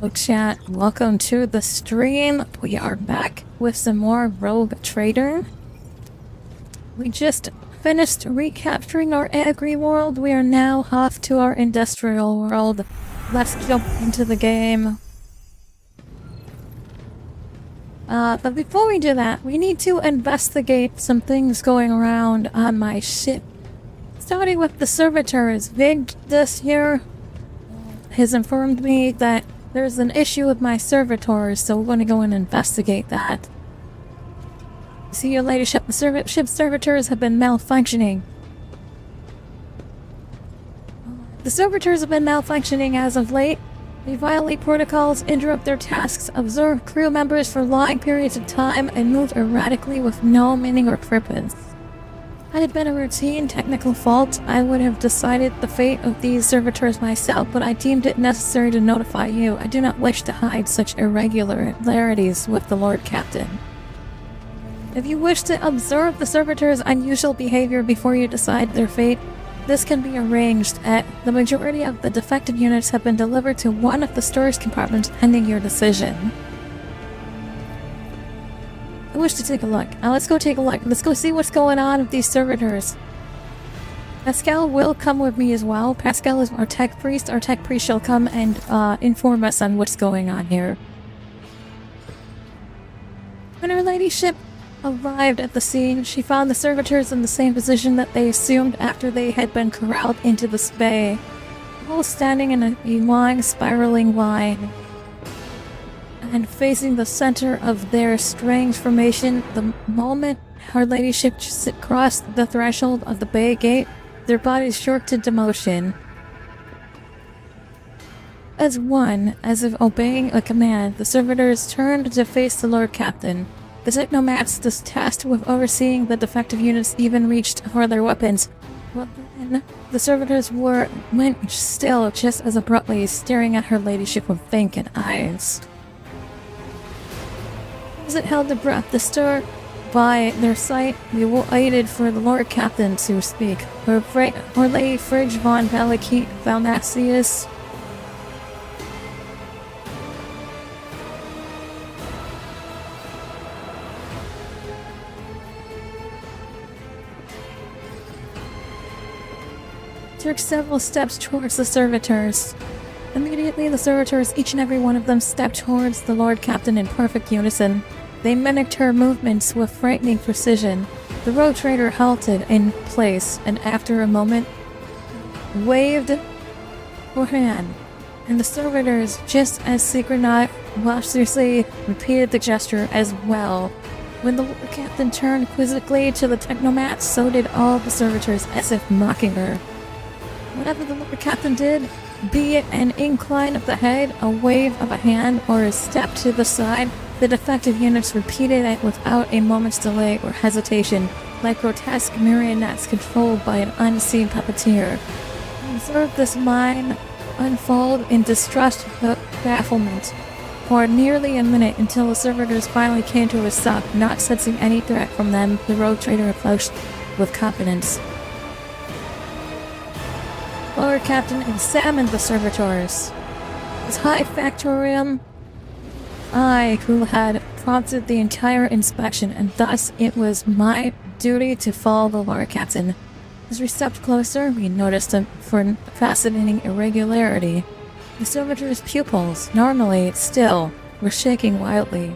Hello chat, welcome to the stream. We are back with some more Rogue Trader. We just finished recapturing our agri world. We are now off to our industrial world. Let's jump into the game. But before we do that, we need to investigate some things going around on my ship. Starting with the servitors. Vig this here has informed me that there's an issue with my servitors, so we're going to go and investigate that. See your ladyship, the ship's servitors have been malfunctioning. The servitors have been malfunctioning as of late. They violate protocols, interrupt their tasks, observe crew members for long periods of time, and move erratically with no meaning or purpose. Had it been a routine technical fault, I would have decided the fate of these servitors myself, but I deemed it necessary to notify you. I do not wish to hide such irregularities with the Lord Captain. If you wish to observe the servitors' unusual behavior before you decide their fate, this can be arranged. The majority of the defective units have been delivered to one of the storage compartments pending your decision. I wish to take a look. Let's go take a look. Let's go see what's going on with these servitors. Pascal will come with me as well. Pascal is our tech priest. Our tech priest shall come and inform us on what's going on here. When her ladyship arrived at the scene, she found the servitors in the same position that they assumed after they had been corralled into the bay, all standing in a long, spiraling line. And facing the center of their strange formation, the moment her ladyship crossed the threshold of the bay gate, their bodies shortened into motion. As one, as if obeying a command, the servitors turned to face the Lord Captain. The technomats tasked with overseeing the defective units even reached for their weapons. Well, then, the servitors went still just as abruptly, staring at her ladyship with vacant eyes. As it held their breath, disturbed by their sight, we waited for the Lord Captain to speak. Her Lady Fridge von Valnacius took several steps towards the servitors. Immediately, the servitors, each and every one of them, stepped towards the Lord Captain in perfect unison. They mimicked her movements with frightening precision. The Rogue Trader halted in place, and after a moment, waved her hand, and the servitors, just as synchronously, repeated the gesture as well. When the Lord Captain turned quizzically to the technomats, so did all the servitors, as if mocking her. Whatever the Lord Captain did, be it an incline of the head, a wave of a hand, or a step to the side, the defective units repeated it without a moment's delay or hesitation, like grotesque marionettes controlled by an unseen puppeteer. I observed this line unfold in distrust and bafflement for nearly a minute until the servitors finally came to a stop. Not sensing any threat from them, the Rogue Trader approached with confidence. Lord Captain examined the servitors. His high factorium, I, who had prompted the entire inspection, and thus it was my duty to follow the Lord Captain. As we stepped closer, we noticed a fascinating irregularity. The servitors' pupils, normally still, were shaking wildly.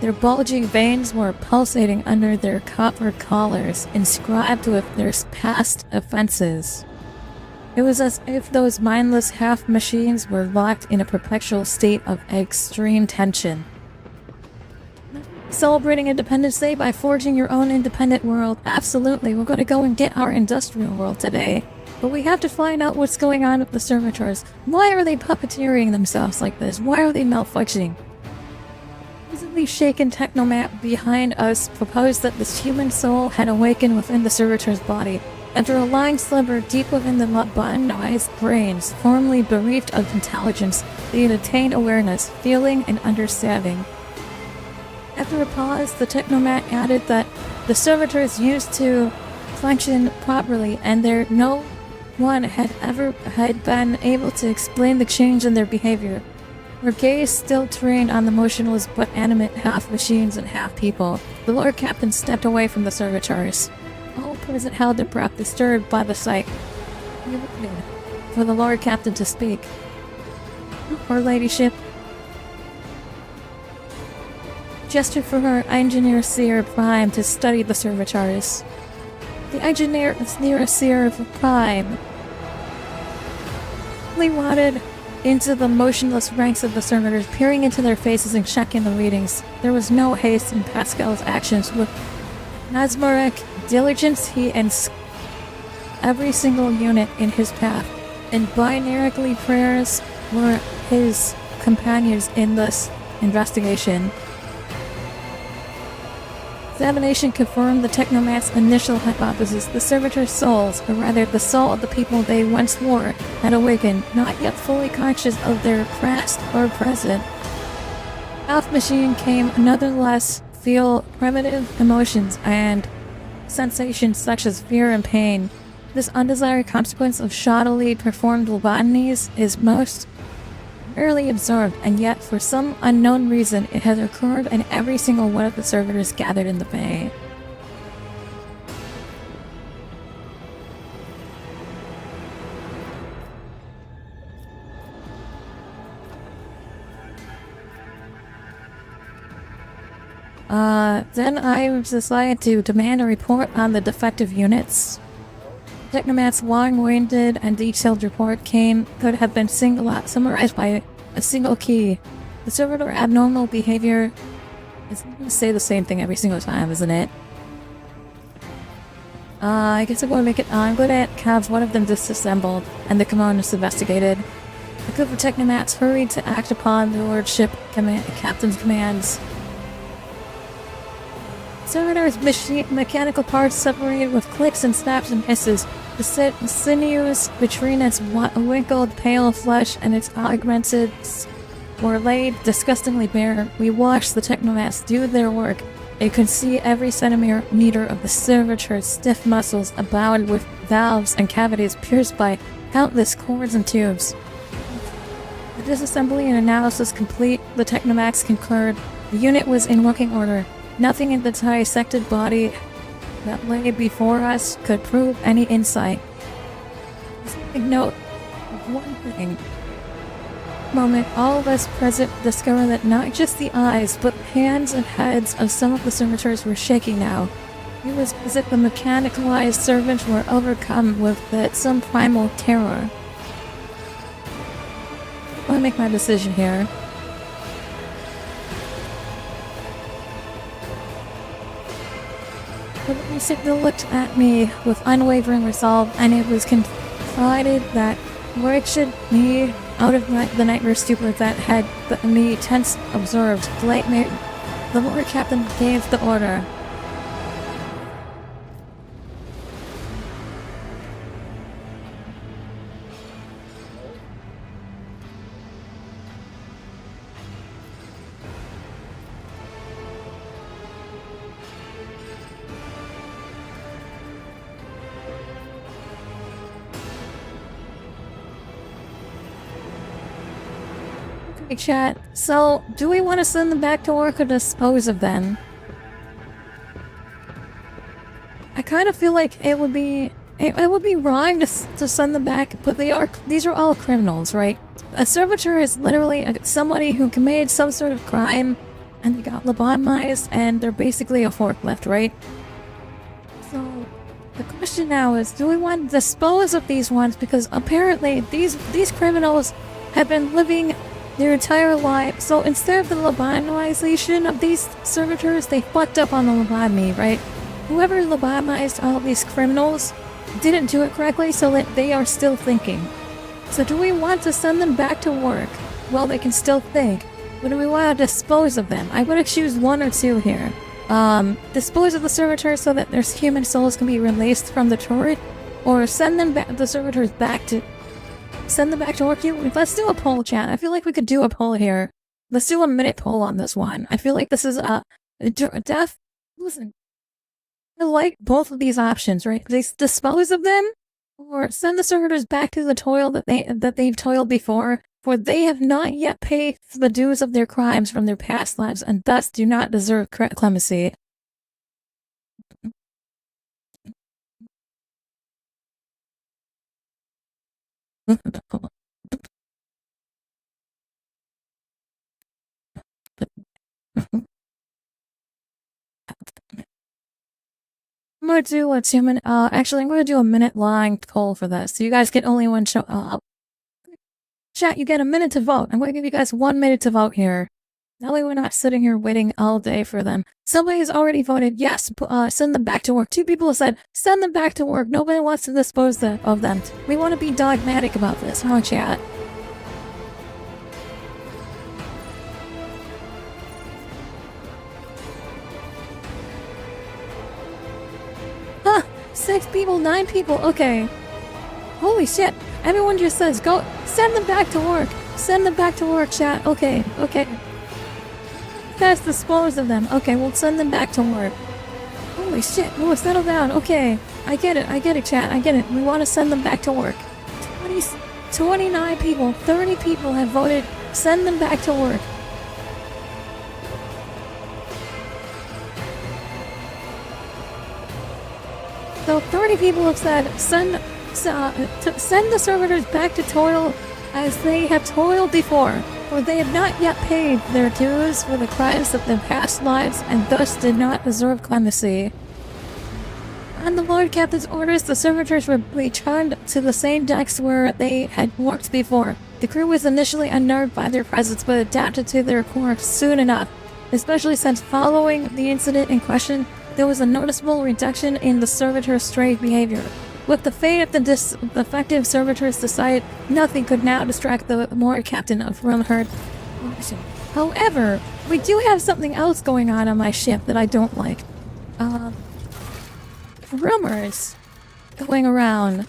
Their bulging veins were pulsating under their copper collars, inscribed with their past offenses. It was as if those mindless half-machines were locked in a perpetual state of extreme tension. Celebrating Independence Day by forging your own independent world. Absolutely, we're going to go and get our industrial world today. But we have to find out what's going on with the servitors. Why are they puppeteering themselves like this? Why are they malfunctioning? Easily shaken technomat behind us proposed that this human soul had awakened within the servitor's body. After a lying sliver deep within the bun-sized brains, formerly bereft of intelligence, they had attained awareness, feeling, and understanding. After a pause, the technomat added that the servitors used to function properly, and no one had been able to explain the change in their behavior. Her gaze still trained on the motionless but animate half machines and half people. The Lord Captain stepped away from the servitors. All present held their breath, disturbed by the sight. He waited for the Lord Captain to speak. Her ladyship gestured for her engineer Seer Prime to study the servitors. The engineer Seer Prime wadded into the motionless ranks of the servitors, peering into their faces and checking the readings. There was no haste in Pascal's actions. With mesmeric diligence, he every single unit in his path, and binarically prayers were his companions in this investigation. Examination confirmed the Technoman's initial hypothesis. The servitors' souls, or rather the soul of the people they once were, had awakened, not yet fully conscious of their past or present. Off machine came nonetheless feel primitive emotions and sensations such as fear and pain. This undesired consequence of shoddily performed lobotomies is most rarely observed, and yet for some unknown reason it has occurred in every single one of the servitors gathered in the bay. Then I decided to demand a report on the defective units. Technoman's long-winded and detailed report could have been summarized by a single key. The servitor abnormal behavior is going to say the same thing every single time, isn't it? I guess I'm going to make it. I'm going to have one of them disassembled and the commanders investigated. A group of Technomats hurried to act upon the Lordship Captain's commands. Servitor's mechanical parts separated with clicks and snaps and hisses. The sinews between its wrinkled, pale flesh and its augments were laid disgustingly bare. We watched the Technomats do their work. You could see every centimeter of the servitor's stiff muscles abound with valves and cavities pierced by countless cords and tubes. The disassembly and analysis complete, the Technomats concurred. The unit was in working order. Nothing in the dissected body that lay before us could prove any insight. Take note of one thing. Moment, all of us present discovered that not just the eyes, but hands and heads of some of the servitors were shaking now. It was as if the mechanicalized servants were overcome with some primal terror. I'll make my decision here. The signal looked at me with unwavering resolve, and it was confided that wretched me out of the nightmare stupor that had me tense observed. The Lord Captain gave the order. Chat. So, do we want to send them back to work or dispose of them? I kind of feel like it would be wrong to send them back, but these are all criminals, right? A servitor is literally somebody who committed some sort of crime and they got lobotomized and they're basically a forklift, right? So, the question now is, do we want to dispose of these ones? Because apparently these criminals have been living their entire life. So instead of the lobotomization of these servitors, they fucked up on the lobotomy, right? Whoever lobotomized all these criminals didn't do it correctly, so that they are still thinking. So do we want to send them back to work while they can still think? Or do we want to dispose of them? I'm going to choose one or two here. Dispose of the servitors so that their human souls can be released from the turret, or send them back, the servitors back to work. Let's do a poll, chat. I feel like we could do a poll here. Let's do a minute poll on this one. I feel like this is listen, I like both of these options, right? They dispose of them, or send the servitors back to the toil that they've toiled before, for they have not yet paid the dues of their crimes from their past lives, and thus do not deserve clemency. I'm gonna do a 2-minute, actually I'm gonna do a minute-long poll for this, so you guys get only one show, chat, you get a minute to vote. I'm gonna give you guys 1 minute to vote here. That way we're not sitting here waiting all day for them. Somebody has already voted yes, send them back to work. 2 people have said, send them back to work. Nobody wants to dispose of them. We want to be dogmatic about this, huh, chat? Huh, 6 people, 9 people, okay. Holy shit, everyone just says, go, send them back to work. Send them back to work, chat. Okay, okay. Guys, dispose of them. Okay, we'll send them back to work. Holy shit, oh, settle down. Okay, I get it, chat, I get it. We want to send them back to work. 29 people, 30 people have voted, send them back to work. So 30 people have said, send the servitors back to toil as they have toiled before, for they have not yet paid their dues for the crimes of their past lives, and thus did not deserve clemency. On the Lord Captain's orders, the servitors were returned to the same decks where they had worked before. The crew was initially unnerved by their presence, but adapted to their course soon enough, especially since following the incident in question, there was a noticeable reduction in the servitors' strange behavior. With the fate of the defective servitors decided, nothing could now distract the Lord Captain from her. However, we do have something else going on my ship that I don't like. Rumors going around.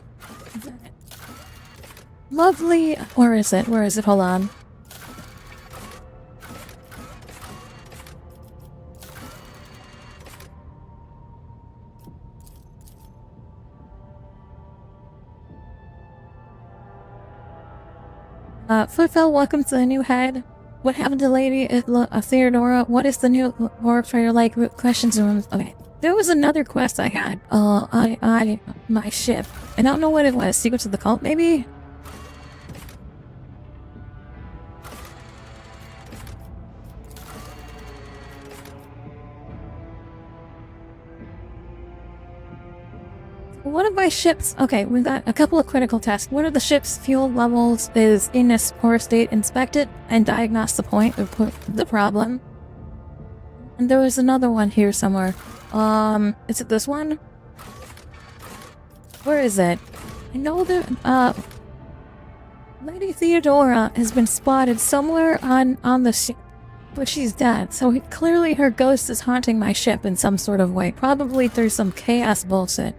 Lovely. Where is it? Where is it? Hold on. Footfell, welcome to the new head. What happened to Lady Theodora? What is the new work trader like? Questions rooms. Okay. There was another quest I had. My ship. I don't know what it was. Secrets of the Cult, maybe? One of my ships... Okay, we've got a couple of critical tests. One of the ship's fuel levels is in a poor state. Inspect it and diagnose the point of the problem. And there was another one here somewhere. Is it this one? Where is it? I know that, Lady Theodora has been spotted somewhere on the ship, but she's dead, so clearly her ghost is haunting my ship in some sort of way. Probably through some chaos bullshit.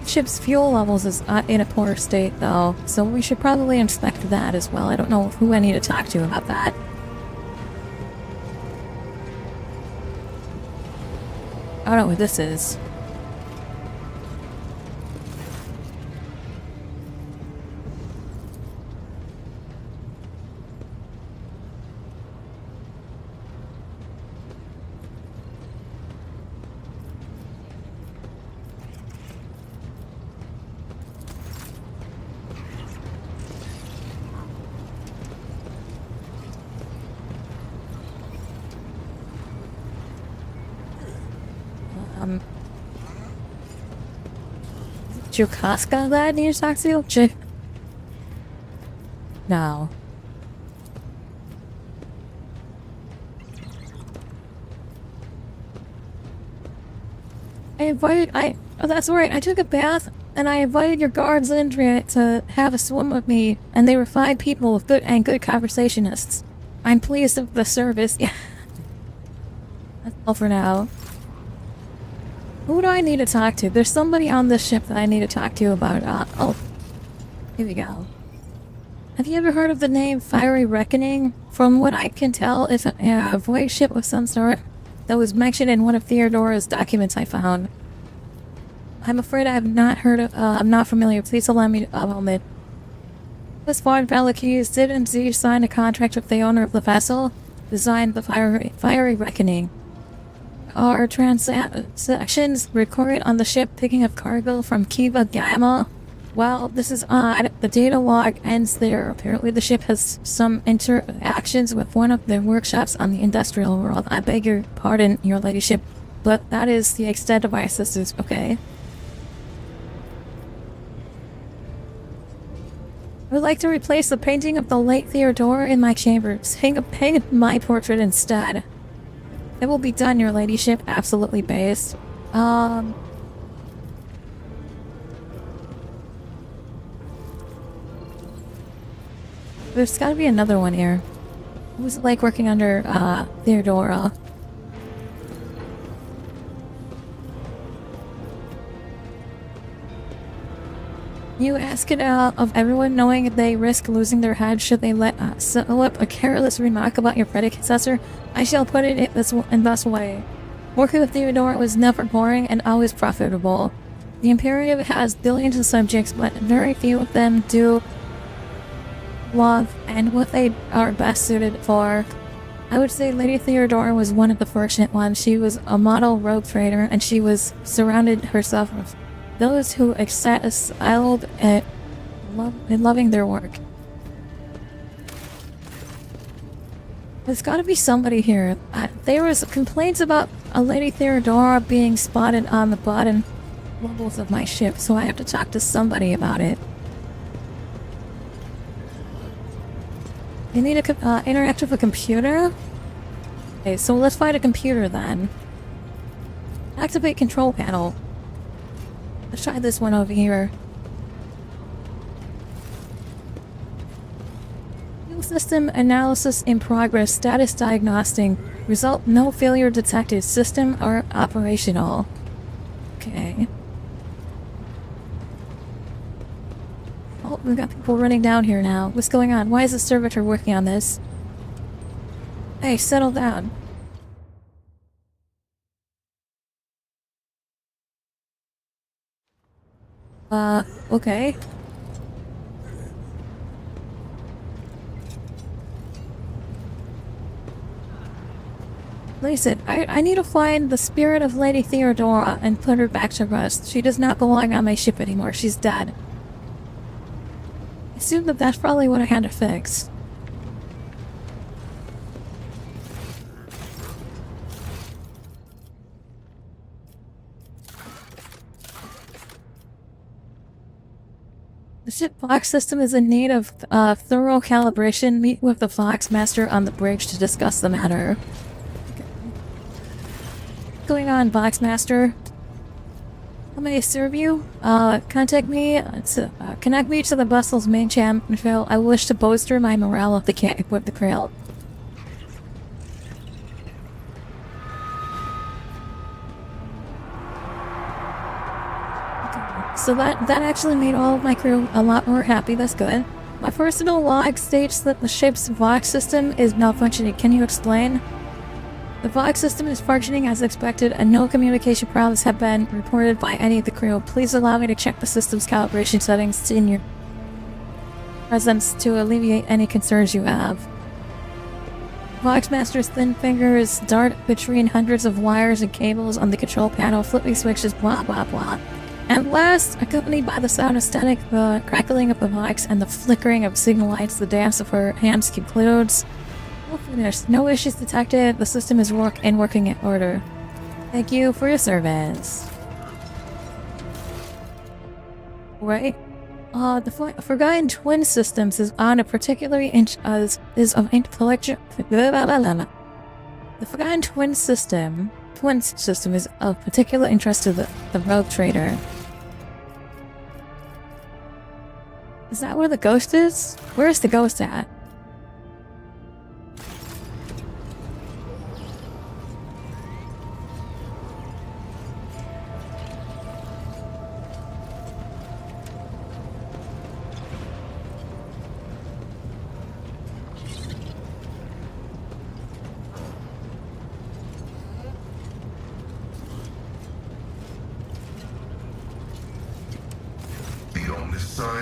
Ship's fuel levels is in a poor state, though, so we should probably inspect that as well. I don't know who I need to talk to about that. I don't know what this is. Jukaska that I need to talk to you? No. Oh, that's right, I took a bath, and I invited your guards and Andrea to have a swim with me, and they were 5 people with good conversationists. I'm pleased with the service. Yeah. That's all for now. Who do I need to talk to? There's somebody on this ship that I need to talk to about, oh. Here we go. Have you ever heard of the name Fiery Reckoning? From what I can tell, it's a void ship of some sort. that was mentioned in one of Theodora's documents I found. I'm afraid I have not heard of, I'm not familiar. Please allow me a moment. This foreign Valakis did indeed sign a contract with the owner of the vessel, designed the fiery reckoning. Our transactions recorded on the ship picking up cargo from Kiva Gamma. Well, this is odd. The data log ends there. Apparently the ship has some interactions with one of the workshops on the industrial world. I beg your pardon, your ladyship, but that is the extent of my assistance, okay? I would like to replace the painting of the late Theodora in my chambers. Hang my portrait instead. It will be done, your ladyship. Absolutely based. There's gotta be another one here. Who's like working under, Theodora? You ask it of everyone, knowing they risk losing their head should they let slip a careless remark about your predecessor. I shall put it in this way. Working with Theodora was never boring and always profitable. The Imperium has billions of subjects, but very few of them do love and what they are best suited for. I would say Lady Theodora was one of the fortunate ones. She was a model rogue trader, and she was surrounded herself with those who excelled at loving their work. There's gotta be somebody here. There was complaints about a Lady Theodora being spotted on the bottom levels of my ship, so I have to talk to somebody about it. You need to interact with a computer? Okay, so let's find a computer then. Activate control panel. Let's try this one over here. Fuel system analysis in progress. Status diagnostic. Result: no failure detected. System are operational. Okay. Oh, we've got people running down here now. What's going on? Why is the servitor working on this? Hey, settle down. Okay. Listen, I need to find the spirit of Lady Theodora and put her back to rest. She does not belong on my ship anymore. She's dead. I assume that that's probably what I had to fix. The ship Fox system is in need of thorough calibration. Meet with the Fox Master on the bridge to discuss the matter. Okay. What's going on, Fox Master? How may I serve you? Contact me. Connect me to the vessel's main channel. I wish to bolster my morale if they can't equip the crowd. So that actually made all of my crew a lot more happy. That's good. My personal log states that the ship's Vox system is malfunctioning. Can you explain? The Vox system is functioning as expected, and no communication problems have been reported by any of the crew. Please allow me to check the system's calibration settings in your presence to alleviate any concerns you have. Vox Master's thin fingers dart between hundreds of wires and cables on the control panel, flipping switches, blah blah blah. At last, accompanied by the sound of static, the crackling of the Vox, and the flickering of signal lights, the dance of her hands concludes. All finished. No issues detected. The system is working in order. Thank you for your service. Right. The Forgotten Twin Systems is on a particularly is of intellectual. The Forgotten Twin System is of particular interest to the rogue trader. Is that where the ghost is? Where is the ghost at?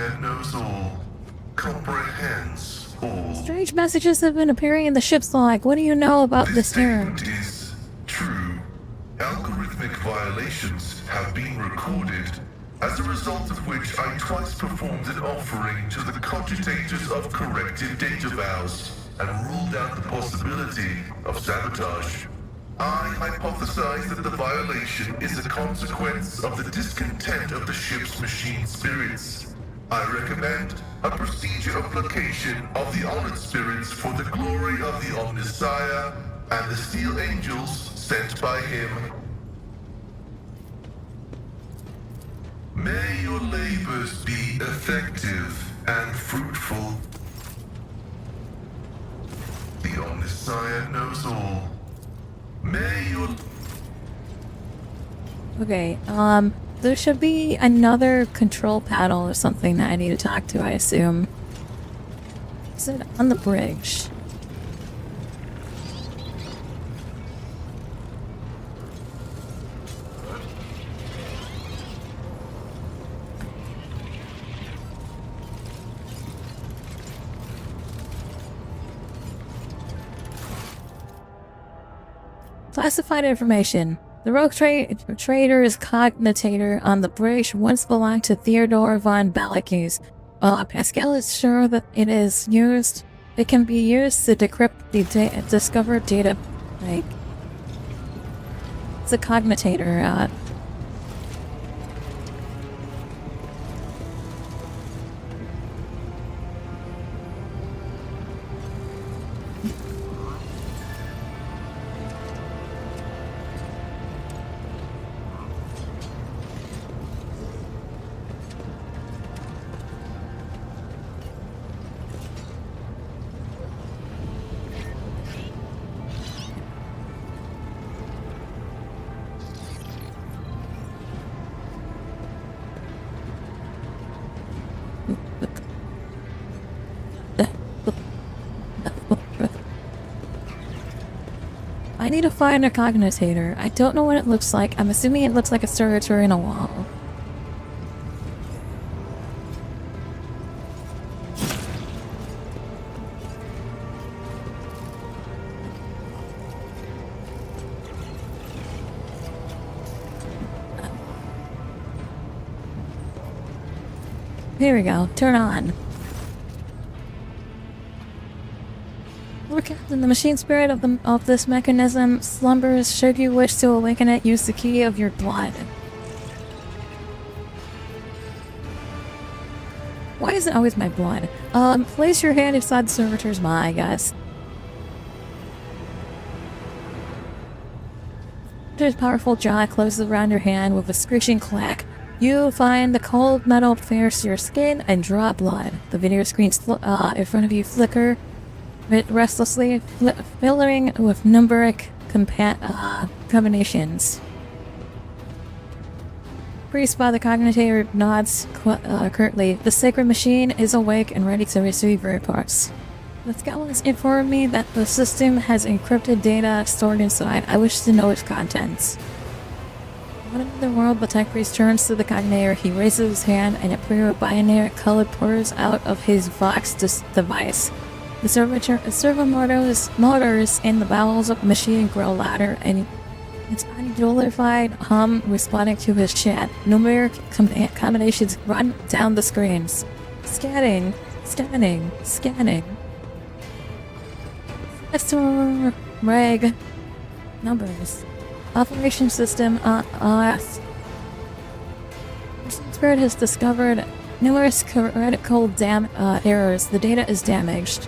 Messiah knows all, comprehends all. Strange messages have been appearing in the ship's log. What do you know about this terror? Statement is true. Algorithmic violations have been recorded, as a result of which I twice performed an offering to the cogitators of corrected data vows and ruled out the possibility of sabotage. I hypothesize that the violation is a consequence of the discontent of the ship's machine spirits. I recommend a procedure of placation of the honored spirits for the glory of the Omnissiah and the steel angels sent by him. May your labors be effective and fruitful. The Omnissiah knows all. May your... Okay, there should be another control panel or something that I need to talk to, I assume. Is it on the bridge? Classified information. The rogue trader's cognitator on the bridge once belonged to Theodore von Balakes. Pascal is sure that it can be used to decrypt the discovered data. Like, it's a cognitator. I need to find a cognitator. I don't know what it looks like. I'm assuming it looks like a servitor in a wall. Here we go. Turn on. Lord Captain, the machine spirit of this mechanism slumbers. Should you wish to awaken it, use the key of your blood. Why is it always my blood? Place your hand inside the servitor's maw, I guess. His powerful jaw closes around your hand with a screeching clack. You find the cold metal pierce your skin and draw blood. The video screens in front of you flicker restlessly, filling with numeric combinations. Priest by the cognitator nods curtly. The sacred machine is awake and ready to receive reports. The scholars inform me that the system has encrypted data stored inside. I wish to know its contents. What in the world? The tech priest turns to the cognator. He raises his hand and a pair of binary color pours out of his Vox device. The servo motors in the bowels of the machine grow louder, and its unidentified hum responding to his chat. Numeric combinations run down the screens. Scanning. Reg. Numbers. Operation system, Spirit has discovered numerous critical errors. The data is damaged.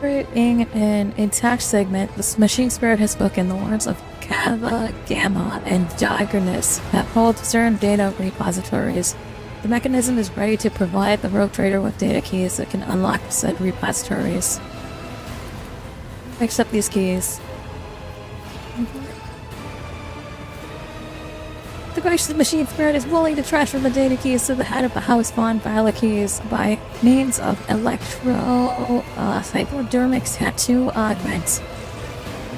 Being an intact segment, the machine spirit has spoken the words of Kava, Gamma, and Diagornis that hold certain data repositories. The mechanism is ready to provide the rogue trader with data keys that can unlock said repositories. Accept these keys. The gracious machine spirit is willing to transfer the data keys to the head of the House von Balakes by means of hypodermic tattoo augment.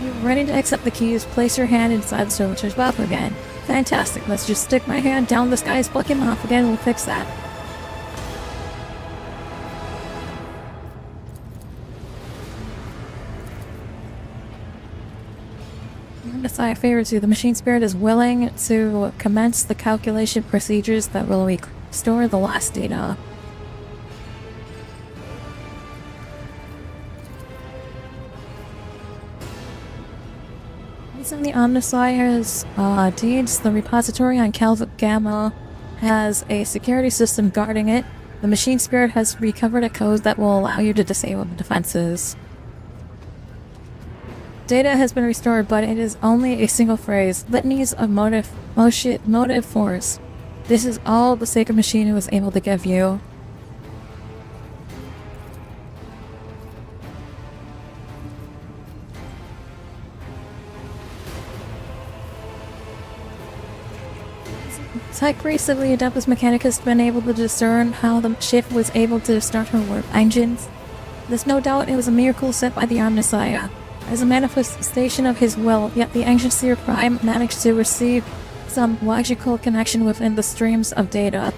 You're ready to accept the keys. Place your hand inside the servitor's mouth again. Fantastic. Let's just stick my hand down this guy's, pluck him off again. We'll fix that. Messiah favors you. The machine spirit is willing to commence the calculation procedures that will restore the lost data. Based on the Omnissiah's deeds, the repository on Calvin Gamma has a security system guarding it. The machine spirit has recovered a code that will allow you to disable the defenses. Data has been restored, but it is only a single phrase. Litanies of motive force. This is all the sacred machine was able to give you. Tech recently, Adeptus Mechanicus has been able to discern how the ship was able to start her warp engines. There's no doubt it was a miracle set by the Omnissiah. As a manifestation of his will, yet the Ancient Seer Prime managed to receive some logical connection within the streams of data.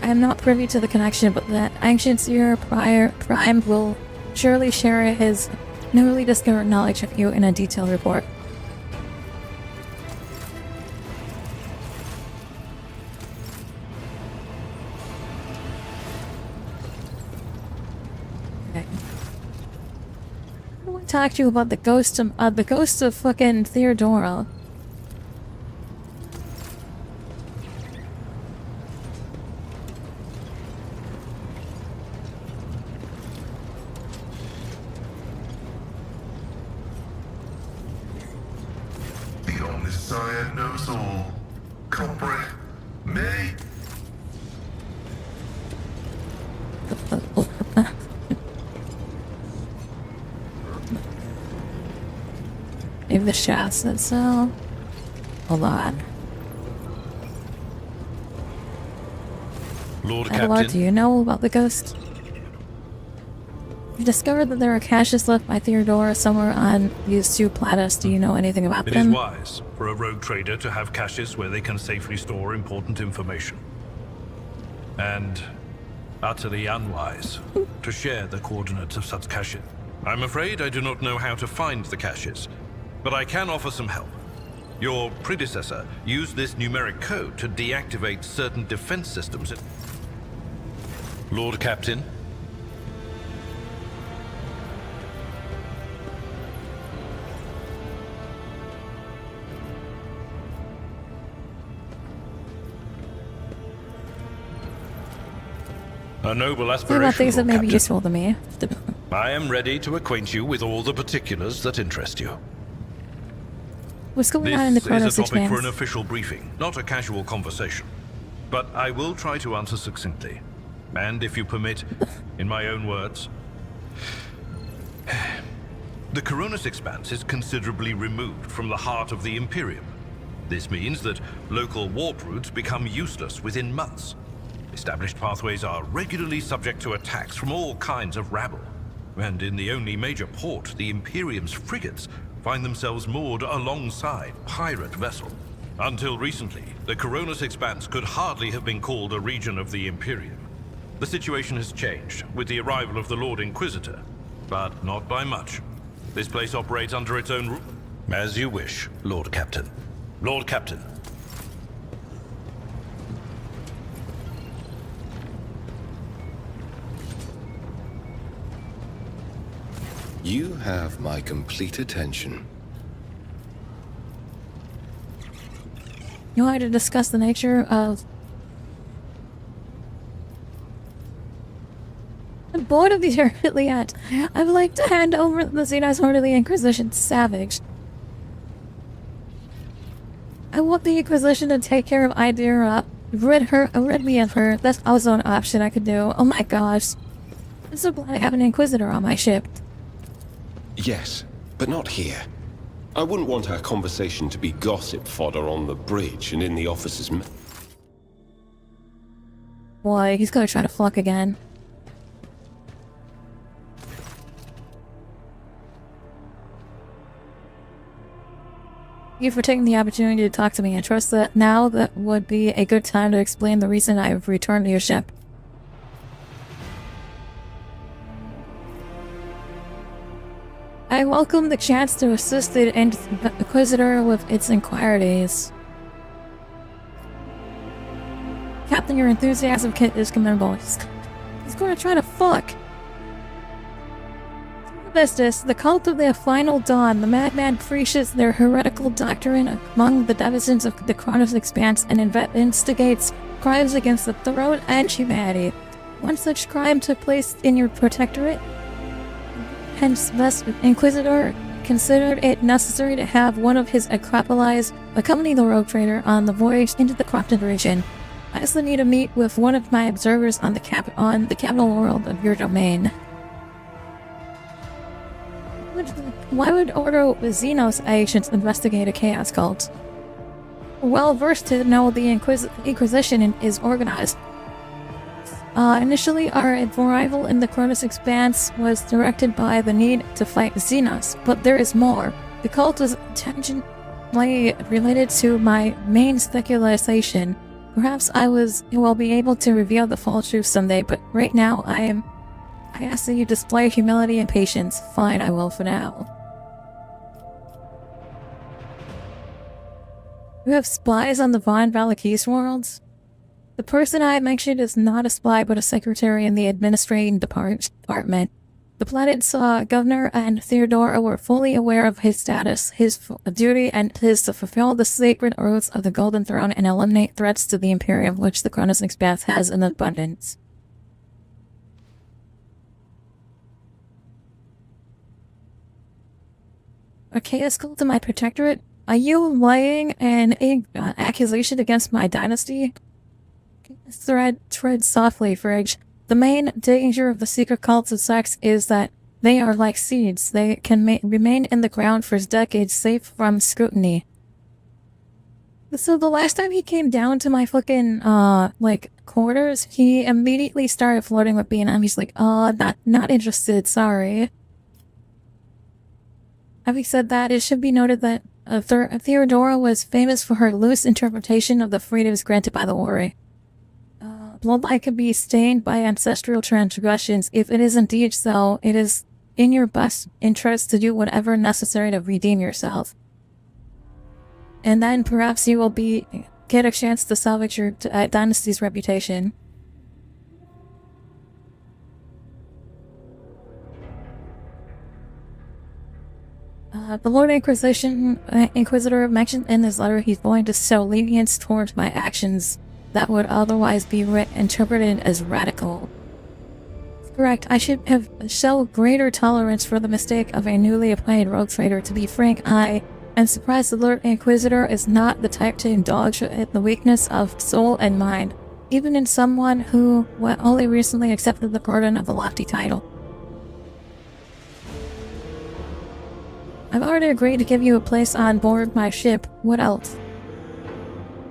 I am not privy to the connection, but that Ancient Seer Prime will surely share his newly discovered knowledge of you in a detailed report. Okay. I want to talk to you about the ghost of fucking Theodora. The Omnissiah knows all. Comprehend me. Maybe the shaft said so. Hold on. Lord Adelard, Captain, do you know about the ghost? You've discovered that there are caches left by Theodora somewhere on these two planetas. Do you know anything about it is them? wise for a rogue trader to have caches where they can safely store important information. And utterly unwise to share the coordinates of such caches. I'm afraid I do not know how to find the caches, but I can offer some help. Your predecessor used this numeric code to deactivate certain defense systems. Lord Captain? A noble What aspiration, about things that Lord may be Captain. useful to me? I am ready to acquaint you with all the particulars that interest you. What's going on in the This Chronos is a topic for an Expanse? official briefing, not a casual conversation. But I will try to answer succinctly. And if you permit, in my own words. The Coronis Expanse is considerably removed from the heart of the Imperium. This means that local warp routes become useless within months. Established pathways are regularly subject to attacks from all kinds of rabble. And in the only major port, the Imperium's frigates find themselves moored alongside pirate vessels. Until recently, the Coronis Expanse could hardly have been called a region of the Imperium. The situation has changed with the arrival of the Lord Inquisitor, but not by much. This place operates under its own As you wish, Lord Captain. Lord Captain. You have my complete attention. You wanted to discuss the nature of... I'm bored of these Herculeat. I would like to hand over the Xenos Horn to the Inquisition Savage. I want the Inquisition to take care of Idira. Rid me of her. That's also an option I could do. Oh my gosh. I'm so glad I have an Inquisitor on my ship. Yes, but not here. I wouldn't want our conversation to be gossip fodder on the bridge and in the officers' Boy, he's gonna try to flunk again. Thank you for taking the opportunity to talk to me. I trust that now that would be a good time to explain the reason I have returned to your ship. I welcome the chance to assist the Inquisitor with its inquiries. Captain, your enthusiasm is commendable. He's going to try to fuck. Business, the cult of the final dawn, the madman preaches their heretical doctrine among the denizens of the Kronos Expanse and instigates crimes against the throne and humanity. One such crime took place in your protectorate. Hence, thus, Inquisitor considered it necessary to have one of his Acropolis accompany the rogue trader on the voyage into the Crofton region. I also need to meet with one of my observers on the capital world of your domain. Why would Ordo Xenos agents investigate a chaos cult? Well versed to know the Inquisition is organized. Initially, our arrival in the Kronos Expanse was directed by the need to fight Xenos, but there is more. The cult is tangentially related to my main speculation. Perhaps I will be able to reveal the full truth someday, but right now I ask that you display humility and patience. Fine, I will for now. You have spies on the Von Valakis worlds? The person I mentioned is not a spy but a secretary in the administrating department. The planet's governor and Theodora were fully aware of his status, his duty, and his to fulfill the sacred oaths of the Golden Throne and eliminate threats to the Imperium, which the Kronos Expanse has in abundance. A chaos cult in my protectorate? Are you laying an accusation against my dynasty? Tread softly, Fridge. The main danger of the secret cults of sex is that they are like seeds. They can remain in the ground for decades, safe from scrutiny. So the last time he came down to my fucking, quarters, he immediately started flirting with B&M. He's like, not interested, sorry. Having said that, it should be noted that Theodora was famous for her loose interpretation of the freedoms granted by the Warrior. Bloodline can be stained by ancestral transgressions. If it is indeed so, it is in your best interest to do whatever necessary to redeem yourself. And then perhaps you will get a chance to salvage your dynasty's reputation. The Lord Inquisitor mentioned in his letter he's going to show lenience towards my actions that would otherwise be interpreted as radical. Correct, I should have shown greater tolerance for the mistake of a newly appointed rogue trader. To be frank, I am surprised the Lord Inquisitor is not the type to indulge in the weakness of soul and mind, even in someone who only recently accepted the burden of a lofty title. I've already agreed to give you a place on board my ship. What else?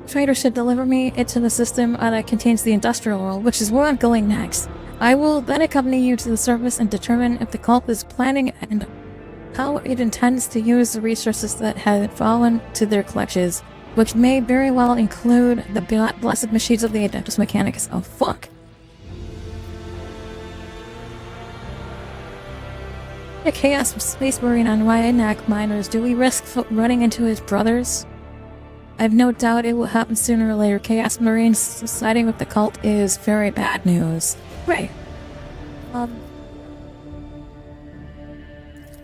Trader should deliver me into the system that contains the industrial world, which is where I'm going next. I will then accompany you to the surface and determine if the cult is planning and how it intends to use the resources that have fallen to their clutches, which may very well include the blessed machines of the Adeptus Mechanicus. Oh, fuck. A Chaos Space Marine on Ryanak miners. Do we risk running into his brothers? I have no doubt it will happen sooner or later. Chaos Marines siding with the cult is very bad news. Right. How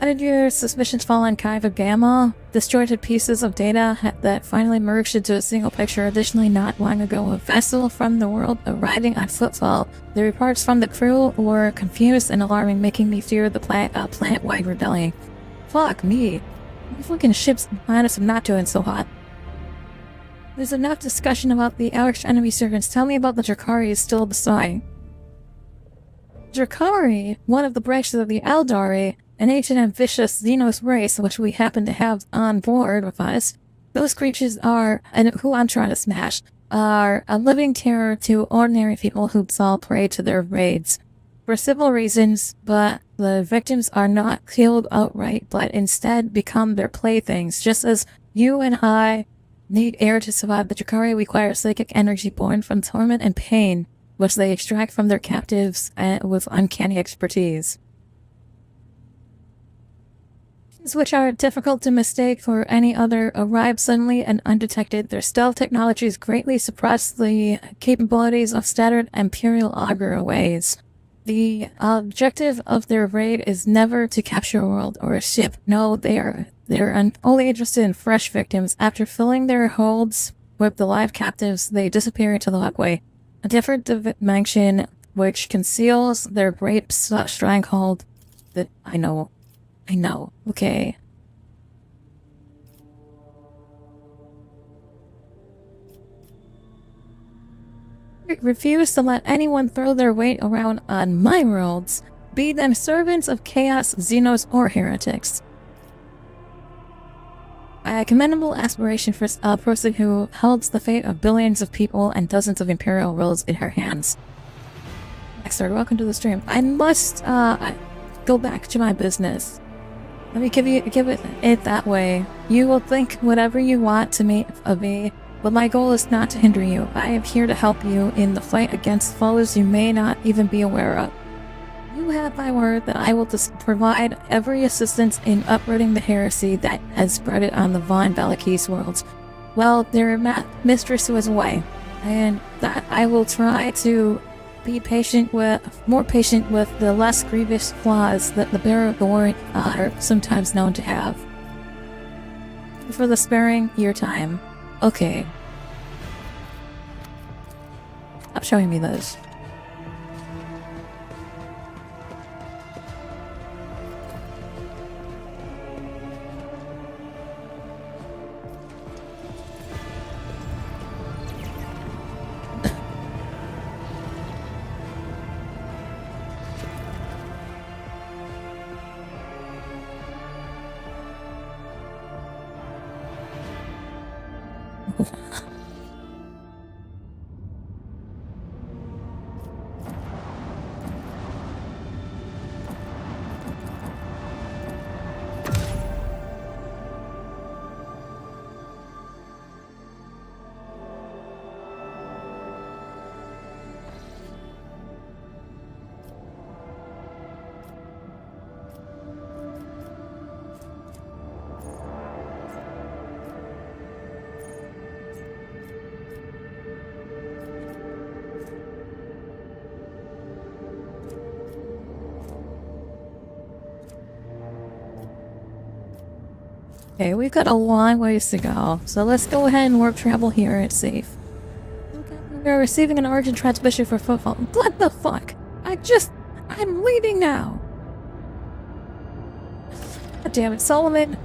did your suspicions fall on Kaiva Gamma? Disjointed pieces of data that finally merged into a single picture. Additionally, not long ago, a vessel from the world arriving on footfall. The reports from the crew were confused and alarming, making me fear the plant-wide rebellion. Fuck me. My fucking ship's planets are not doing so hot. There's enough discussion about the arch enemy servants. Tell me about the Drakari is still beside. Drakari, one of the branches of the Eldari, an ancient and vicious Xenos race which we happen to have on board with us. Those creatures are, and who I'm trying to smash, are a living terror to ordinary people who fall prey to their raids. For civil reasons, but the victims are not killed outright, but instead become their playthings. Just as you and I need air to survive, the Drakari require psychic energy born from torment and pain, which they extract from their captives with uncanny expertise. which are difficult to mistake for any other, arrive suddenly and undetected. Their stealth technologies greatly suppress the capabilities of standard Imperial augur arrays. The objective of their raid is never to capture a world or a ship. No, they're only interested in fresh victims. After filling their holds with the live captives, they disappear into the walkway. A different dimension which conceals their great stronghold. That I know. Okay. Refuse to let anyone throw their weight around on my worlds, be them servants of chaos, xenos, or heretics. A commendable aspiration for a person who holds the fate of billions of people and dozens of imperial worlds in her hands. Dexter, welcome to the stream. I must go back to my business. Let me give it that way. You will think whatever you want to me of me, but my goal is not to hinder you. I am here to help you in the fight against foes you may not even be aware of. You have my word that I will provide every assistance in uprooting the heresy that has spread it on the Von Valakis worlds. Well, their mistress was away, and that I will try to be more patient with the less grievous flaws that the Bearer of the Warrant are sometimes known to have. For the sparing your time. Okay. Stop showing me those. Okay, we've got a long ways to go, so let's go ahead and warp travel here. It's safe. We're receiving an urgent transmission for footfall. What the fuck? I'm leaving now. God damn it, Solomon.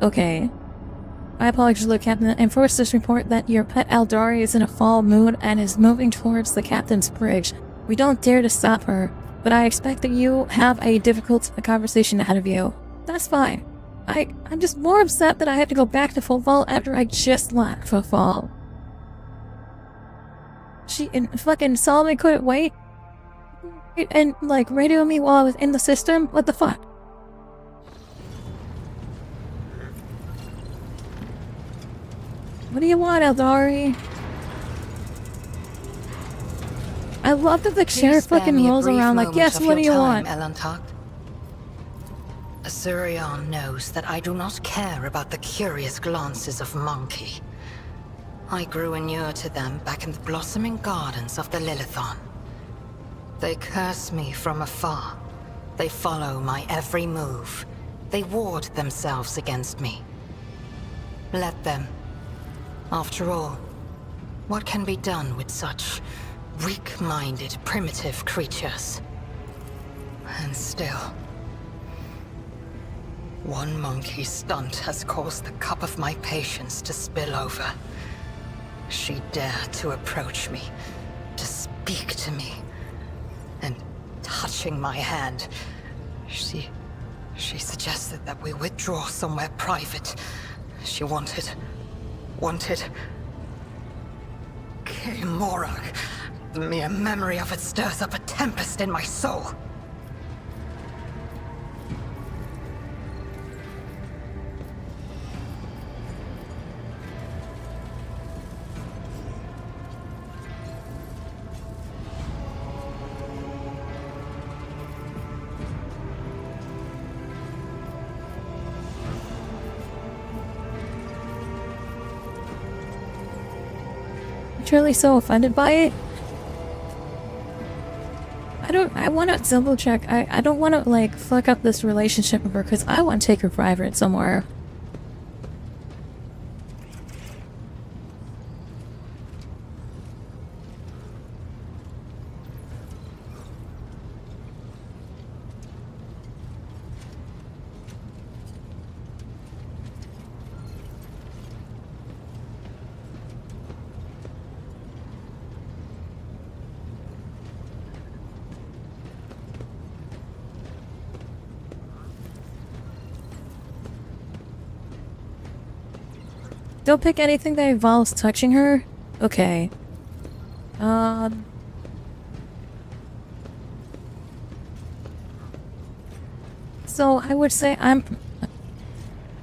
Okay. My apologies, Lord Captain. Enforce this report that your pet Eldari is in a foul mood and is moving towards the captain's bridge. We don't dare to stop her, but I expect that you have a difficult conversation ahead of you. That's fine. I'm just more upset that I have to go back to Footfall after I just left Footfall. She and fucking Solomon couldn't wait and like radio me while I was in the system? What the fuck? What do you want, Eldari? I love that the chair fucking rolls around like, yes, what do you want? Asurion knows that I do not care about the curious glances of Monkey. I grew inured to them back in the blossoming gardens of the Lilithon. They curse me from afar. They follow my every move. They ward themselves against me. Let them. After all, what can be done with such weak-minded, primitive creatures? And still, one monkey stunt has caused the cup of my patience to spill over. She dared to approach me, to speak to me, and touching my hand, she suggested that we withdraw somewhere private. She wanted K-Morag. The mere memory of it stirs up a tempest in my soul. truly so offended by it? I want to double check. I don't want to, like, fuck up this relationship with her, because I want to take her private somewhere. Don't pick anything that involves touching her? Okay. So I would say I'm...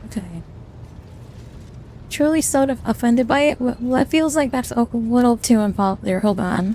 Okay. Truly so offended by it? Well, that feels like that's a little too involved there. Hold on.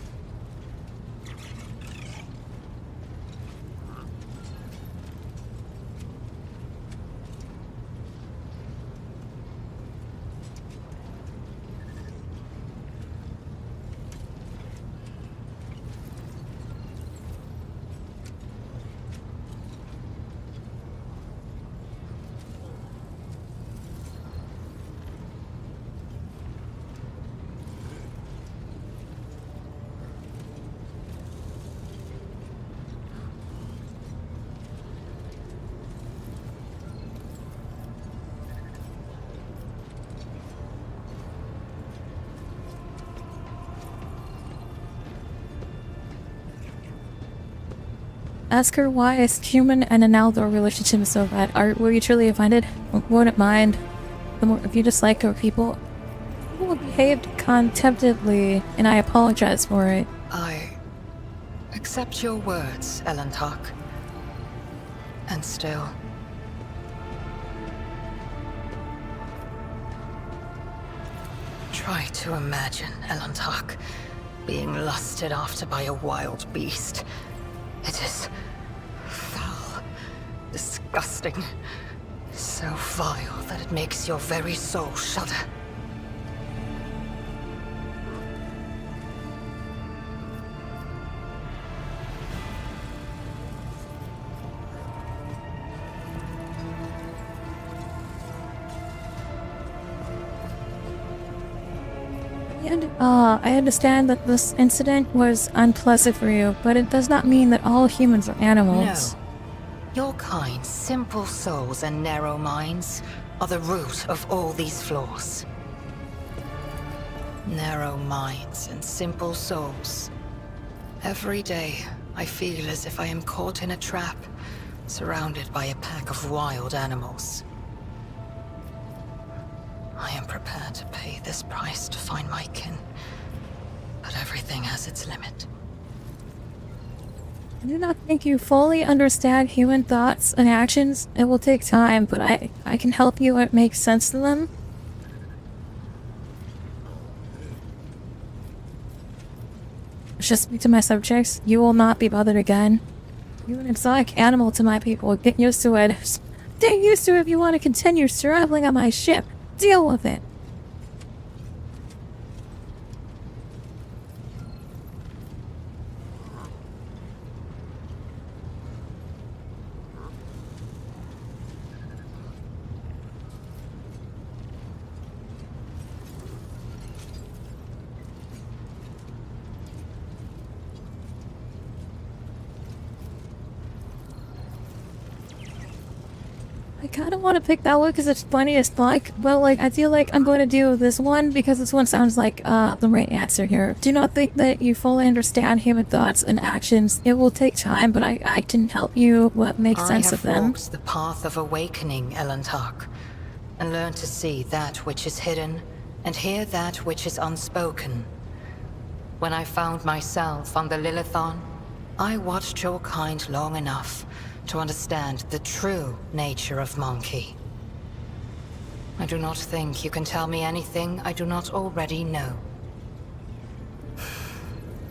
Ask her why a human and an Aldor relationship is so bad. Were you truly offended? Wouldn't mind. The more, if you dislike her people behaved contemptibly, and I apologize for it. I accept your words, Elantok. And still... Try to imagine, Elantok, being lusted after by a wild beast. It is foul, disgusting, so vile that it makes your very soul shudder. And, I understand that this incident was unpleasant for you, but it does not mean that all humans are animals. No. Your kind, simple souls and narrow minds are the root of all these flaws. Narrow minds and simple souls. Every day, I feel as if I am caught in a trap, surrounded by a pack of wild animals. I am prepared to pay this price to find my kin, but everything has its limit. I do not think you fully understand human thoughts and actions. It will take time, but I can help you make sense to them. Just speak to my subjects. You will not be bothered again. You're an exotic animal to my people. Get used to it. Get used to it if you want to continue traveling on my ship. Deal with it. I kind of want to pick that one because it's funny as fuck, but like I feel like I'm going to do this one because this one sounds like the right answer here. Do not think that you fully understand human thoughts and actions. It will take time, but I can help you what makes sense of them. I have walked the path of awakening, Elantok, and learned to see that which is hidden and hear that which is unspoken. When I found myself on the Lilithon, I watched your kind long enough to understand the true nature of Monkey. I do not think you can tell me anything I do not already know.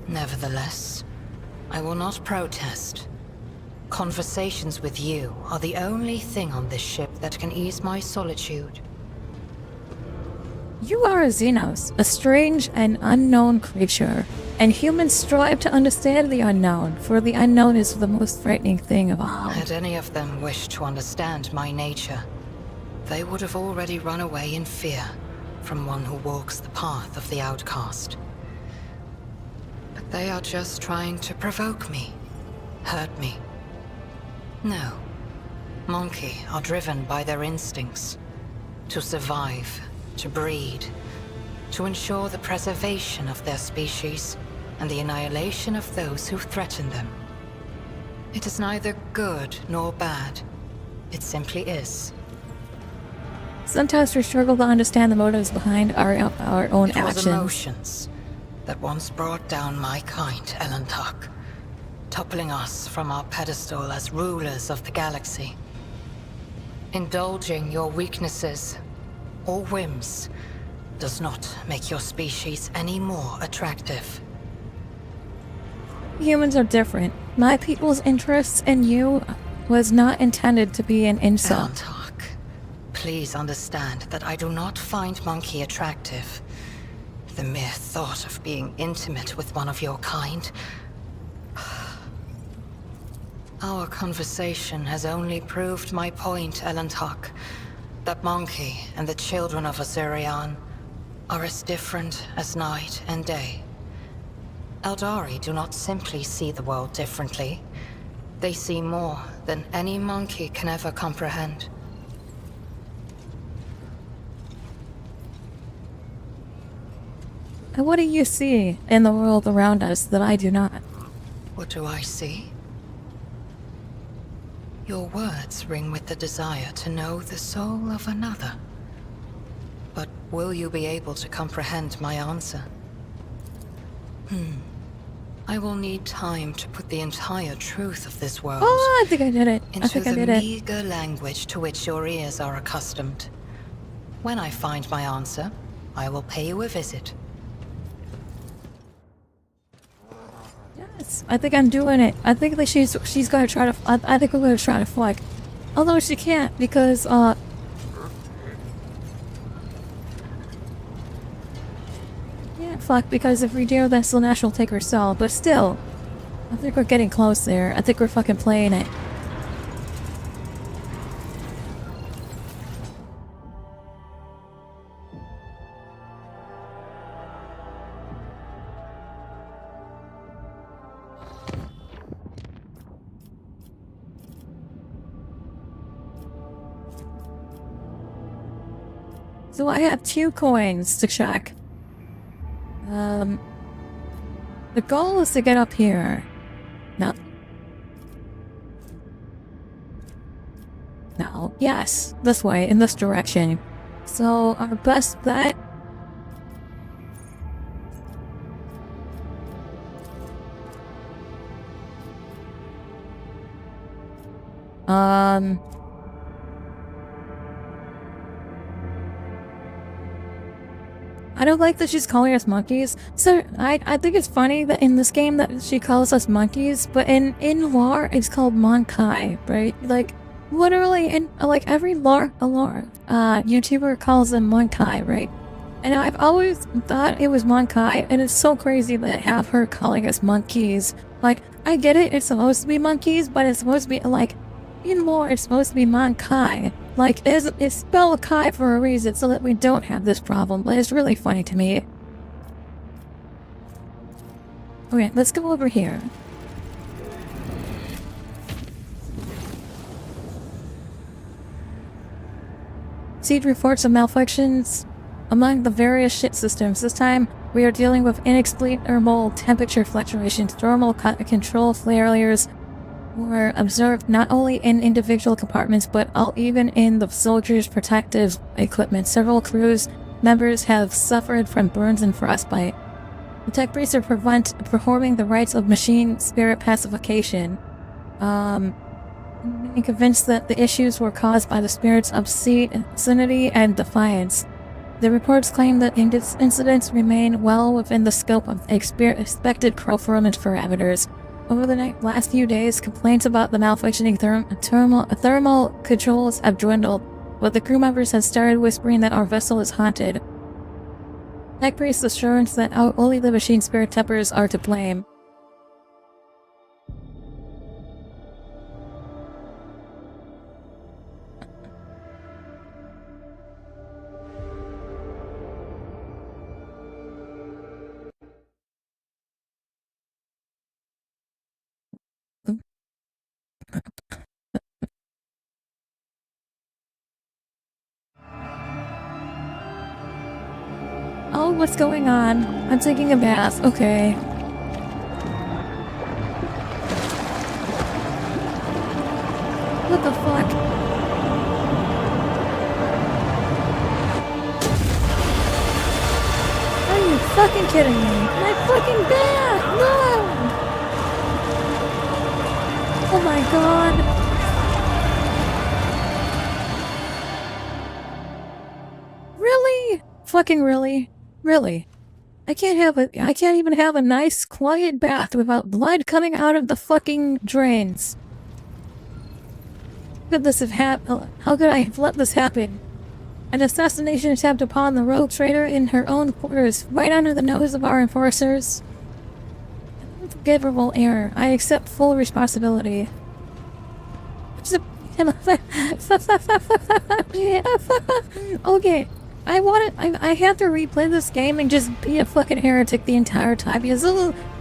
Nevertheless, I will not protest. Conversations with you are the only thing on this ship that can ease my solitude. You are a Xenos, a strange and unknown creature, and humans strive to understand the unknown, for the unknown is the most frightening thing of all. Had any of them wished to understand my nature, they would have already run away in fear from one who walks the path of the outcast. But they are just trying to provoke me, hurt me. No. Monkey are driven by their instincts. To survive, to breed, to ensure the preservation of their species and the annihilation of those who threaten them. It is neither good nor bad. It simply is. Sometimes we struggle to understand the motives behind our own It was actions. emotions that once brought down my kind, Elentok, toppling us from our pedestal as rulers of the galaxy. Indulging your weaknesses or whims does not make your species any more attractive. Humans are different. My people's interests in you was not intended to be an insult. Elentok, please understand that I do not find Monkey attractive. The mere thought of being intimate with one of your kind. Our conversation has only proved my point, Elentok. That Monkey and the children of Azurion are as different as night and day. Eldari do not simply see the world differently. They see more than any monkey can ever comprehend. And what do you see in the world around us that I do not? What do I see? Your words ring with the desire to know the soul of another. But will you be able to comprehend my answer? I will need time to put the entire truth of this world Oh, I think I did it. I into think I the did it. meager language to which your ears are accustomed. When I find my answer, I will pay you a visit. Yes, I think I'm doing it. I think that she's gonna try to. I think we're gonna try to flag. Although she can't because yeah, fuck. Because if we do this, Slanesh will take her cell. But still, I think we're getting close there. I think we're fucking playing it. So I have 2 coins to check. The goal is to get up here. No. No. Yes. This way, in this direction. So our best bet... I don't like that she's calling us monkeys. So I think it's funny that in this game that she calls us monkeys, but in lore it's called Monkai, right? Like literally in like every lore YouTuber calls them Monkai, right? And I've always thought it was Monkai, and it's so crazy that I have her calling us monkeys. Like I get it, it's supposed to be monkeys, but it's supposed to be like in lore it's supposed to be Monkai. Like, it's spelled Kai for a reason, so that we don't have this problem, but it's really funny to me. Okay, let's go over here. Received reports of malfunctions among the various ship systems. This time, we are dealing with inexplicable temperature fluctuations, thermal control failures, were observed not only in individual compartments but even in the soldiers' protective equipment. Several crews members have suffered from burns and frostbite. The tech priests are performing the rites of machine spirit pacification. I'm convinced that the issues were caused by the spirits of obscenity and defiance. The reports claim that incidents remain well within the scope of expected performance parameters. Over the last few days, complaints about the malfunctioning thermal controls have dwindled, but the crew members have started whispering that our vessel is haunted. Tech Priest's assurance that only the machine spirit tempers are to blame. Oh, what's going on? I'm taking a bath. Okay. What the fuck? Are you fucking kidding me? My fucking bath! No! Oh my god. Really? Fucking really? Really? I can't even have a nice, quiet bath without blood coming out of the fucking drains. How could this have happened? How could I have let this happen? An assassination attempt upon the rogue trader in her own quarters, right under the nose of our enforcers. An unforgivable error. I accept full responsibility. Okay. I have to replay this game and just be a fucking heretic the entire time because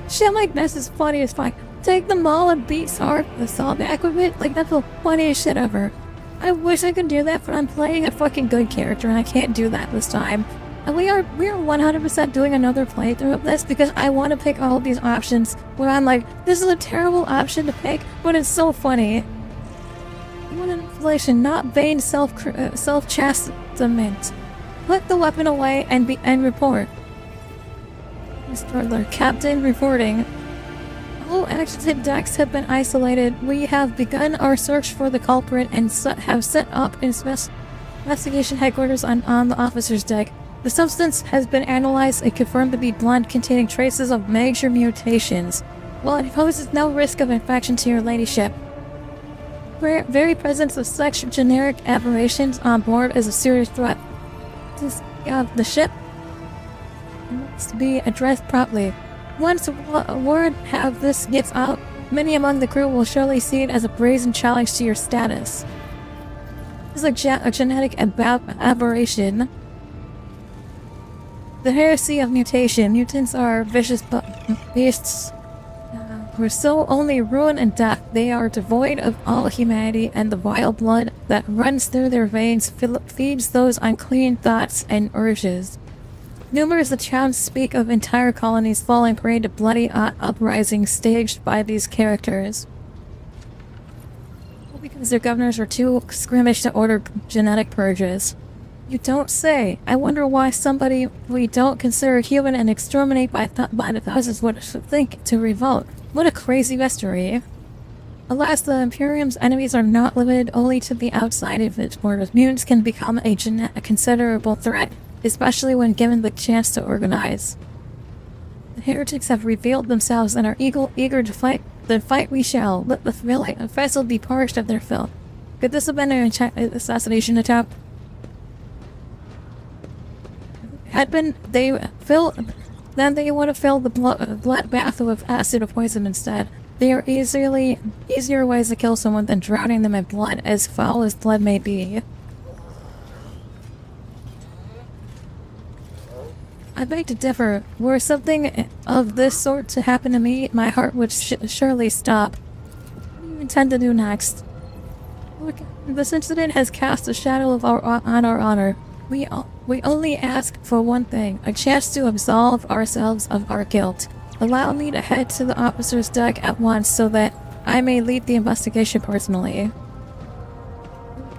shit like this is funny as fuck. Take the mall and beat the Saw back with it? Like, that's the funniest shit ever. I wish I could do that, but I'm playing a fucking good character and I can't do that this time. And we are 100% doing another playthrough of this because I want to pick all of these options where I'm like, this is a terrible option to pick, but it's so funny. I want an inflation, not vain self-chastisement. Put the weapon away and report. Mr. Captain reporting. All accident decks have been isolated. We have begun our search for the culprit and have set up investigation headquarters on the officer's deck. The substance has been analyzed and confirmed to be blood containing traces of major mutations. While it poses no risk of infection to your ladyship, very presence of such generic aberrations on board is a serious threat. The ship must be addressed properly. Once word of this gets out, many among the crew will surely see it as a brazen challenge to your status. This is a genetic aberration. The heresy of mutation. Mutants are vicious beasts who sow only ruin and death. They are devoid of all humanity, and the vile blood that runs through their veins feeds those unclean thoughts and urges. Numerous accounts speak of entire colonies falling prey to bloody uprisings staged by these characters. All because their governors are too squeamish to order genetic purges. You don't say. I wonder why somebody we don't consider human and exterminate by the thousands would think to revolt. What a crazy mystery. Alas, the Imperium's enemies are not limited only to the outside of its borders. Mutants can become a considerable threat, especially when given the chance to organize. The heretics have revealed themselves and are eager to fight. Then fight we shall. Let the vessel be purged of their filth. Could this have been an assassination attempt? Had been, then they would have filled the blood bath with acid or poison instead. They are easier ways to kill someone than drowning them in blood, as foul as blood may be. I beg to differ. Were something of this sort to happen to me, my heart would surely stop. What do you intend to do next? Look, this incident has cast a shadow on our honor. We only ask for one thing, a chance to absolve ourselves of our guilt. Allow me to head to the officer's deck at once so that I may lead the investigation personally.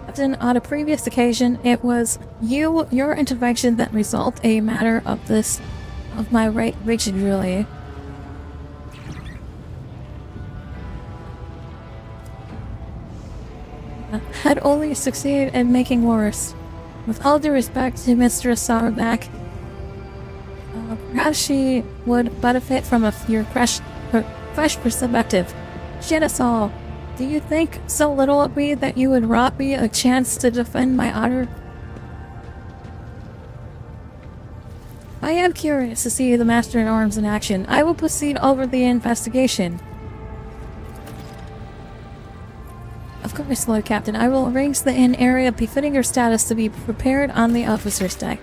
Captain, on a previous occasion, it was your intervention that resolved a matter of my region, really. Had only succeeded in making worse. With all due respect to Mistress Sourback, perhaps she would benefit from your fresh perspective. Shit us all. Do you think so little of me that you would rob me a chance to defend my honor? I am curious to see the Master-at-Arms in action. I will proceed over the investigation. Of course, Lord Captain. I will arrange the inn area befitting your status to be prepared on the officer's deck.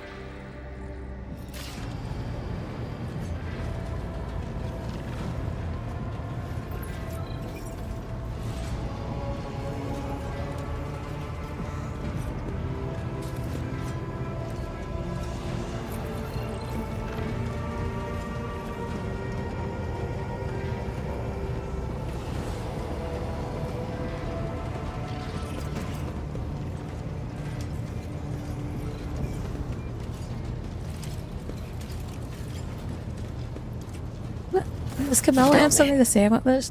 Does Camilla have something to say about this?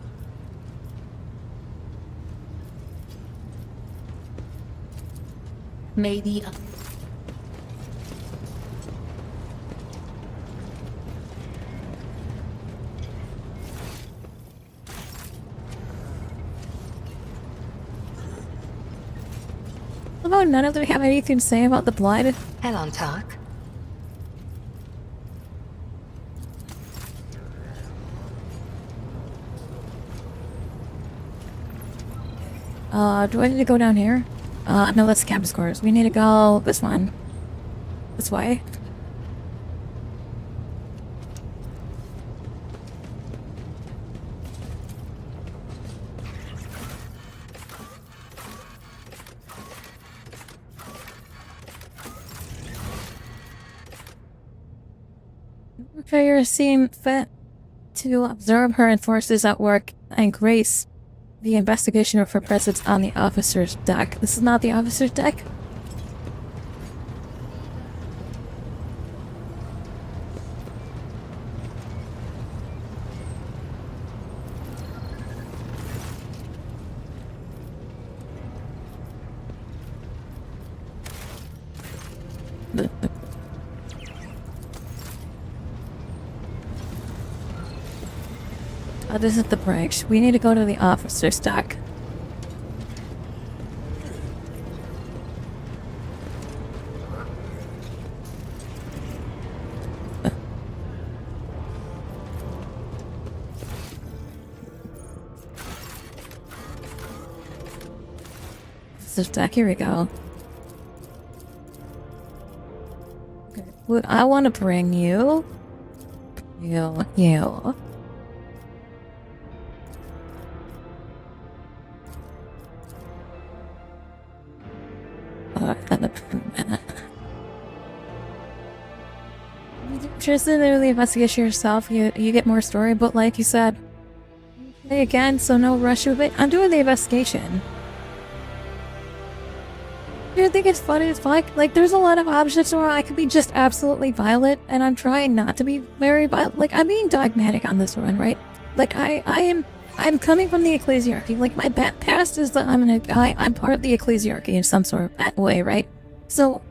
Maybe. Although none of them have anything to say about the blood. Hell talk. Do I need to go down here? No, that's the captain's quarters. We need to go this one. This way. Prayer seem fit to observe her and forces at work and grace the investigation of her presence on the officer's deck. This is not the officer's deck? Oh, this is the bridge. We need to go to the officer's deck. Officer's deck, here we go. Okay. What I want to bring you. You. Interested in the investigation yourself, you get more story, but like you said, play again, so no rush with it. I'm doing the investigation. You think it's funny as fuck? Like, there's a lot of options where I could be just absolutely violent, and I'm trying not to be very violent. Like, I'm being dogmatic on this one, right? Like, I'm coming from the ecclesiarchy. Like, my past is that I'm part of the ecclesiarchy in some sort of that way, right? So,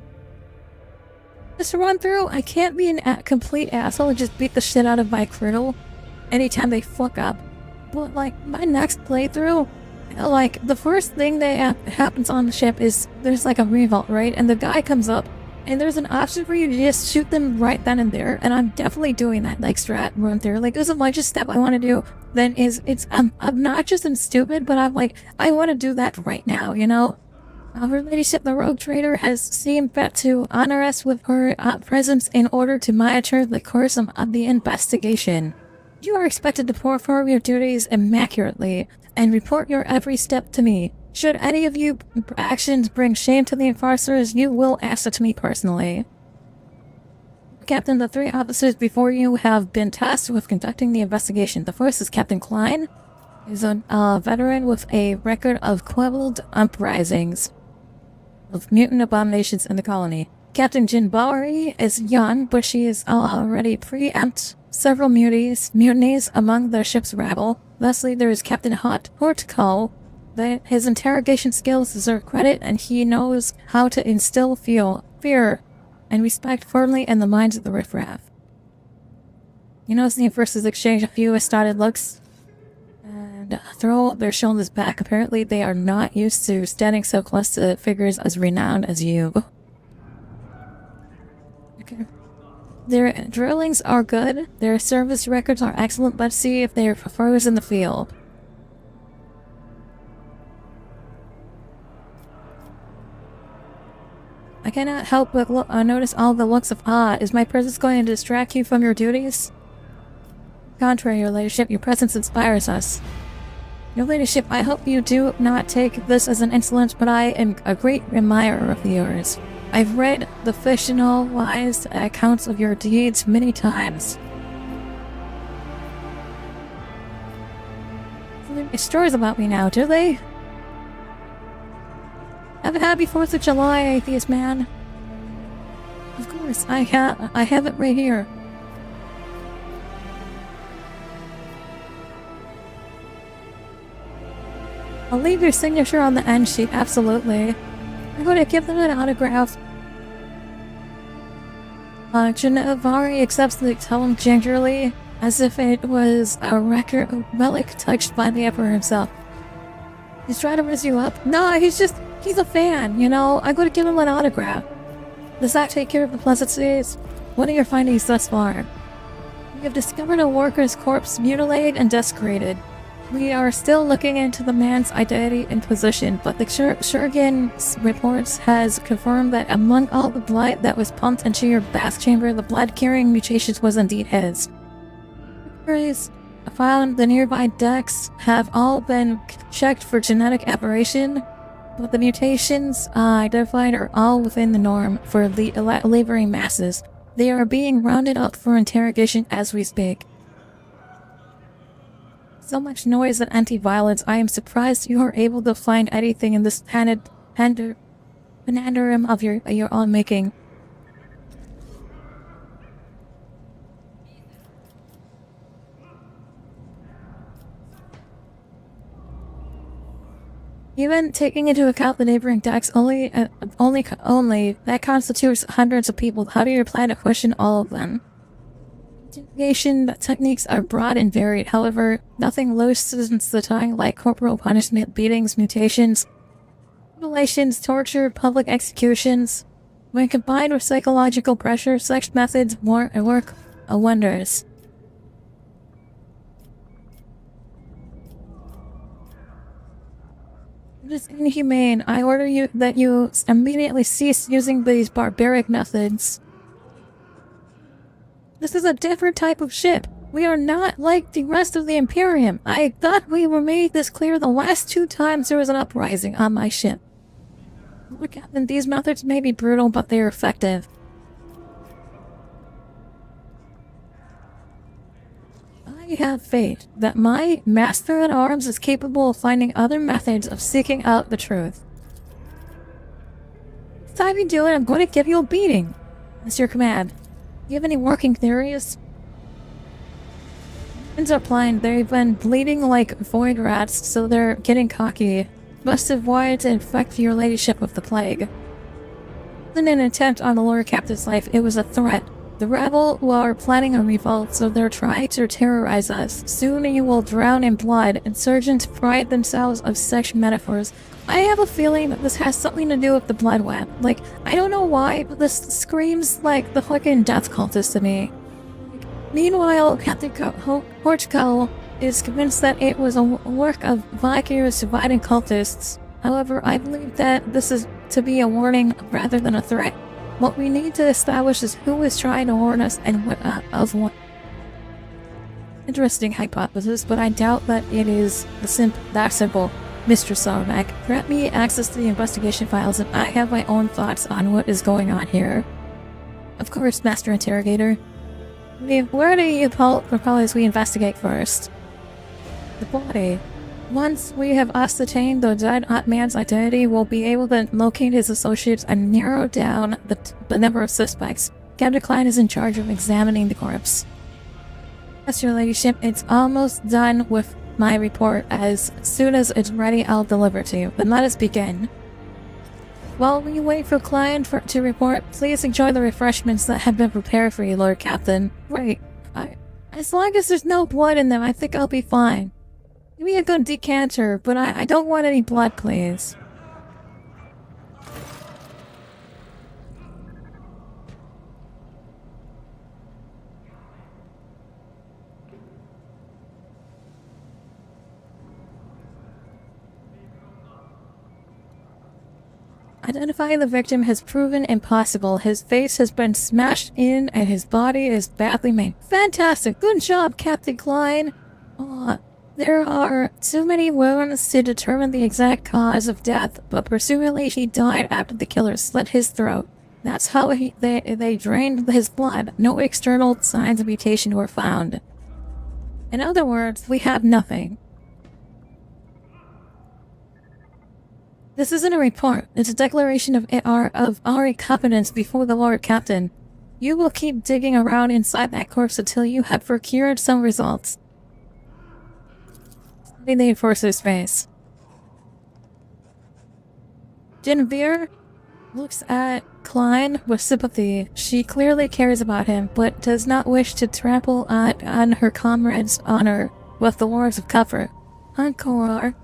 just to run through, I can't be a complete asshole and just beat the shit out of my crew anytime they fuck up. But, like, my next playthrough, like, the first thing that happens on the ship is there's, like, a revolt, right? And the guy comes up, and there's an option for you to just shoot them right then and there, and I'm definitely doing that, like, strat run through. Like, there's a bunch of step I want to do. Then it's obnoxious and stupid, but I'm like, I want to do that right now, you know? Her ladyship, the rogue trader, has seen fit to honor us with her presence in order to monitor the course of the investigation. You are expected to perform your duties immaculately and report your every step to me. Should any of your actions bring shame to the enforcers, you will answer to me personally. Captain, the 3 officers before you have been tasked with conducting the investigation. The first is Captain Klein. He's a veteran with a record of quelled uprisings of mutant abominations in the colony. Captain Jin Bowery is young, but she has already preempted several mutinies among the ship's rabble. Lastly, there is Captain Hortico. His interrogation skills deserve credit, and he knows how to instill fear and respect firmly in the minds of the riffraff. You notice the enforcers exchange a few astounded looks and throw their shoulders back. Apparently, they are not used to standing so close to figures as renowned as you. Okay. Their drillings are good, their service records are excellent. Let's see if they are prefers in the field. I cannot help but notice all the looks of awe. Is my presence going to distract you from your duties? Contrary, your ladyship, your presence inspires us. Your ladyship, I hope you do not take this as an insolence, but I am a great admirer of yours. I've read the fictionalized accounts of your deeds many times. They make stories about me now, do they? Have a happy 4th of July, atheist man. Of course, I have it right here. I'll leave your signature on the end sheet, absolutely. I'm going to give them an autograph. Janavari accepts the tome gingerly, as if it was a relic touched by the Emperor himself. He's trying to raise you up. No, he's a fan, you know? I'm going to give him an autograph. Does that take care of the pleasantries? What are your findings thus far? We have discovered a worker's corpse mutilated and desecrated. We are still looking into the man's identity and position, but the Shuriken's reports has confirmed that among all the blood that was pumped into your bath chamber, the blood-carrying mutations was indeed his. Workers found the nearby decks have all been checked for genetic aberration, but the mutations identified are all within the norm for the laboring masses. They are being rounded up for interrogation as we speak. So much noise and anti-violence. I am surprised you are able to find anything in this pandarum of your own making. Even taking into account the neighboring decks, only that constitutes hundreds of people. How do you plan to question all of them? Interrogation techniques are broad and varied. However, nothing loosens the tongue like corporal punishment, beatings, mutations, mutilations, torture, public executions. When combined with psychological pressure, such methods work wonders. It is inhumane. I order you that you immediately cease using these barbaric methods. This is a different type of ship. We are not like the rest of the Imperium. I thought we were made this clear the last 2 times there was an uprising on my ship. Lord Captain, these methods may be brutal, but they are effective. I have faith that my master-at-arms is capable of finding other methods of seeking out the truth. Next time you do it, I'm going to give you a beating. That's your command. Do you have any working theories? Winds are blind. They've been bleeding like void rats, so they're getting cocky. Must have wanted to infect your ladyship with the plague. It wasn't an attempt on the Lord Captain's life, it was a threat. The rebel are planning a revolt, so they're trying to terrorize us. Soon you will drown in blood. Insurgents pride themselves of such metaphors. I have a feeling that this has something to do with the blood web. Like, I don't know why, but this screams like the fucking death cultist to me. Meanwhile, Captain Portugal is convinced that it was a work of vicarious dividing cultists. However, I believe that this is to be a warning rather than a threat. What we need to establish is who is trying to warn us and what of what. Interesting hypothesis, but I doubt that it is that simple. Mr. Sarmac, grant me access to the investigation files and I have my own thoughts on what is going on here. Of course, Master Interrogator. Where do you propose we investigate first? The body. Once we have ascertained the dead man's identity, we'll be able to locate his associates and narrow down the number of suspects. Captain Klein is in charge of examining the corpse. Yes, your ladyship, it's almost done with my report. As soon as it's ready, I'll deliver it to you. Then let us begin. While we wait for Klein to report, please enjoy the refreshments that have been prepared for you, Lord Captain. Wait, as long as there's no blood in them, I think I'll be fine. Give me a good decanter, but I don't want any blood, please. Identifying the victim has proven impossible. His face has been smashed in and his body is badly maimed. Fantastic! Good job, Captain Klein! There are too many wounds to determine the exact cause of death, but presumably he died after the killer slit his throat. That's how they drained his blood. No external signs of mutation were found. In other words, we have nothing. This isn't a report. It's a declaration of our competence before the Lord Captain. You will keep digging around inside that corpse until you have procured some results. Study the enforcer's face. Genevieve looks at Klein with sympathy. She clearly cares about him, but does not wish to trample on her comrade's honor with the words of comfort. Encore.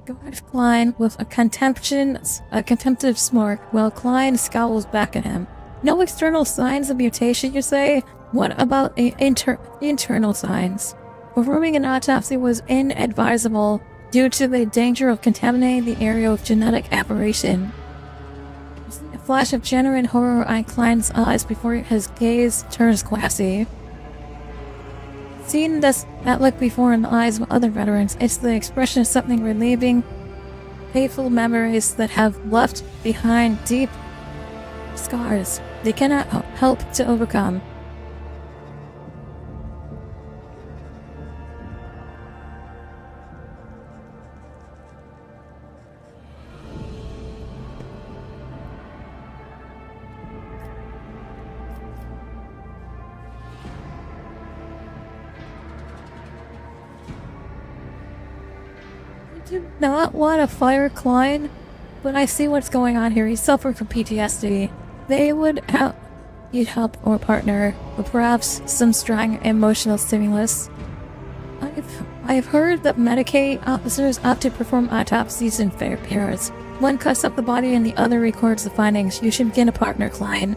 Guards Klein with a contemptive smirk, while Klein scowls back at him. No external signs of mutation, you say? What about internal signs? Performing an autopsy was inadvisable due to the danger of contaminating the area with genetic aberration. A flash of genuine horror on Klein's eyes before his gaze turns glassy. Seen that look before in the eyes of other veterans, it's the expression of something relieving, painful memories that have left behind deep scars they cannot help to overcome. I do not want to fire Klein, but I see what's going on here. He's suffering from PTSD. They would need help or partner, or perhaps some strong emotional stimulus. I've heard that Medicaid officers opt to perform autopsies in fair pairs. One cuts up the body and the other records the findings. You should begin a partner, Klein.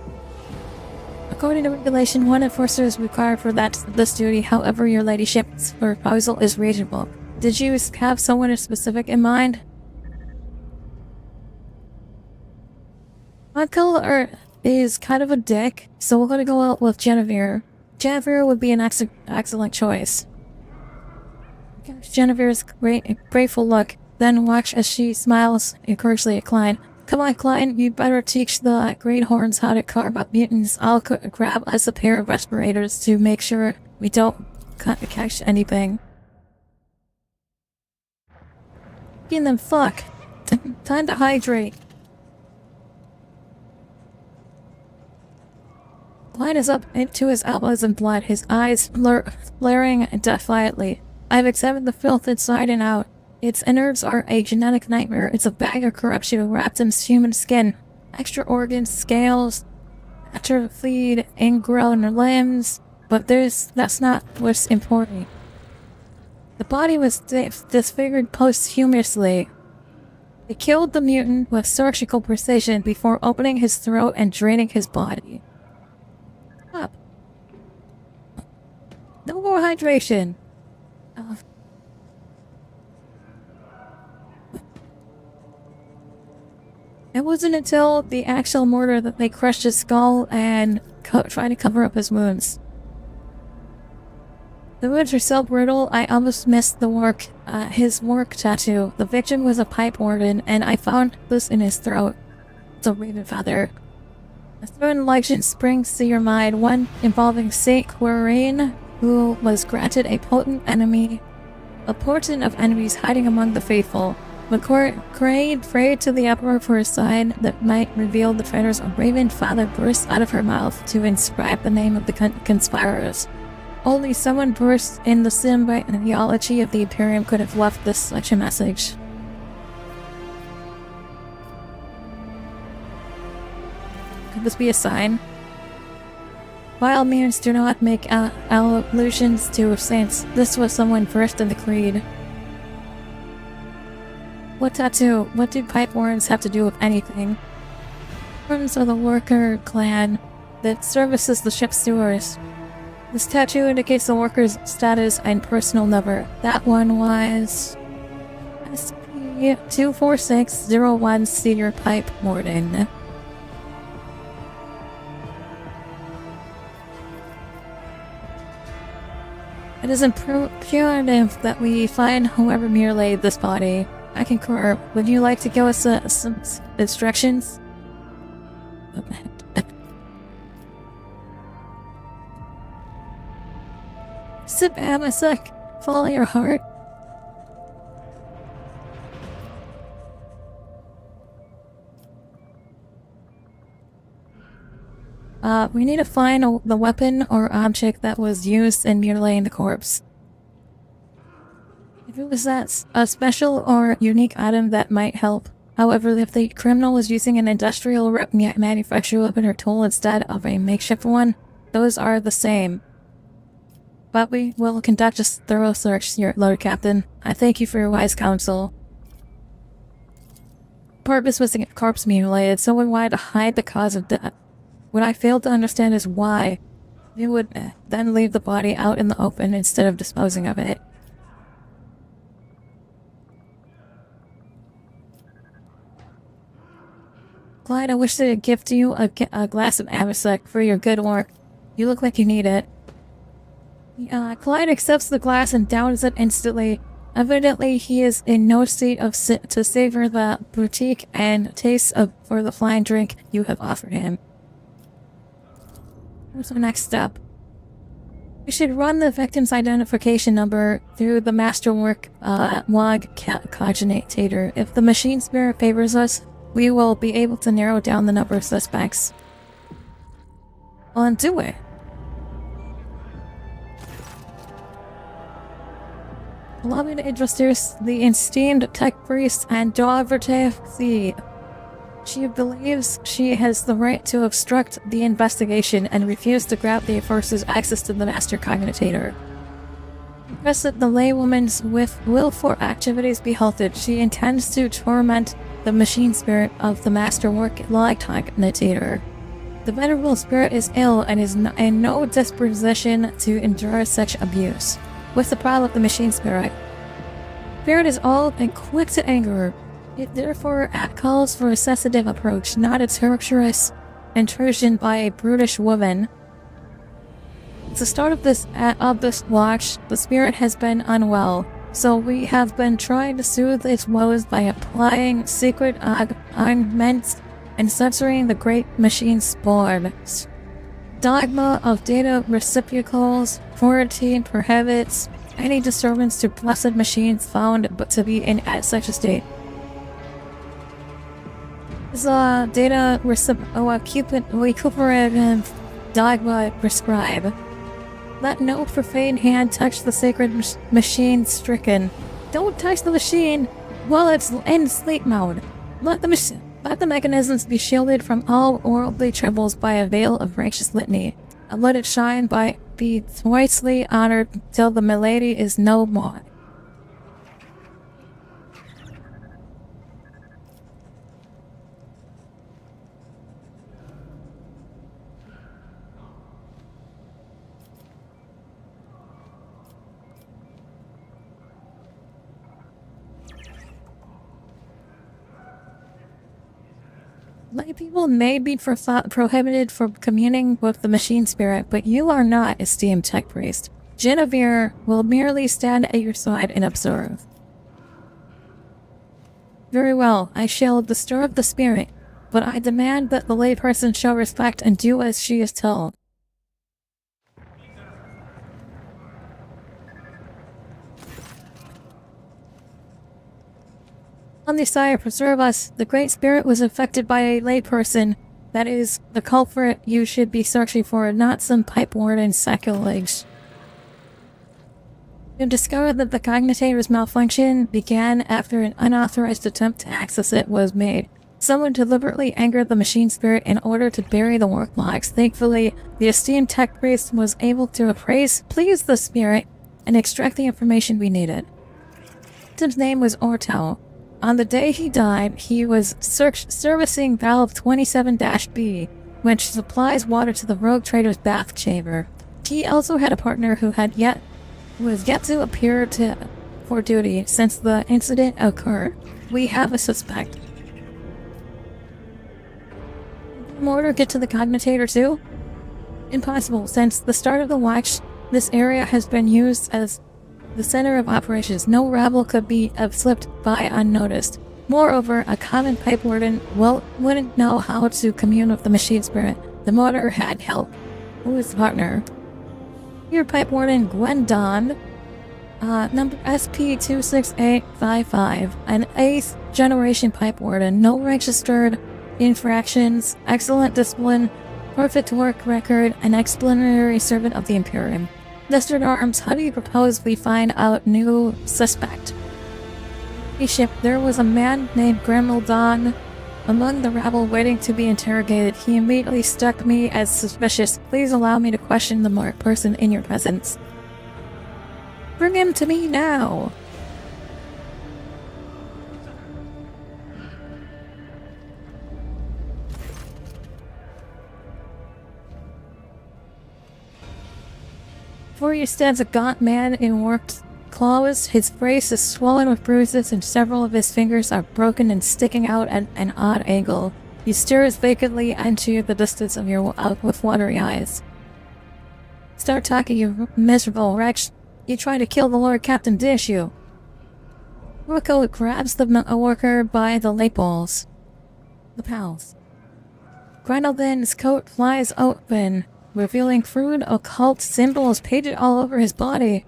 According to regulation, one enforcer is required for this duty. However, your ladyship's proposal is reasonable. Did you have someone specific in mind? Michael is kind of a dick, so we're gonna go out with Genevieve. Genevieve would be an excellent choice. Genevieve's grateful look, then watch as she smiles encouragingly at Klein. Come on, Klein, you better teach the greenhorns how to carve up mutants. I'll grab us a pair of respirators to make sure we don't catch anything. Getting them fuck. Time to hydrate. Klein is up into his elbows in blood, his eyes flaring defiantly. I've examined the filth inside and out. Its innards are a genetic nightmare. It's a bag of corruption wrapped in human skin. Extra organs, scales, atrophied, ingrown limbs. But that's not what's important. The body was disfigured posthumously. They killed the mutant with surgical precision before opening his throat and draining his body. Up. No more hydration. It wasn't until the actual murder that they crushed his skull and tried to cover up his wounds. The wounds are so brutal, I almost missed his work tattoo. The victim was a pipe warden, and I found this in his throat. It's a raven feather. A certain legend springs to your mind, one involving Saint Quirine, who was granted a potent of enemies hiding among the faithful. When Quirine prayed to the Emperor for a sign that might reveal the traitors, a raven feather burst out of her mouth to inscribe the name of the conspirators. Only someone versed in the symbioology of the Imperium could have left such a message. Could this be a sign? While mirrors do not make allusions to saints, this was someone versed in the creed. What tattoo? What do pipe wardens have to do with anything? Wardens are the worker clan that services the ship's stewards. This tattoo indicates the worker's status and personal number. That one was... SP... 24601 Cedar Pipe Warden. It is imperative that we find whoever mutilated this body. I concur. Would you like to give us some instructions? Sit down a sec. Follow your heart. We need to find the weapon or object that was used in mutilating the corpse. If it was a special or unique item, that might help. However, if the criminal was using an industrial manufactured weapon or tool instead of a makeshift one, those are the same. But we will conduct a thorough search, Lord Captain. I thank you for your wise counsel. The purpose was to get the corpse mutilated, so we wanted to hide the cause of death. What I failed to understand is why they would then leave the body out in the open instead of disposing of it. Clyde, I wish to gift you a glass of Amasec for your good work. You look like you need it. Clyde accepts the glass and downs it instantly. Evidently, he is in no state to savor the boutique and taste for the fine drink you have offered him. What's the next step? We should run the victim's identification number through the masterwork log cogitator. If the machine spirit favors us, we will be able to narrow down the number of suspects. Well, then do it. Allow me to introduce the esteemed tech priest and daughter the. She believes she has the right to obstruct the investigation and refuse to grant the forces access to the master cogitator. Request that the laywoman's willful activities be halted. She intends to torment the machine spirit of the masterwork log cogitator. The venerable spirit is ill and is in no disposition to endure such abuse. What's the problem with the machine spirit? Spirit is old and quick to anger. It therefore calls for a sensitive approach, not a treacherous intrusion by a brutish woman. At the start of this watch, the spirit has been unwell, so we have been trying to soothe its woes by applying secret ointments and censoring the great machine spores. Dogma of data receptacles, quarantine prohibits any disturbance to blessed machines found but to be in such a state. Is data recuperative dogma prescribe? Let no profane hand touch the sacred machine stricken. Don't touch the machine while it's in sleep mode. Let the mechanisms be shielded from all worldly troubles by a veil of righteous litany, and let it shine be twicely honored till the milady is no more. Lay people may be prohibited from communing with the machine spirit, but you are not, esteemed tech priest. Genevieve will merely stand at your side and observe. Very well, I shall disturb the spirit, but I demand that the layperson shall respect and do as she is told. On the side, preserve us. The Great Spirit was affected by a layperson. That is the culprit you should be searching for, not some pipe warden sacrilege. You discovered that the cogitator's malfunction began after an unauthorized attempt to access it was made. Someone deliberately angered the machine spirit in order to bury the work logs. Thankfully, the esteemed tech priest was able to please the spirit and extract the information we needed. His name was Ortel. On the day he died, he was servicing valve 27-B, which supplies water to the rogue trader's bath chamber. He also had a partner who was yet to appear for duty since the incident occurred. We have a suspect. Did Mortar get to the Cognitator too? Impossible. Since the start of the watch, this area has been used as the center of operations. No rabble could have slipped by unnoticed. Moreover, a common pipe warden wouldn't know how to commune with the machine spirit. The Mortar had help. Who is the partner? Your pipe warden, Gwen Dawn. Number SP26855. An 8th generation pipe warden. No registered infractions. Excellent discipline. Perfect work record. An exemplary servant of the Imperium. Mr. Arms, how do you propose we find out new suspect? Ship, there was a man named Gremel Dawn among the rabble waiting to be interrogated. He immediately struck me as suspicious. Please allow me to question the marked person in your presence. Bring him to me now! Before you stands a gaunt man in worked clothes. His face is swollen with bruises and several of his fingers are broken and sticking out at an odd angle. He stares vacantly into the distance of with watery eyes. Start talking, you miserable wretch. You tried to kill the Lord Captain, didn't you? Rocco grabs the worker by the lapels. The pals. Grenaldin's coat flies open, revealing crude occult symbols painted all over his body.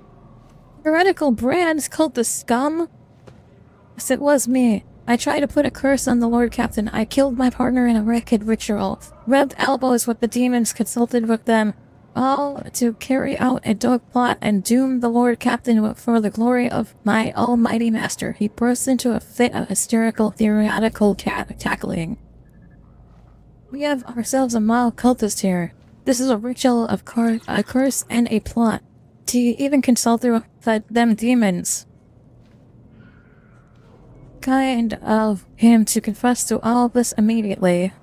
Heretical brands called the scum? Yes, it was me. I tried to put a curse on the Lord Captain. I killed my partner in a wicked ritual, rubbed elbows with the demons, consulted with them, all to carry out a dark plot and doom the Lord Captain for the glory of my almighty master. He burst into a fit of hysterical, theoretical cackling. We have ourselves a mild cultist here. This is a ritual of a curse and a plot. To even consult with them demons. Kind of him to confess to all of this immediately.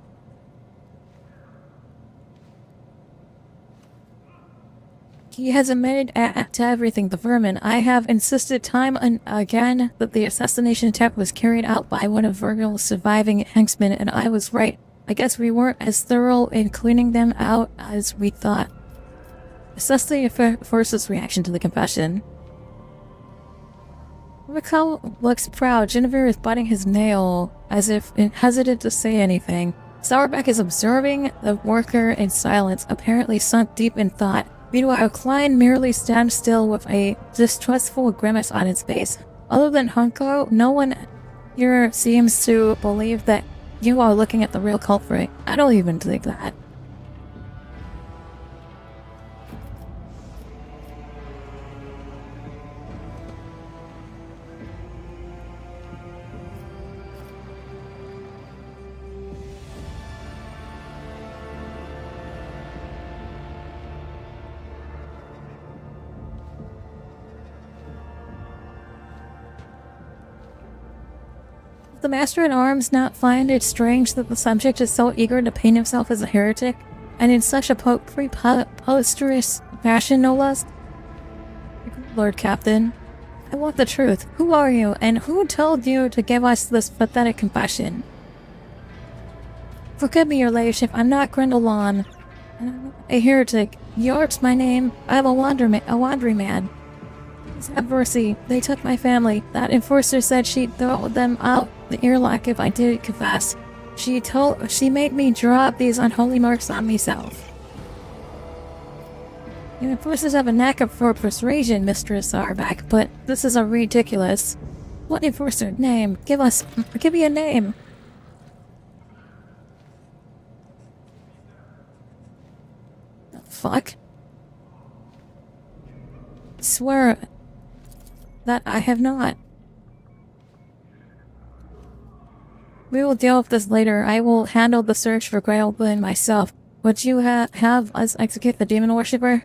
He has admitted to everything, the vermin. I have insisted time and again that the assassination attempt was carried out by one of Virgil's surviving henchmen, and I was right. I guess we weren't as thorough in cleaning them out as we thought. Assess the force's reaction to the confession. Raquel looks proud. Genevieve is biting his nail, as if hesitant to say anything. Sauerbeck is observing the worker in silence, apparently sunk deep in thought. Meanwhile, Klein merely stands still with a distrustful grimace on his face. Other than Hunko, no one here seems to believe that you are looking at the real culprit. I don't even think that. The Master-at-Arms not find it strange that the subject is so eager to paint himself as a heretic, and in such a preposterous fashion, no less? Lord Captain, I want the truth. Who are you, and who told you to give us this pathetic confession? Forgive me, your ladyship, I'm not Grendelon. I'm a heretic. York's my name. I'm a wandering man. Have mercy. They took my family. That enforcer said she'd throw them out the earlock if I didn't confess. She made me draw up these unholy marks on myself. You enforcers have a knack for persuasion, Mistress Sarback, but this is a ridiculous. What enforcer? Name. Give me a name. The fuck? Swear that I have not. We will deal with this later. I will handle the search for Grailblin myself. Would you have us execute the demon worshipper?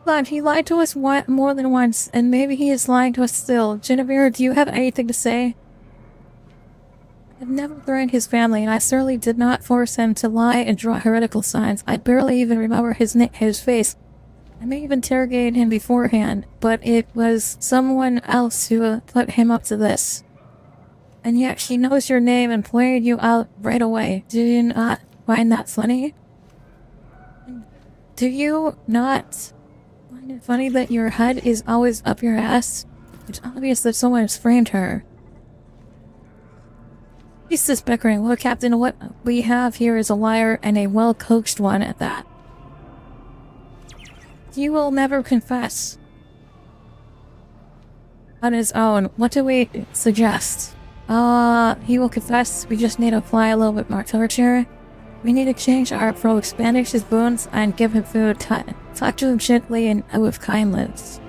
But he lied to us more than once, and maybe he is lying to us still. Genevieve, do you have anything to say? I've never threatened his family, and I certainly did not force him to lie and draw heretical signs. I barely even remember his face. I may have interrogated him beforehand, but it was someone else who put him up to this. And yet she knows your name and pointed you out right away. Do you not find that funny? Do you not find it funny that your head is always up your ass? It's obvious that someone has framed her. He's just bickering. Well, Captain, what we have here is a liar, and a well-coached one at that. He will never confess. On his own. What do we suggest? He will confess. We just need to apply a little bit more torture. We need to change our approach, bandage his wounds, and give him food. Talk to him gently and with kindness.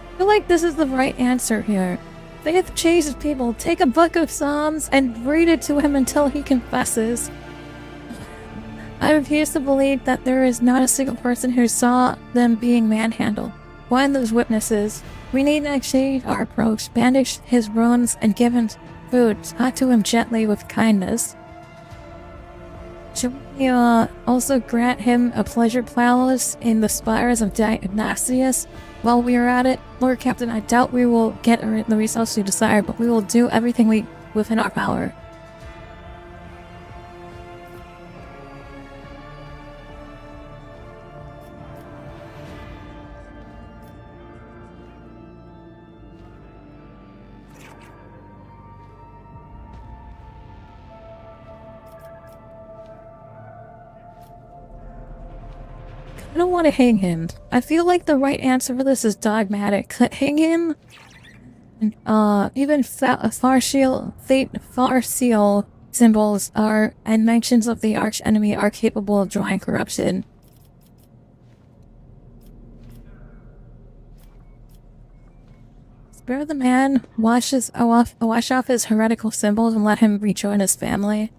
I feel like this is the right answer here. Faith chases people. Take a book of Psalms and read it to him until he confesses. I refuse to believe that there is not a single person who saw them being manhandled. Find those witnesses. We need to exchange our approach, bandage his wounds, and give him food. Talk to him gently with kindness. Should we also grant him a pleasure palace in the spires of Dionysius? While we are at it, Lord Captain, I doubt we will get the results we desire, but we will do everything within our power. I don't want to hang him. I feel like the right answer for this is dogmatic. Hang him, and even far seal symbols are and mentions of the arch enemy are capable of drawing corruption. Spare the man, wash off his heretical symbols, and let him rejoin his family.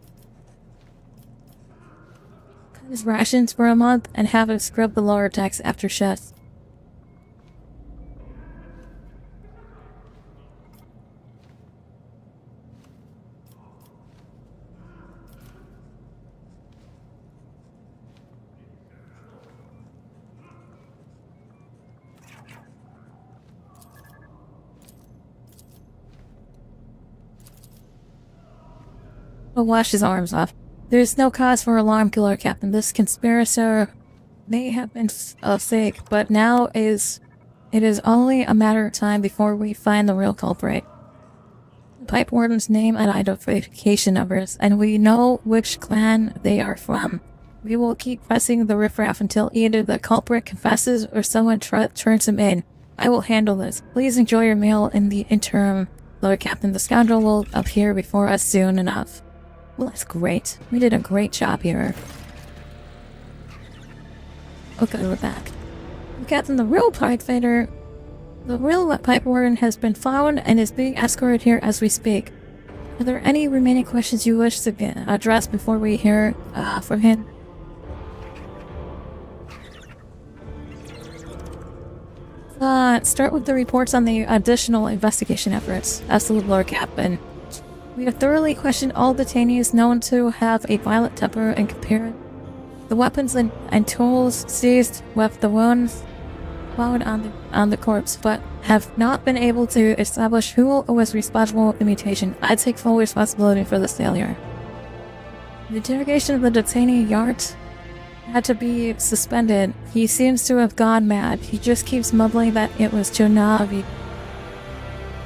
His rations for a month and have him scrub the lower decks after shifts. We'll wash his arms off. There is no cause for alarm, Lord Captain. This conspirator may have been fake, but now it is only a matter of time before we find the real culprit. The Pipe Warden's name and identification numbers, and we know which clan they are from. We will keep pressing the riffraff until either the culprit confesses or someone turns him in. I will handle this. Please enjoy your meal in the interim, Lord Captain. The scoundrel will appear before us soon enough. Well, that's great. We did a great job here. Okay, we're back. Captain, the real pipe warden has been found and is being escorted here as we speak. Are there any remaining questions you wish to address before we hear from him? Start with the reports on the additional investigation efforts. Absolute Lord Captain. We have thoroughly questioned all detainees known to have a violent temper and compared the weapons and tools seized with the wounds found on the corpse, but have not been able to establish who was responsible for the mutation. I take full responsibility for this failure. The interrogation of the detainee Yart had to be suspended. He seems to have gone mad. He just keeps mumbling that it was Jonavi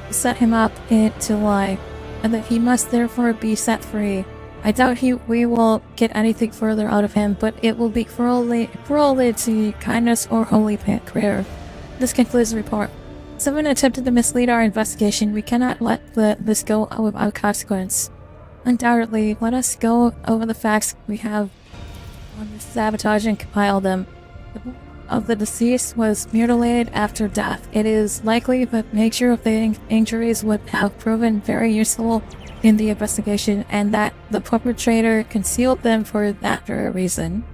who set him up to lie, and that he must therefore be set free. I doubt we will get anything further out of him, but it will be correlated to kindness or holy prayer. This concludes the report. Someone attempted to mislead our investigation. We cannot let this go without consequence. Undoubtedly, let us go over the facts we have on this sabotage and compile them. The board of the deceased was mutilated after death. It is likely that nature of the injuries would have proven very useful in the investigation, and that the perpetrator concealed them for that very reason.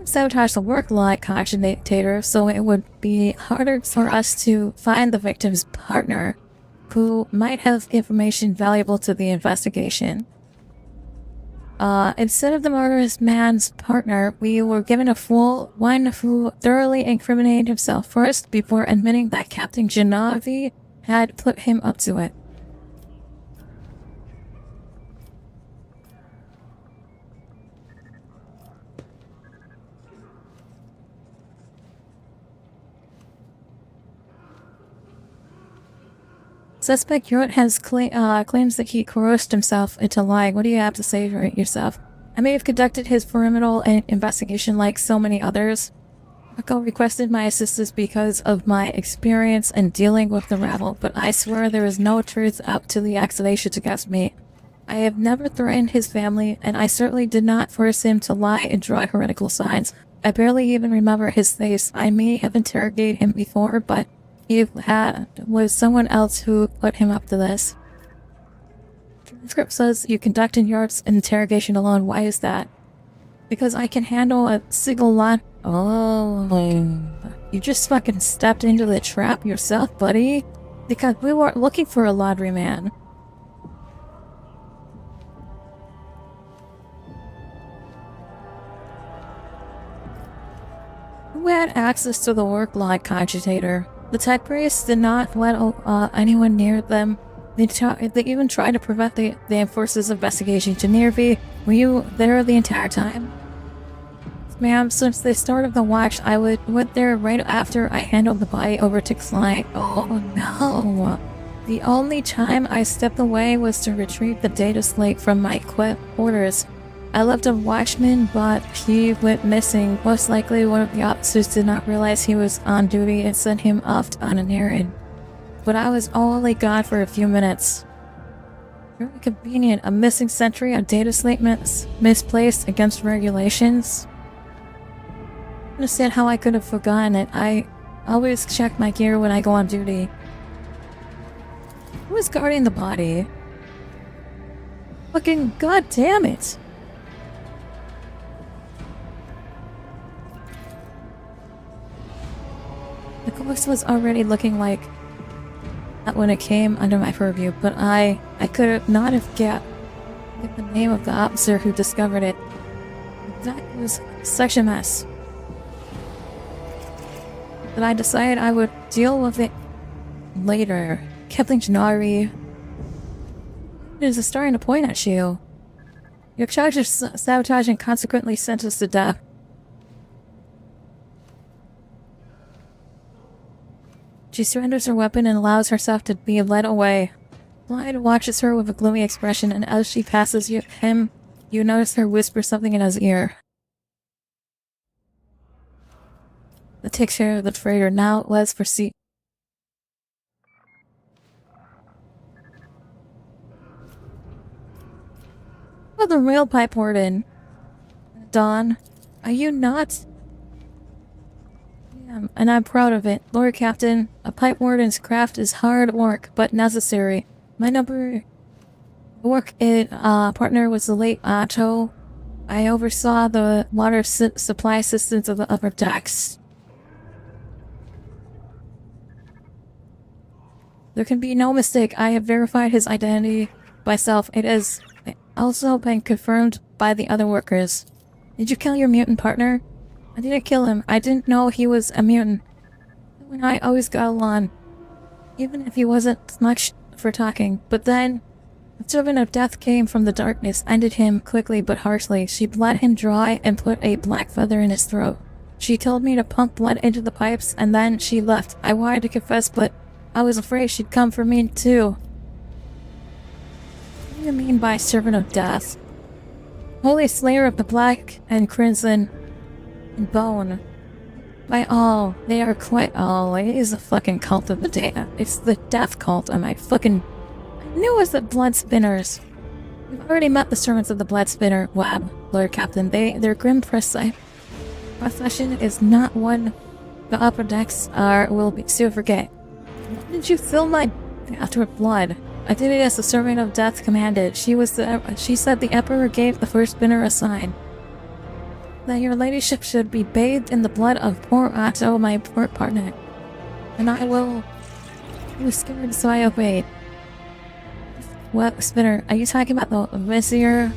Sabotage the work like cogitator, so it would be harder for us to find the victim's partner, who might have information valuable to the investigation. Instead of the murderous man's partner, we were given a full one who thoroughly incriminated himself first before admitting that Captain Genavi had put him up to it. Suspect Yurt has claims that he coerced himself into lying. What do you have to say for yourself? I may have conducted his perimeter investigation like so many others. Echo requested my assistance because of my experience in dealing with the rabble, but I swear there is no truth up to the accusations against me. I have never threatened his family, and I certainly did not force him to lie and draw heretical signs. I barely even remember his face. I may have interrogated him before, but it was someone else who put him up to this. The script says you conducted Yurt's interrogation alone. Why is that? Because I can handle a single lot. Oh, you just fucking stepped into the trap yourself, buddy. Because we weren't looking for a laundry man. Who had access to the work log cogitator? The tech priests did not let anyone near them. They even tried to prevent the forces investigation. Genevieve, were you there the entire time? Ma'am, since the start of the watch, I went there right after I handed the body over to Klein. Oh no. The only time I stepped away was to retrieve the data slate from my quarters. I left a watchman, but he went missing. Most likely one of the officers did not realize he was on duty and sent him off on an errand. But I was only gone for a few minutes. Very convenient. A missing sentry, a data slate misplaced against regulations. I understand how I could have forgotten it. I always check my gear when I go on duty. Who is guarding the body? Fucking goddamn it! The ghost was already looking like that when it came under my purview, but I could not have get the name of the officer who discovered it. That was such a mess. But I decided I would deal with it later. Captain Janari is starting to point at you. You're charged with sabotage and consequently sentenced to death. She surrenders her weapon and allows herself to be led away. Clyde watches her with a gloomy expression, and as she passes him, you notice her whisper something in his ear. That takes care of the traitor. Now let's proceed. Oh, the real pipe warden. Dawn, are you not? Yeah, and I'm proud of it. Lord Captain, a pipe warden's craft is hard work, but necessary. My partner was the late Otto. I oversaw the water supply systems of the upper decks. There can be no mistake. I have verified his identity myself. It has also been confirmed by the other workers. Did you kill your mutant partner? I didn't kill him. I didn't know he was a mutant. Him and I always got along, even if he wasn't much for talking. But then, a servant of death came from the darkness, ended him quickly but harshly. She bled him dry and put a black feather in his throat. She told me to pump blood into the pipes, and then she left. I wanted to confess, but I was afraid she'd come for me too. What do you mean by servant of death? Holy slayer of the black and crimson and bone. By all, they are quite all. It is a fucking cult of the data. It's the death cult. I knew it was the blood spinners. We've already met the servants of the blood spinner web, Lord Captain. They're grim precise. Procession is not one the upper decks will be to forget. Why did you fill my bath with blood? I did it as the servant of death commanded. She said the Emperor gave the first spinner a sign. That your ladyship should be bathed in the blood of poor Otto, my poor partner. And I will... He was scared, so I obeyed. What spinner? Are you talking about the vizier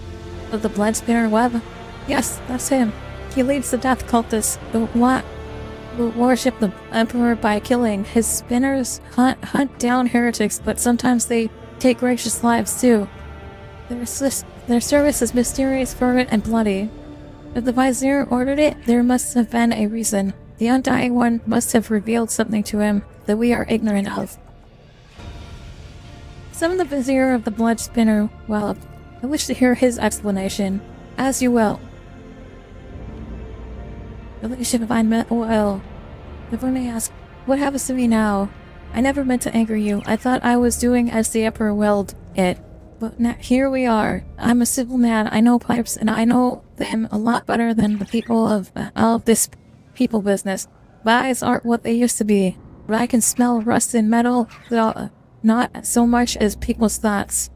of the blood spinner web? Yes, that's him. He leads the death cultists who worship the Emperor by killing. His spinners hunt down heretics, but sometimes they take gracious lives too. Their service is mysterious, fervent, and bloody. If the vizier ordered it, there must have been a reason. The Undying One must have revealed something to him that we are ignorant of. Summon the vizier of the blood spinner. Well, I wish to hear his explanation. As you will. Your ladyship, if I met well. If I may ask, what happens to me now? I never meant to anger you. I thought I was doing as the Emperor willed it. But now, here we are. I'm a civil man. I know pipes, and I know them a lot better than the people of all of this people business. My eyes aren't what they used to be, but I can smell rust and metal, though not so much as people's thoughts.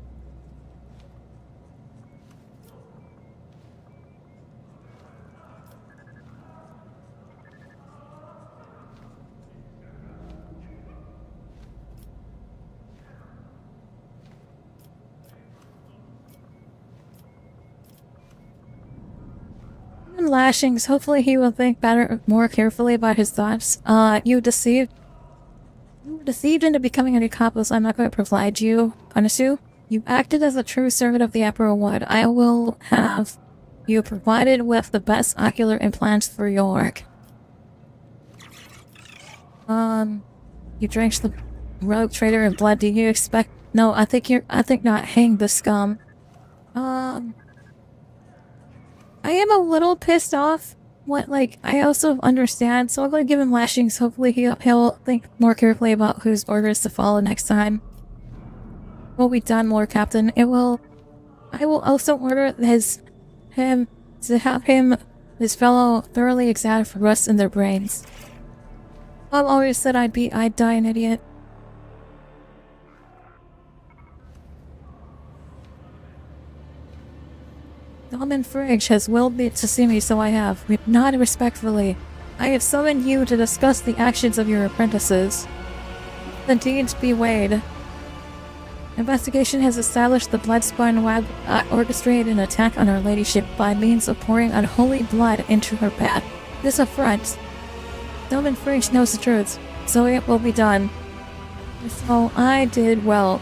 Lashings. Hopefully he will think more carefully about his thoughts. You were deceived into becoming an accomplice. I'm not going to punish you. You acted as a true servant of the Emperor would. I will have you provided with the best ocular implants for your work. You drenched the rogue traitor in blood. Do you expect? No, I think not. Hang the scum. I am a little pissed off. I also understand, so I'm going to give him lashings. Hopefully he'll think more carefully about whose orders to follow next time. Will be done, Lord Captain. I will also order his fellow thoroughly examined for rust in their brains. Mom always said I'd die an idiot. Dalman Frigg has willed me to see me, so I have. Not respectfully. I have summoned you to discuss the actions of your apprentices. The deeds be weighed. Investigation has established the Bloodspine Web orchestrated an attack on Our Ladyship by means of pouring unholy blood into her bath. This affront. Dalman Frigg knows the truth, so it will be done. So I did well.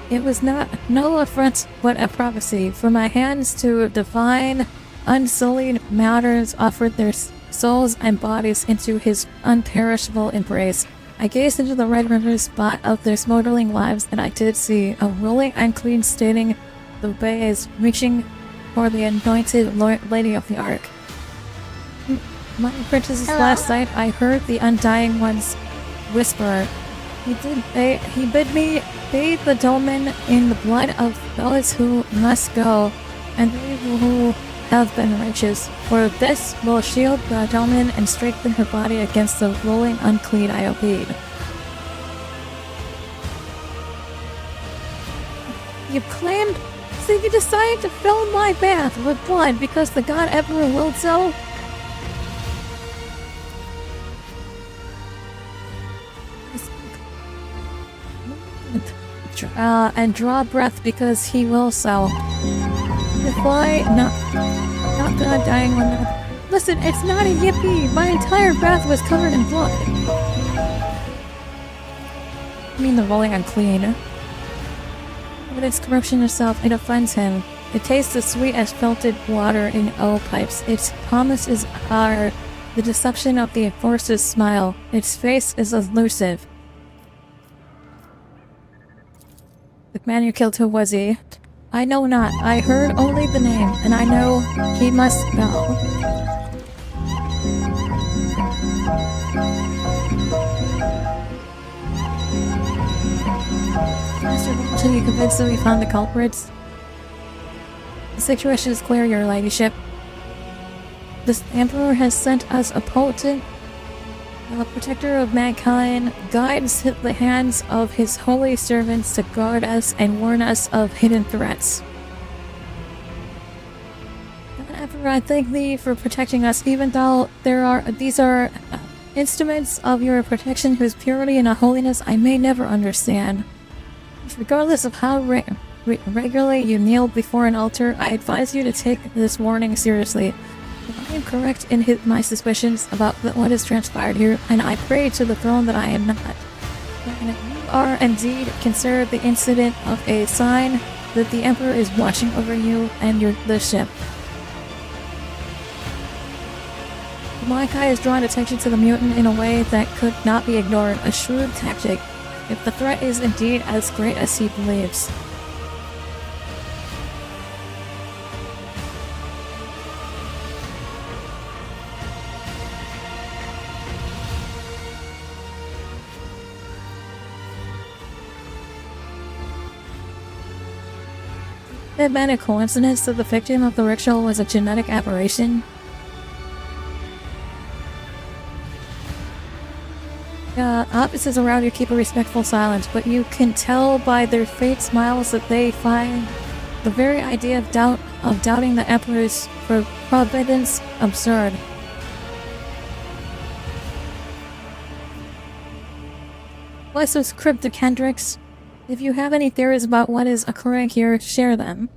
It was no affront, but a prophecy. For my hands to divine, unsullied matters offered their souls and bodies into his unperishable embrace. I gazed into the red river spot of their smoldering lives, and I did see a rolling unclean staining the bays, reaching for the anointed Lady of the Ark. My apprentice's last sight, I heard the Undying One's whisper. He bid me bathe the dolmen in the blood of those who must go, and they who have been righteous. For this will shield the dolmen and strengthen her body against the rolling unclean I obeyed. You claimed, so you decided to fill my bath with blood because the God Emperor willed so? And draw breath because he will so. Defy, not the Undying One. Listen, it's not a yippee. My entire bath was covered in blood. I mean the rolling unclean. But its corruption itself, it offends him. It tastes as sweet as filtered water in old pipes. Its promises are the deception of the enforcer's smile. Its face is elusive. The man you killed, who was he? I know not. I heard only the name, and I know he must go. Master, you convinced that we found the culprits? The situation is clear, Your Ladyship. This Emperor has sent us a potent protector of mankind, guides the hands of his holy servants to guard us and warn us of hidden threats. Emperor, I thank thee for protecting us, even though these are instruments of your protection whose purity and holiness I may never understand. Regardless of how regularly you kneel before an altar, I advise you to take this warning seriously. If I am correct in my suspicions about what has transpired here, and I pray to the throne that I am not, and if you are indeed consider the incident of a sign that the Emperor is watching over you and the ship. Malachi has drawn attention to the mutant in a way that could not be ignored, a shrewd tactic, if the threat is indeed as great as he believes. It had been a coincidence that the victim of the ritual was a genetic aberration. Opposites around you keep a respectful silence, but you can tell by their fake smiles that they find the very idea of doubting the Emperor's providence absurd. Bless those cryptic Hendricks. If you have any theories about what is occurring here, share them.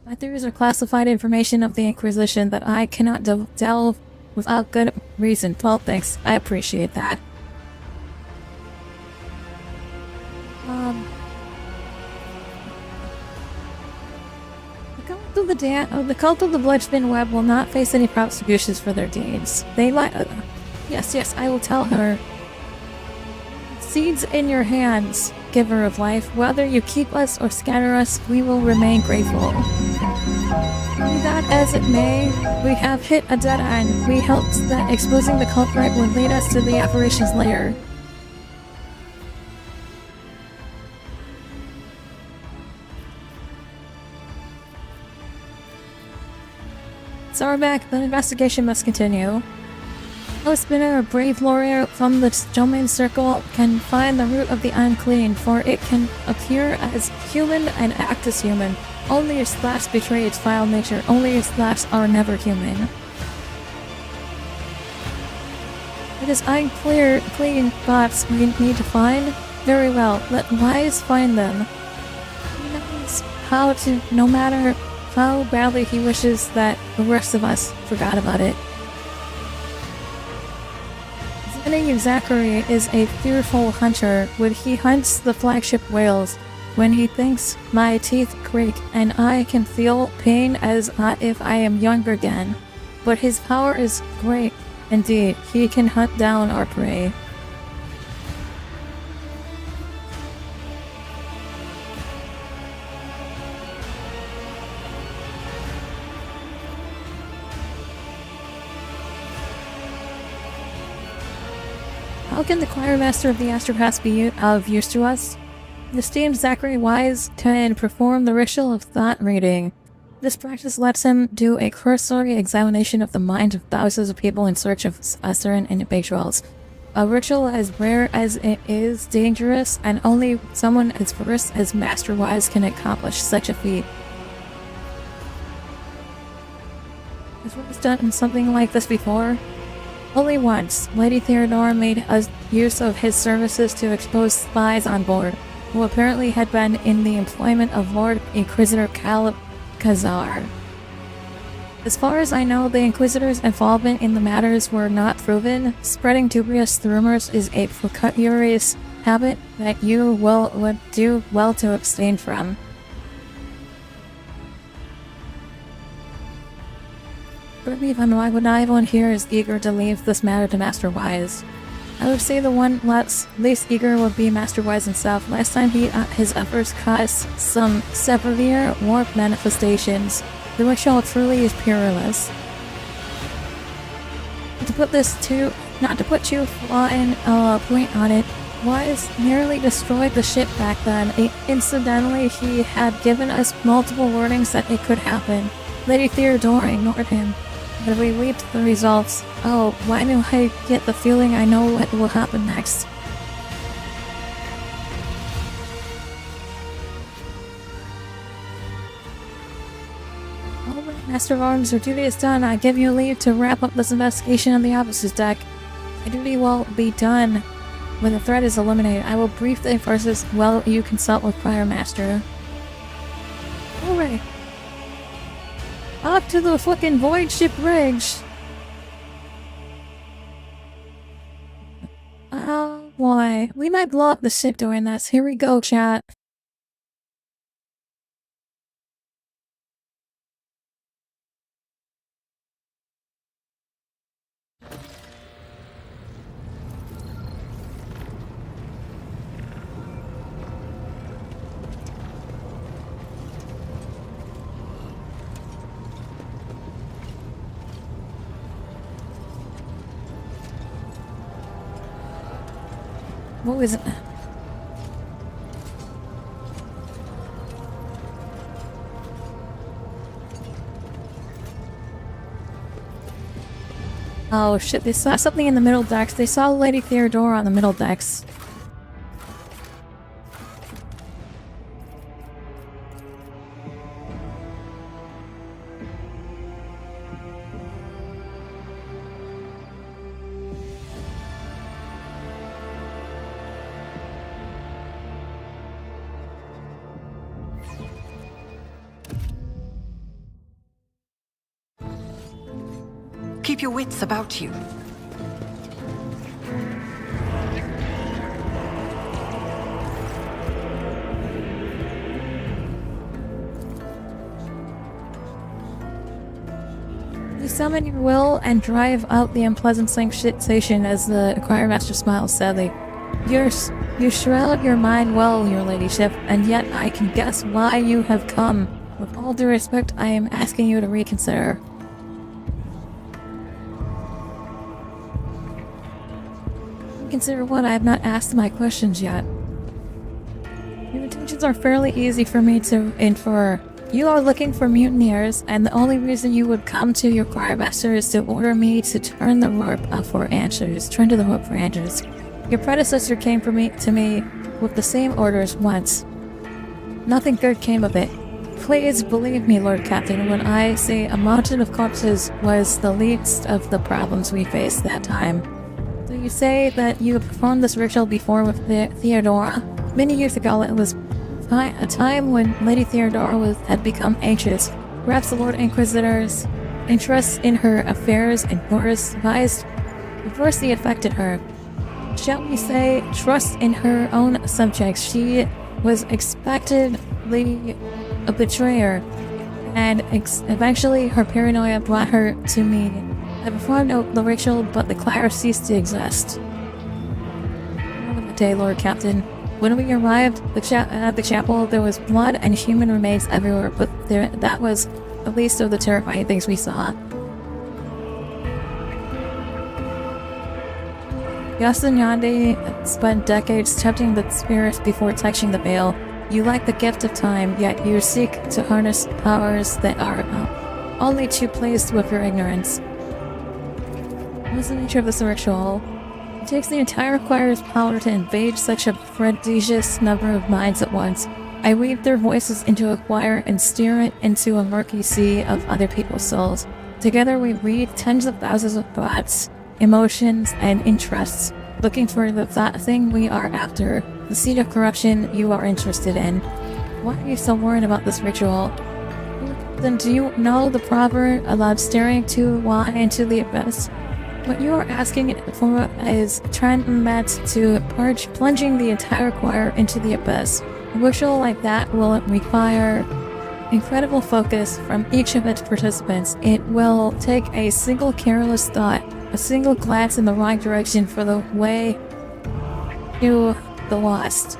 My theories are classified information of the Inquisition that I cannot delve without good reason. Well, thanks. I appreciate that. The cult of the Bloodspin Web will not face any prosecutions for their deeds. They yes, I will tell her. Seeds in your hands, giver of life. Whether you keep us or scatter us, we will remain grateful. Be that as it may, we have hit a dead end. We hoped that exposing the culprit would lead us to the apparition's lair. Sarback, the investigation must continue. No spinner or brave warrior from the domain circle can find the root of the unclean, for it can appear as human and act as human. Only its thoughts betray its vile nature. Only its thoughts are never human. It is unclear clean thoughts we need to find. Very well, let Wise find them. He knows how to, no matter how badly he wishes that the rest of us forgot about it. Zenny Zachary is a fearful hunter when he hunts the flagship whales. When he thinks my teeth creak and I can feel pain as if I am young again. But his power is great. Indeed, he can hunt down our prey. How can the choirmaster of the Astropath be of use to us? The esteemed Zachary Wise can perform the ritual of thought reading. This practice lets him do a cursory examination of the minds of thousands of people in search of certain individuals. A ritual as rare as it is dangerous, and only someone as versed as Master Wise can accomplish such a feat. Has Wise done something like this before? Only once. Lady Theodora made use of his services to expose spies on board, who apparently had been in the employment of Lord Inquisitor Kazar. As far as I know, the Inquisitor's involvement in the matters were not proven. Spreading dubious rumors is a precarious habit that you would do well to abstain from. Correct me if I'm wrong, but not everyone here is eager to leave this matter to Master Wise. I would say the one least eager would be Master Wise himself. Last time his efforts caused some severe warp manifestations. The ritual truly is perilous. Not to put too fine a point on it, Wise nearly destroyed the ship back then. Incidentally, he had given us multiple warnings that it could happen. Lady Theodora ignored him. But we leaped the results. Oh, why do I get the feeling I know what will happen next? Alright, Master of Arms, your duty is done. I give you leave to wrap up this investigation on the officer's deck. My duty will be done when the threat is eliminated. I will brief the forces while you consult with Prior Master. Alright. Off to the fucking void ship bridge! Oh boy. We might blow up the ship doing this. Here we go, chat. What was it? Oh shit, they saw something in the middle decks. They saw Lady Theodora on the middle decks. Keep your wits about you. You summon your will and drive out the unpleasant sensation as the choir master smiles sadly. You shroud your mind well, your ladyship, and yet I can guess why you have come. With all due respect, I am asking you to reconsider. Consider what? I have not asked my questions yet. Your intentions are fairly easy for me to infer. You are looking for mutineers, and the only reason you would come to your choir master is to order me to turn the rope for answers. Turn to the rope for answers. Your predecessor came to me with the same orders once. Nothing good came of it. Please believe me, Lord Captain, when I say a mountain of corpses was the least of the problems we faced that time. So you say that you performed this ritual before with Theodora. Many years ago, it was a time when Lady Theodora had become anxious. Perhaps the Lord Inquisitor's interest in her affairs and yours adversely affected her. Shall we say, trust in her own subjects. She was expectedly a betrayer, and eventually her paranoia brought her to me. I performed the ritual, but the choir ceased to exist. Another day, Lord Captain. When we arrived at the chapel, there was blood and human remains everywhere, but that was the least of the terrifying things we saw. Yasun Yande spent decades tempting the spirits before touching the veil. You lack the gift of time, yet you seek to harness powers that are only too pleased with your ignorance. What is the nature of this ritual? It takes the entire choir's power to invade such a prodigious number of minds at once. I weave their voices into a choir and steer it into a murky sea of other people's souls. Together we read tens of thousands of thoughts, emotions, and interests, looking for the thing we are after, the seed of corruption you are interested in. Why are you so worried about this ritual? Then do you know the proverb about staring too wide into the abyss? What you are asking for is tantamount to plunging the entire choir into the abyss. A ritual like that will require incredible focus from each of its participants. It will take a single careless thought, a single glance in the wrong direction for the way to the lost.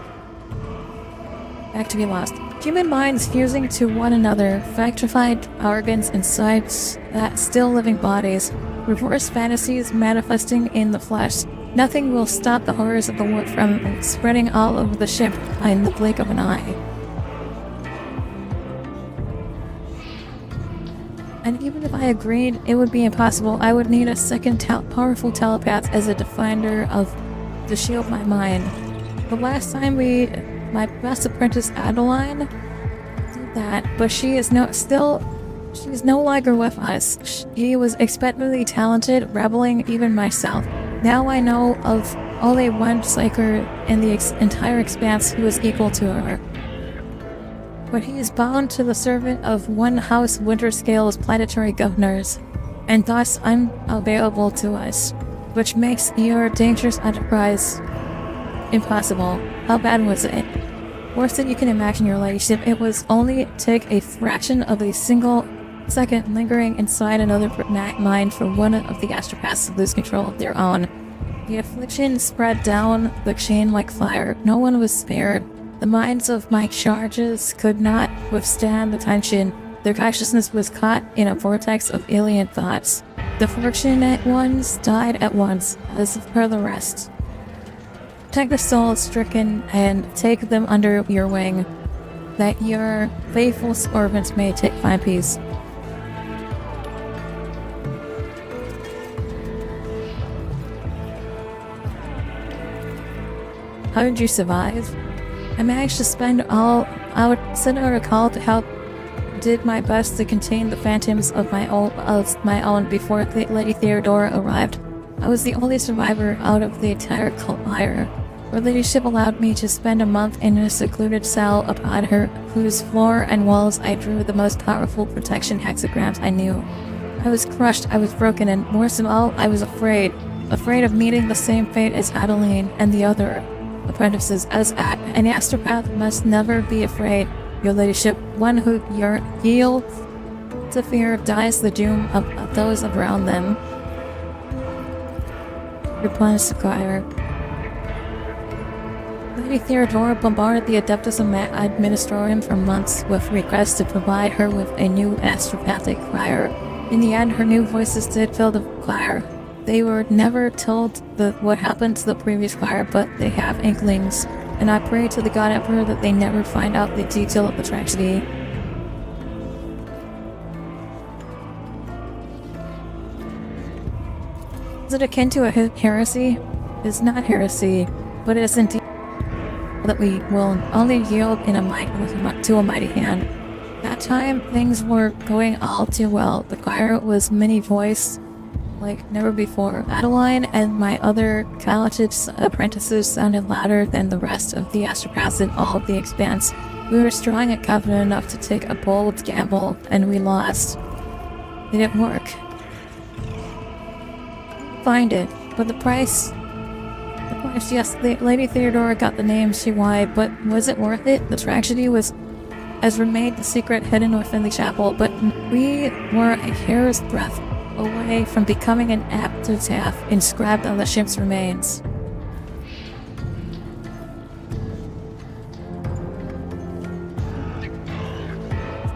Back to be lost. Human minds fusing to one another, factified organs inside that still living bodies, reverse fantasies manifesting in the flesh. Nothing will stop the horrors of the war from spreading all over the ship in the blink of an eye. And even if I I agreed it would be impossible. I would need a second powerful telepath as a defender to shield my mind. The last time my best apprentice Adeline did that, but she is she's no longer with us. She was expectedly talented, rebelling even myself. Now I know of only one psyker in the entire expanse who is equal to her. But he is bound to the servant of one house Winterscale's planetary governors, and thus unavailable to us, which makes your dangerous enterprise impossible. How bad was it? Worse than you can imagine, your ladyship. It was only take a fraction of a single second lingering inside another mind for one of the astropaths to lose control of their own. The affliction spread down the chain like fire. No one was spared. The minds of my charges could not withstand the tension. Their consciousness was caught in a vortex of alien thoughts. The fortunate ones died at once, as per the rest. Take the souls stricken and take them under your wing, that your faithful servants may find peace. How did you survive? I managed to send out a call to help. Did my best to contain the phantoms of my own before Lady Theodora arrived. I was the only survivor out of the entire cult fire. Her ladyship allowed me to spend a month in a secluded cell upon her, whose floor and walls I drew the most powerful protection hexagrams I knew. I was crushed, I was broken, and worst of all, I was afraid of meeting the same fate as Adeline and the other apprentices. As an astropath must never be afraid, your ladyship. One who yields to fear dies the doom of those around them. Replenished the choir. Lady Theodora bombarded the Adeptus Administrorum for months with requests to provide her with a new astropathic choir. In the end, her new voices did fill the choir. They were never told what happened to the previous choir, but they have inklings, and I pray to the God Emperor that they never find out the detail of the tragedy. Is it akin to a heresy? It is not heresy, but it is indeed that we will only yield to a mighty hand. That time, things were going all too well. The choir was many-voiced like never before. Adeline and my other talented apprentices sounded louder than the rest of the astropaths in all of the expanse. We were strong and confident enough to take a bold gamble, and we lost. It didn't work. Find it, but the price, yes, Lady Theodora got the name she wanted, but was it worth it? The tragedy has remained the secret hidden within the chapel, but we were a hair's breadth away from becoming an epitaph inscribed on the ship's remains.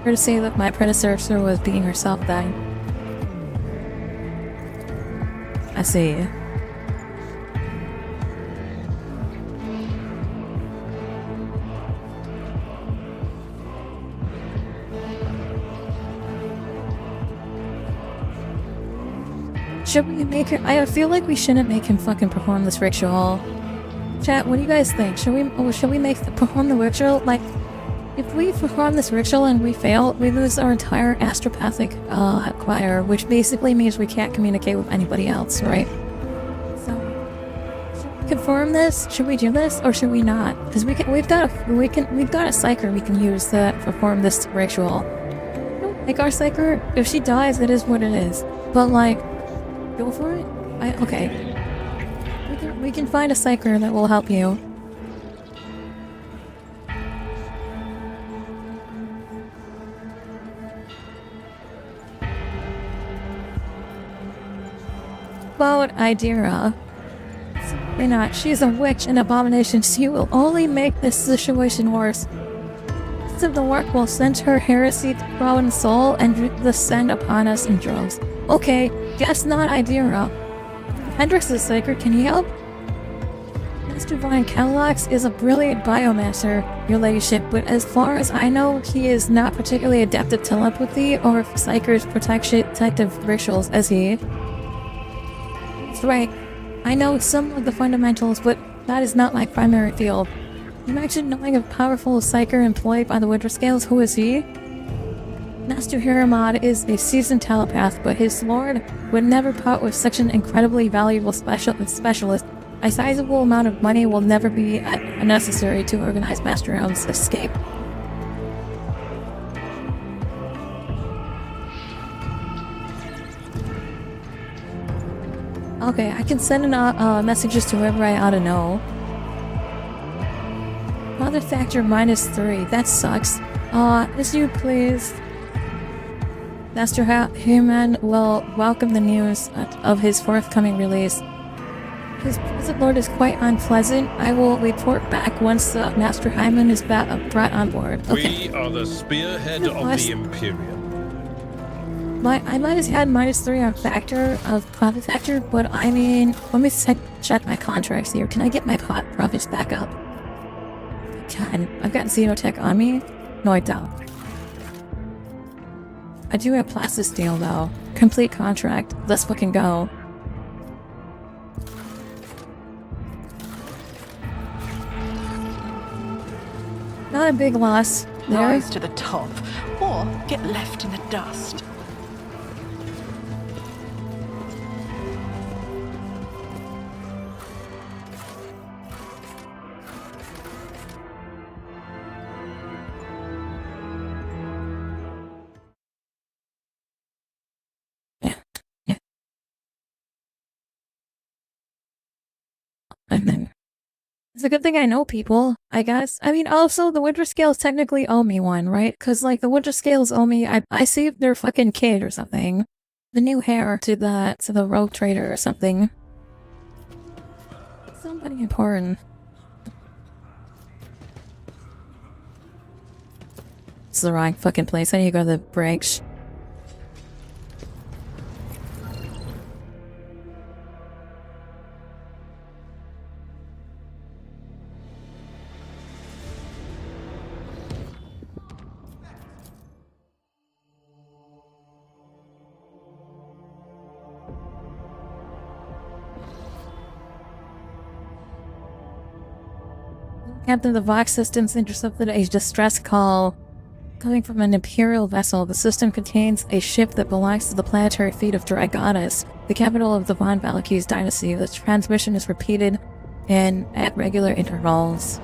Fair to say that my predecessor was being herself then. I see. Should we make her? I feel like we shouldn't make him fucking perform this ritual. Chat, what do you guys think? Should we perform the ritual? Like, if we perform this ritual and we fail, we lose our entire astropathic choir, which basically means we can't communicate with anybody else, right? So, should we confirm this? Should we do this, or should we not? Because we've got a psyker we can use to perform this ritual. Like our psyker, if she dies, it is what it is. But like, go for it? Okay. We can find a psyker that will help you. About Idira. Certainly not. She's a witch and abomination. She will only make this situation worse. Most of the work will send her heresy to grow in soul and descend upon us in droves. Okay, guess not Idira. Hendrix is sacred, can you help? Master Von Kellogg's is a brilliant biomaster, your ladyship, but as far as I know, he is not particularly adept at telepathy or psychic protective rituals, is he? That's right. I know some of the fundamentals, but that is not my primary field. Imagine knowing a powerful psyker employed by the Winterscales. Who is he? Master Hiramad is a seasoned telepath, but his lord would never part with such an incredibly valuable specialist. A sizable amount of money will never be necessary to organize Master Helm's escape. Okay, I can send messages to whoever I ought to know. Mother factor -3. That sucks. As you please. Master Human will welcome the news of his forthcoming release. His present lord is quite unpleasant. I will report back once Master Hyman is brought on board. Okay. We are the spearhead of the Imperium. I might have had -3 on factor of profit factor, but I mean, let me check my contracts here. Can I get my profits back up? God, I've got Xenotech on me? No, I don't. I do have Plastisteel though. Complete contract. Let's fucking go. Not a big loss there. Rise to the top, or get left in the dust. And then it's a good thing I know people, I guess. I mean, also, the Winterscales technically owe me one, right? Because, like, the Winterscales owe me, I saved their fucking kid or something. The new heir to the rogue trader or something. Somebody important. It's the wrong fucking place. I need to go to the bridge. Captain of the Vox Systems intercepted a distress call coming from an Imperial vessel. The system contains a ship that belongs to the planetary fleet of Dragonis, the capital of the Von Valakes dynasty. The transmission is repeated and at regular intervals.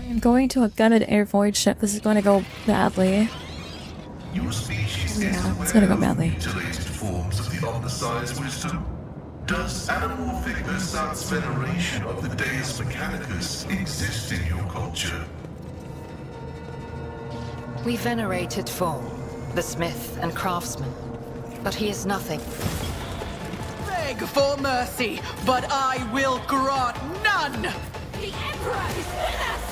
I'm going to a gunned air void ship. This is going to go badly. Your species is it's gonna go aware of badly. mutilated forms of the undersized wisdom. Does anamorphic ersatz veneration of the Deus Mechanicus exist in your culture? We venerated Form, the smith and craftsman, but he is nothing. Beg for mercy, but I will grant none! The Emperor is with us!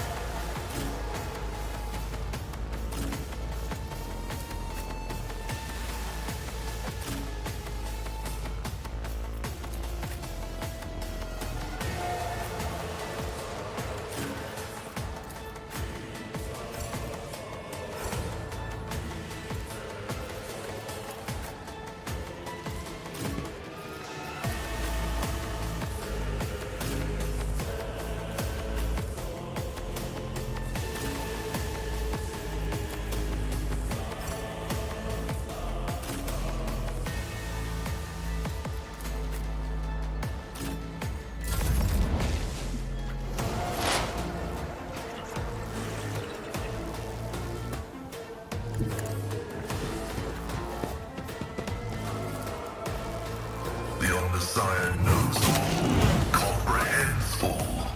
Messiah knows all, comprehends all.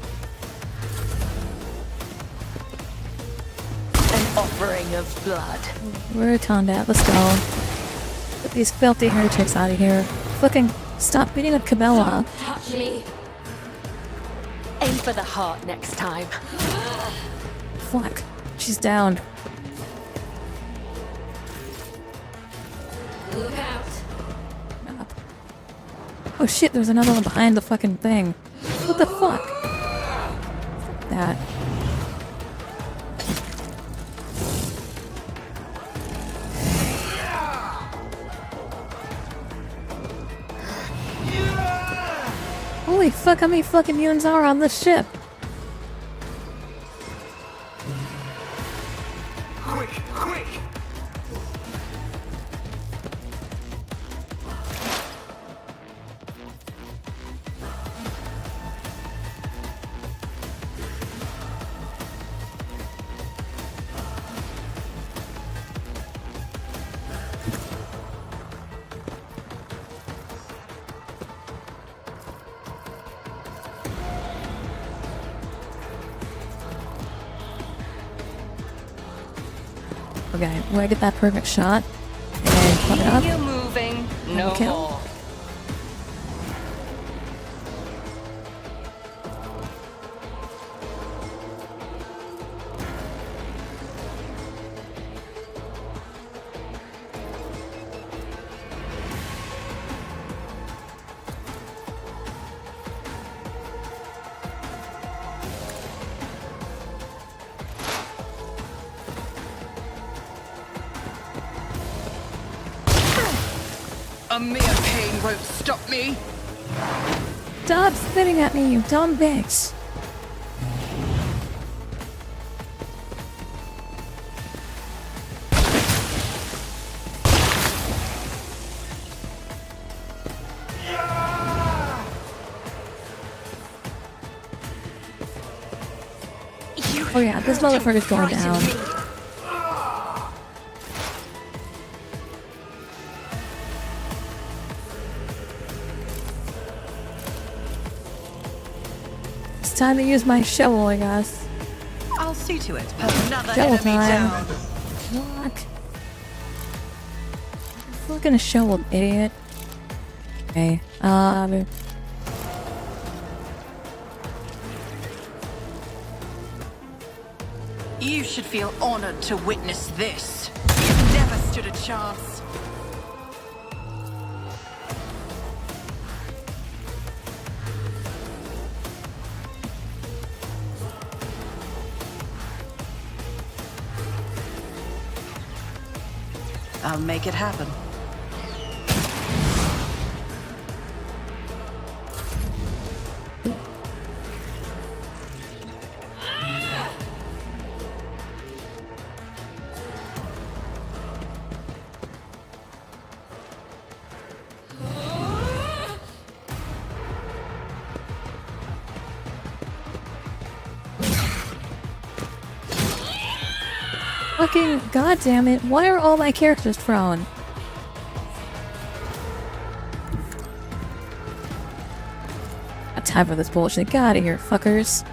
An offering of blood. We're Tondat, let's go. Get these filthy heretics out of here. Fucking stop beating up Cabela. Touch me. Aim for the heart next time. Fuck. She's down. Look out. Oh shit, there's another one behind the fucking thing. What the fuck? Fuck that. Holy fuck, how many fucking mutants are on this ship? Quick, quick! Okay, where I get that perfect shot and put it up. You moving? No Okay. more. A mere pain won't stop me. Stop spitting at me, you dumb bitch! Oh yeah, this motherfucker's going down. It's time to use my shovel, I guess. I'll see to it. Another Shovel enemy time. down. Fuck. Fucking shovel, idiot. Okay, You should feel honored to witness this. You never stood a chance. I'll make it happen. fucking goddamn it! Why are all my characters prone? Got time for this bullshit. Get out of here, fuckers.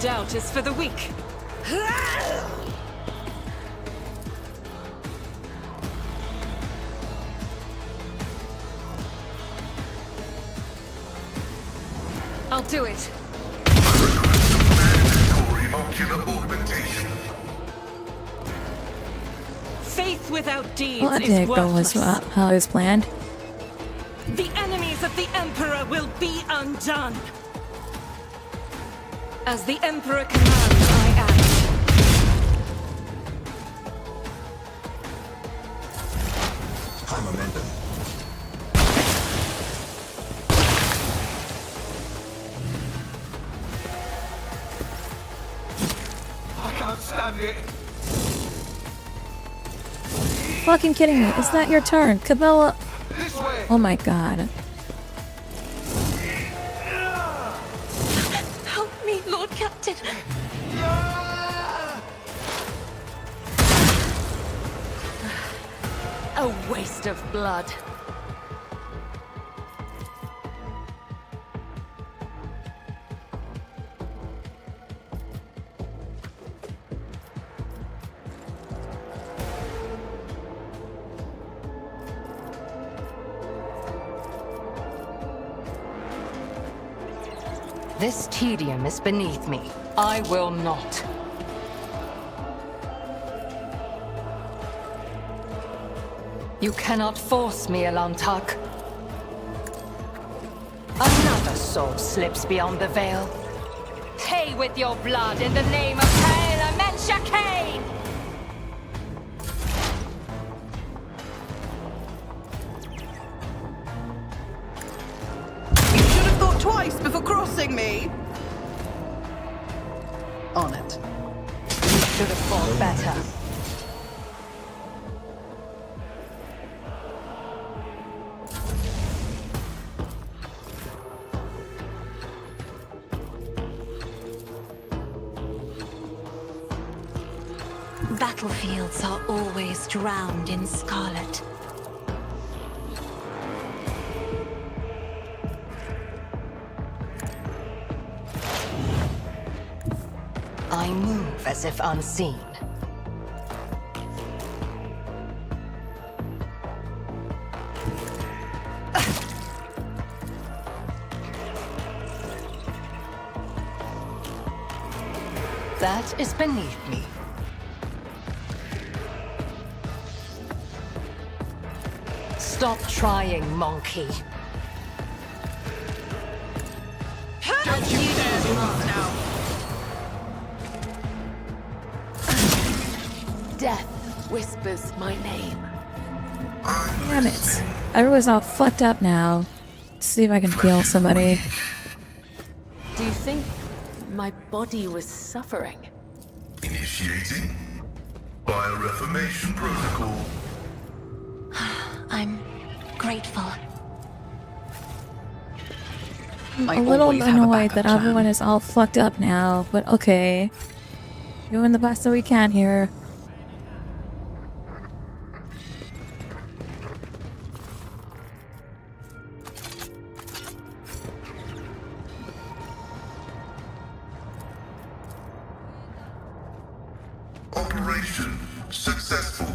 Doubt is for the weak. I'll do it. Mandatory ocular augmentation. Faith without deeds Well, that is didn't go worthless. as how it was planned. The enemies of the Emperor will be undone. As the Emperor commands, I act. High momentum. stand it. Fucking kidding me. Is that your turn? Cabela. This way. Oh my god. Help me, Lord Captain. A waste of blood. This tedium is beneath me. I will not. You cannot force me, Elantak. Another soul slips beyond the veil. Pay with your blood in the name of Kaela Mensha Kane! You should have thought twice before crossing me. On it. You should have thought better. Battlefields are always drowned in scarlet. I move as if unseen. That is beneath me. Stop trying, monkey. Don't you dare move now. Death whispers my name. Damn it. Everyone's all fucked up now. Let's see if I can heal somebody. Do you think my body was suffering? Initiating Bioreformation Protocol. I'm grateful. I'm a little annoyed that everyone is all fucked up now, but okay. Doing the best that we can here. Operation successful.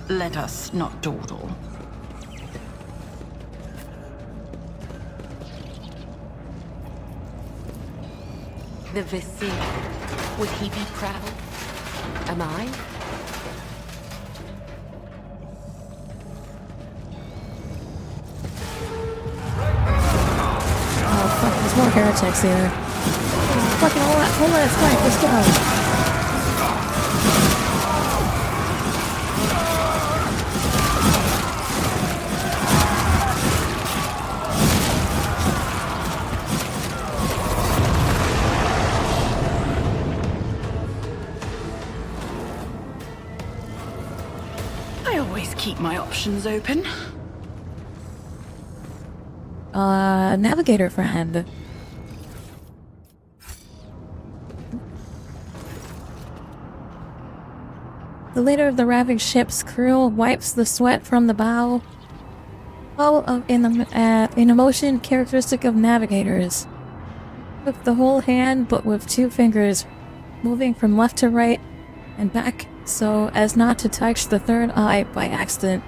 Let us not dawdle. The Vizier. Would he be proud? Am I? Oh fuck, there's more heretics here. Fucking hold on, it's fine, let's go. I always keep my options open. Navigator friend. The leader of the ravaged ship's crew wipes the sweat from the bow. In a motion characteristic of navigators. With the whole hand, but with two fingers, moving from left to right and back so as not to touch the third eye by accident.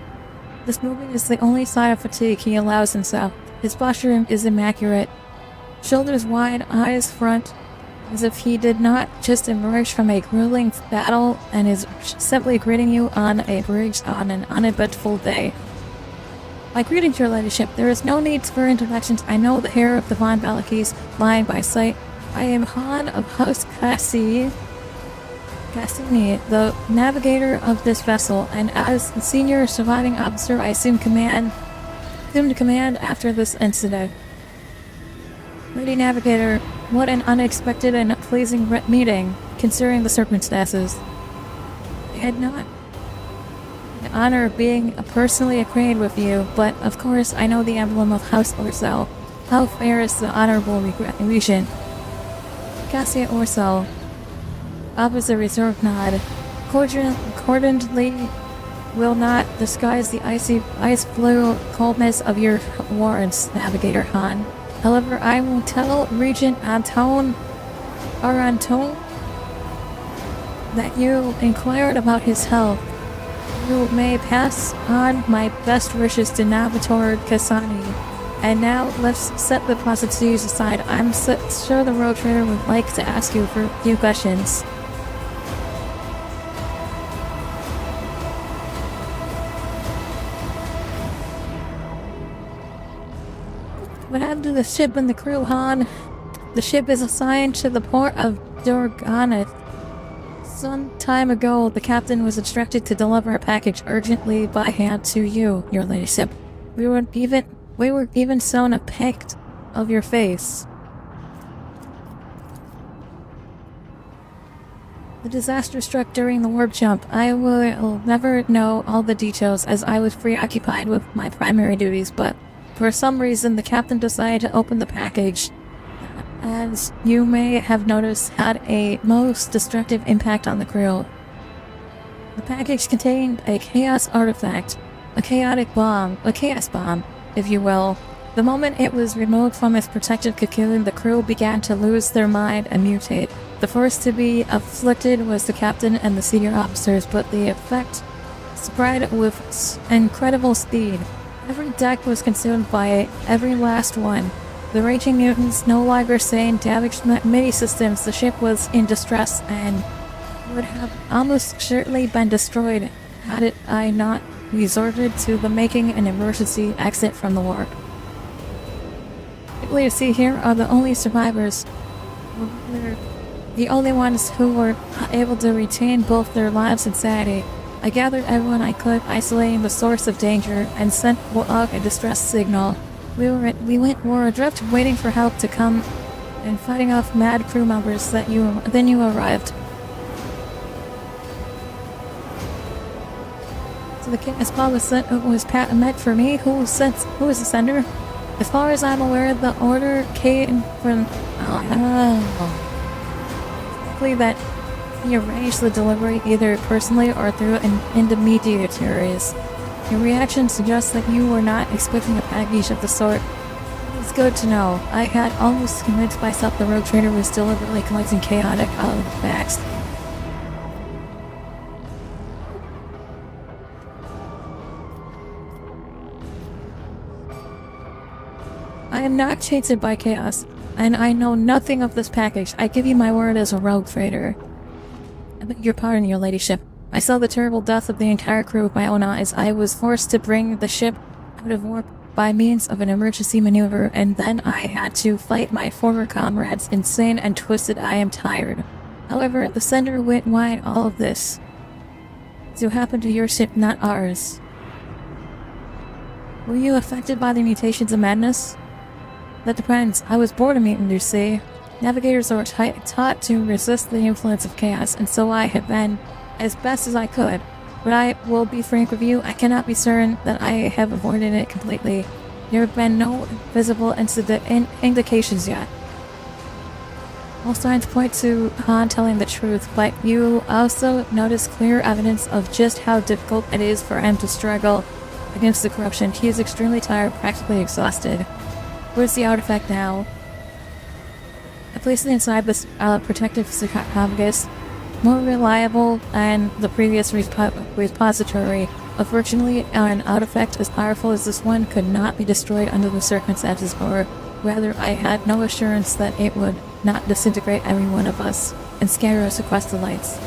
This movement is the only sign of fatigue he allows himself. His posture is immaculate. Shoulders wide, eyes front, as if he did not just emerge from a grueling battle and is simply greeting you on a bridge on an uneventful day. My greetings, your ladyship. There is no need for introductions. I know the heir of the Von Balakis, lying by sight. I am Han of House Cassini, the navigator of this vessel, and as the senior surviving officer, I assume command. assumed command after this incident. Lady Navigator, what an unexpected and pleasing meeting, considering the circumstances. I had not the honor of being personally acquainted with you, but of course I know the emblem of House Orso. How fair is the honorable regent. Cassia Orso offers a reserved nod. Accordingly, will not disguise the ice blue coldness of your warrants, Navigator Han. However, I will tell Regent Anton that you inquired about his health. You may pass on my best wishes to Navigator Kasani. And now, let's set the possibilities aside. I'm sure the road trader would like to ask you for a few questions. What happened to the ship and the crew, Han? The ship is assigned to the port of Durganeth. Some time ago, the captain was instructed to deliver a package urgently by hand to you, your ladyship. We were even shown a pic of your face. The disaster struck during the warp jump. I will never know all the details as I was preoccupied with my primary duties, but for some reason the captain decided to open the package. As you may have noticed, had a most destructive impact on the crew. The package contained a chaos artifact, a chaos bomb, if you will. The moment it was removed from its protective cocoon, the crew began to lose their mind and mutate. The first to be afflicted was the captain and the senior officers, but the effect spread with incredible speed. Every deck was consumed by it, every last one. The raging mutants no longer saying damaged many systems. The ship was in distress and would have almost certainly been destroyed had I not resorted to the making an emergency exit from the warp. What you see here are the only survivors. They're the only ones who were able to retain both their lives and sanity. I gathered everyone I could, isolating the source of danger, and sent out a distress signal. We were adrift, waiting for help to come, and fighting off mad crew members. Then you arrived. So the chaos bomb was meant for me. Who was the sender? As far as I'm aware, the order came from. Likely that he arranged the delivery either personally or through intermediaries. Your reaction suggests that you were not expecting a package of the sort. It's good to know. I had almost convinced myself the rogue trader was deliberately collecting chaotic artifacts. I am not tainted by chaos, and I know nothing of this package. I give you my word as a rogue trader. I beg your pardon, your ladyship. I saw the terrible death of the entire crew with my own eyes. I was forced to bring the ship out of warp by means of an emergency maneuver, and then I had to fight my former comrades. Insane and twisted, I am tired. However, the sender went wide all of this. So happened to your ship, not ours. Were you affected by the mutations of madness? That depends. I was born a mutant, you see. Navigators are taught to resist the influence of chaos, and so I have been as best as I could. But I will be frank with you, I cannot be certain that I have avoided it completely. There have been no visible indications yet. All signs point to Han telling the truth, but you also notice clear evidence of just how difficult it is for him to struggle against the corruption. He is extremely tired, practically exhausted. Where's the artifact now? I placed it inside this protective sarcophagus, more reliable than the previous repository. Unfortunately, an artifact as powerful as this one could not be destroyed under the circumstances, or rather, I had no assurance that it would not disintegrate every one of us and scatter us across the lights.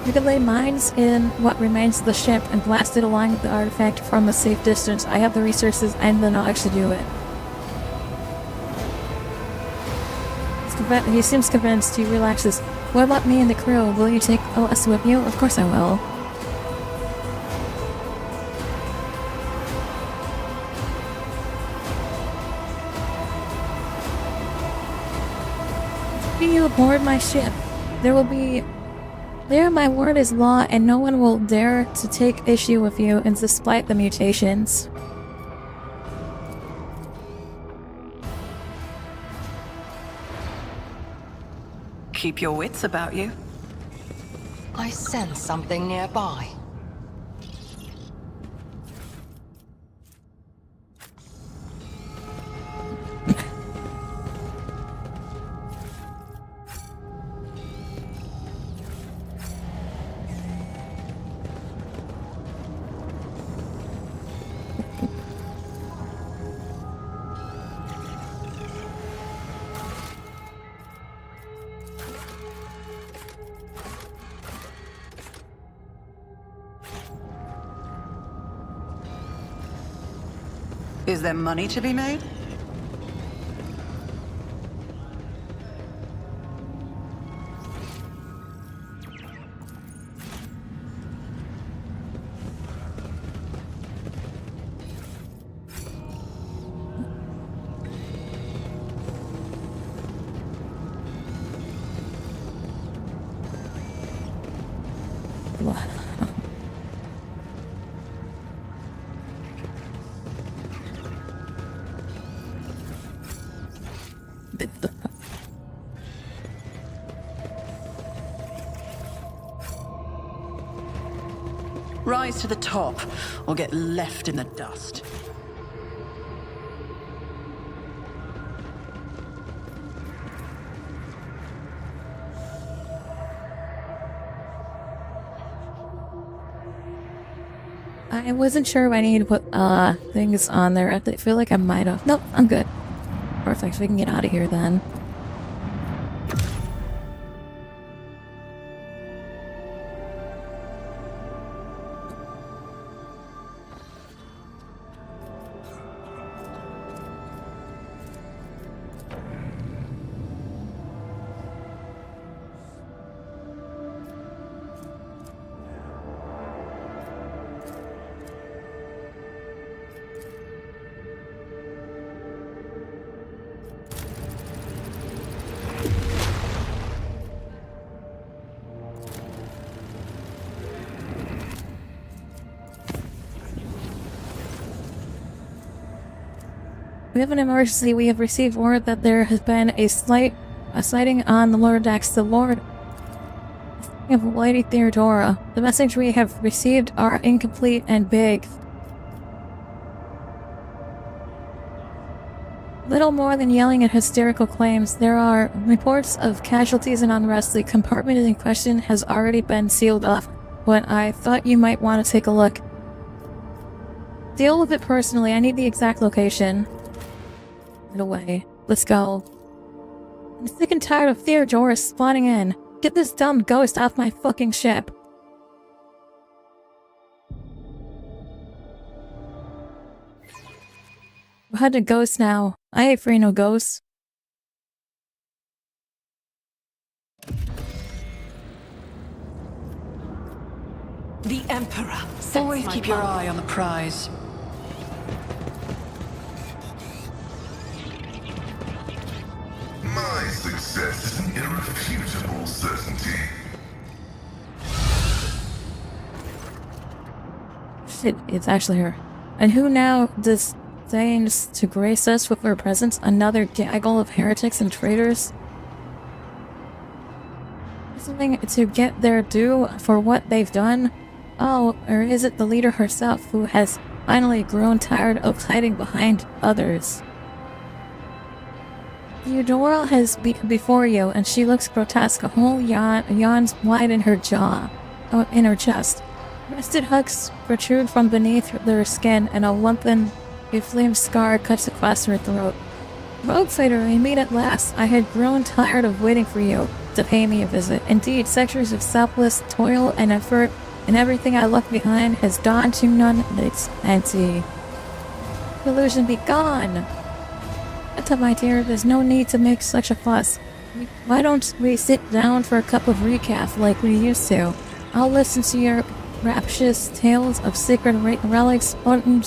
We could lay mines in what remains of the ship and blast it along with the artifact from a safe distance. I have the resources and the knowledge to do it. he seems convinced. He relaxes. What about me and the crew? Will you take us with you? Of course I will. Be you aboard my ship. There my word is law, and no one will dare to take issue with you, and despite the mutations. Keep your wits about you. I sense something nearby. Is there money to be made? Rise to the top, or get left in the dust. I wasn't sure if I needed to put things on there. I feel like I might have. Nope, I'm good. Perfect, we can get out of here then. We have an emergency. We have received word that there has been a sighting on the lower decks. The Lord of Lady Theodora. The message we have received are incomplete and big. Little more than yelling and hysterical claims. There are reports of casualties and unrest. The compartment in question has already been sealed off, but I thought you might want to take a look. Deal with it personally. I need the exact location. Right away. Let's go. I'm sick and tired of Theodora spawning in. Get this dumb ghost off my fucking ship. We're heading to ghosts now. I ain't free no ghosts. The Emperor. Always keep your eye on the prize. My success is an irrefutable certainty. Shit, it's actually her. And who now disdains to grace us with her presence? Another gaggle of heretics and traitors? Something to get their due for what they've done? Oh, or is it the leader herself who has finally grown tired of hiding behind others? Theodora has before you, and she looks grotesque. A whole yawns wide in her jaw, in her chest. Rusted hooks protrude from beneath their skin, and a lumpen, flamed scar cuts across her throat. Rogue fighter, I meet at last. I had grown tired of waiting for you to pay me a visit. Indeed, centuries of selfless toil and effort, and everything I left behind has dawned to none its empty. Illusion be gone! My dear, there's no need to make such a fuss. Why don't we sit down for a cup of recap like we used to? I'll listen to your rapturous tales of sacred relics on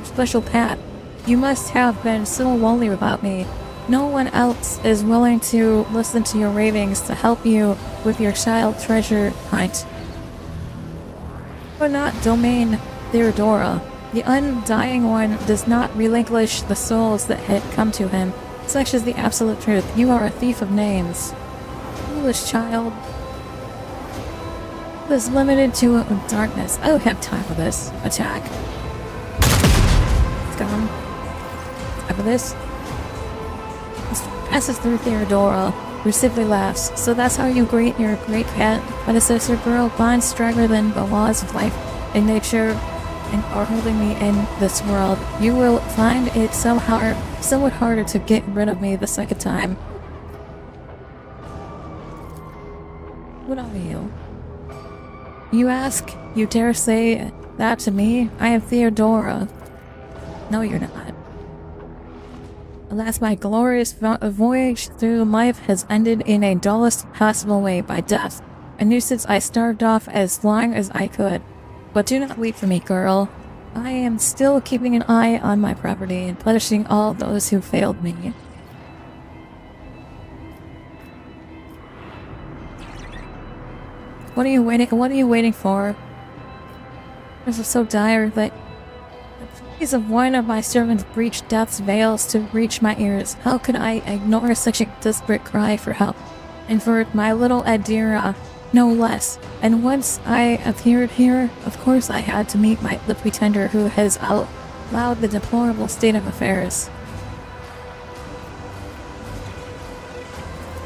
special path. You must have been so lonely without me. No one else is willing to listen to your ravings to help you with your child treasure hunt. But not domain Theodora. The Undying One does not relinquish the souls that had come to him. Such is the absolute truth. You are a thief of names. Foolish child. It was limited to darkness. I don't have time for this. Attack. Scum. Time for this. Passes through Theodora, who simply laughs. So that's how you greet your great predecessor girl? Bonds stronger than the laws of life and nature and are holding me in this world. You will find it somewhat harder to get rid of me the second time. What are you? You ask? You dare say that to me? I am Theodora. No, you're not. Alas, my glorious voyage through life has ended in a dullest possible way by death. A nuisance I starved off as long as I could. But do not weep for me, girl. I am still keeping an eye on my property and punishing all those who failed me. What are you waiting for? This is so dire that the pleas of one of my servants breached death's veils to reach my ears. How could I ignore such a desperate cry for help? And for my little Adira, no less. And once I appeared here, of course I had to meet the pretender who has allowed the deplorable state of affairs.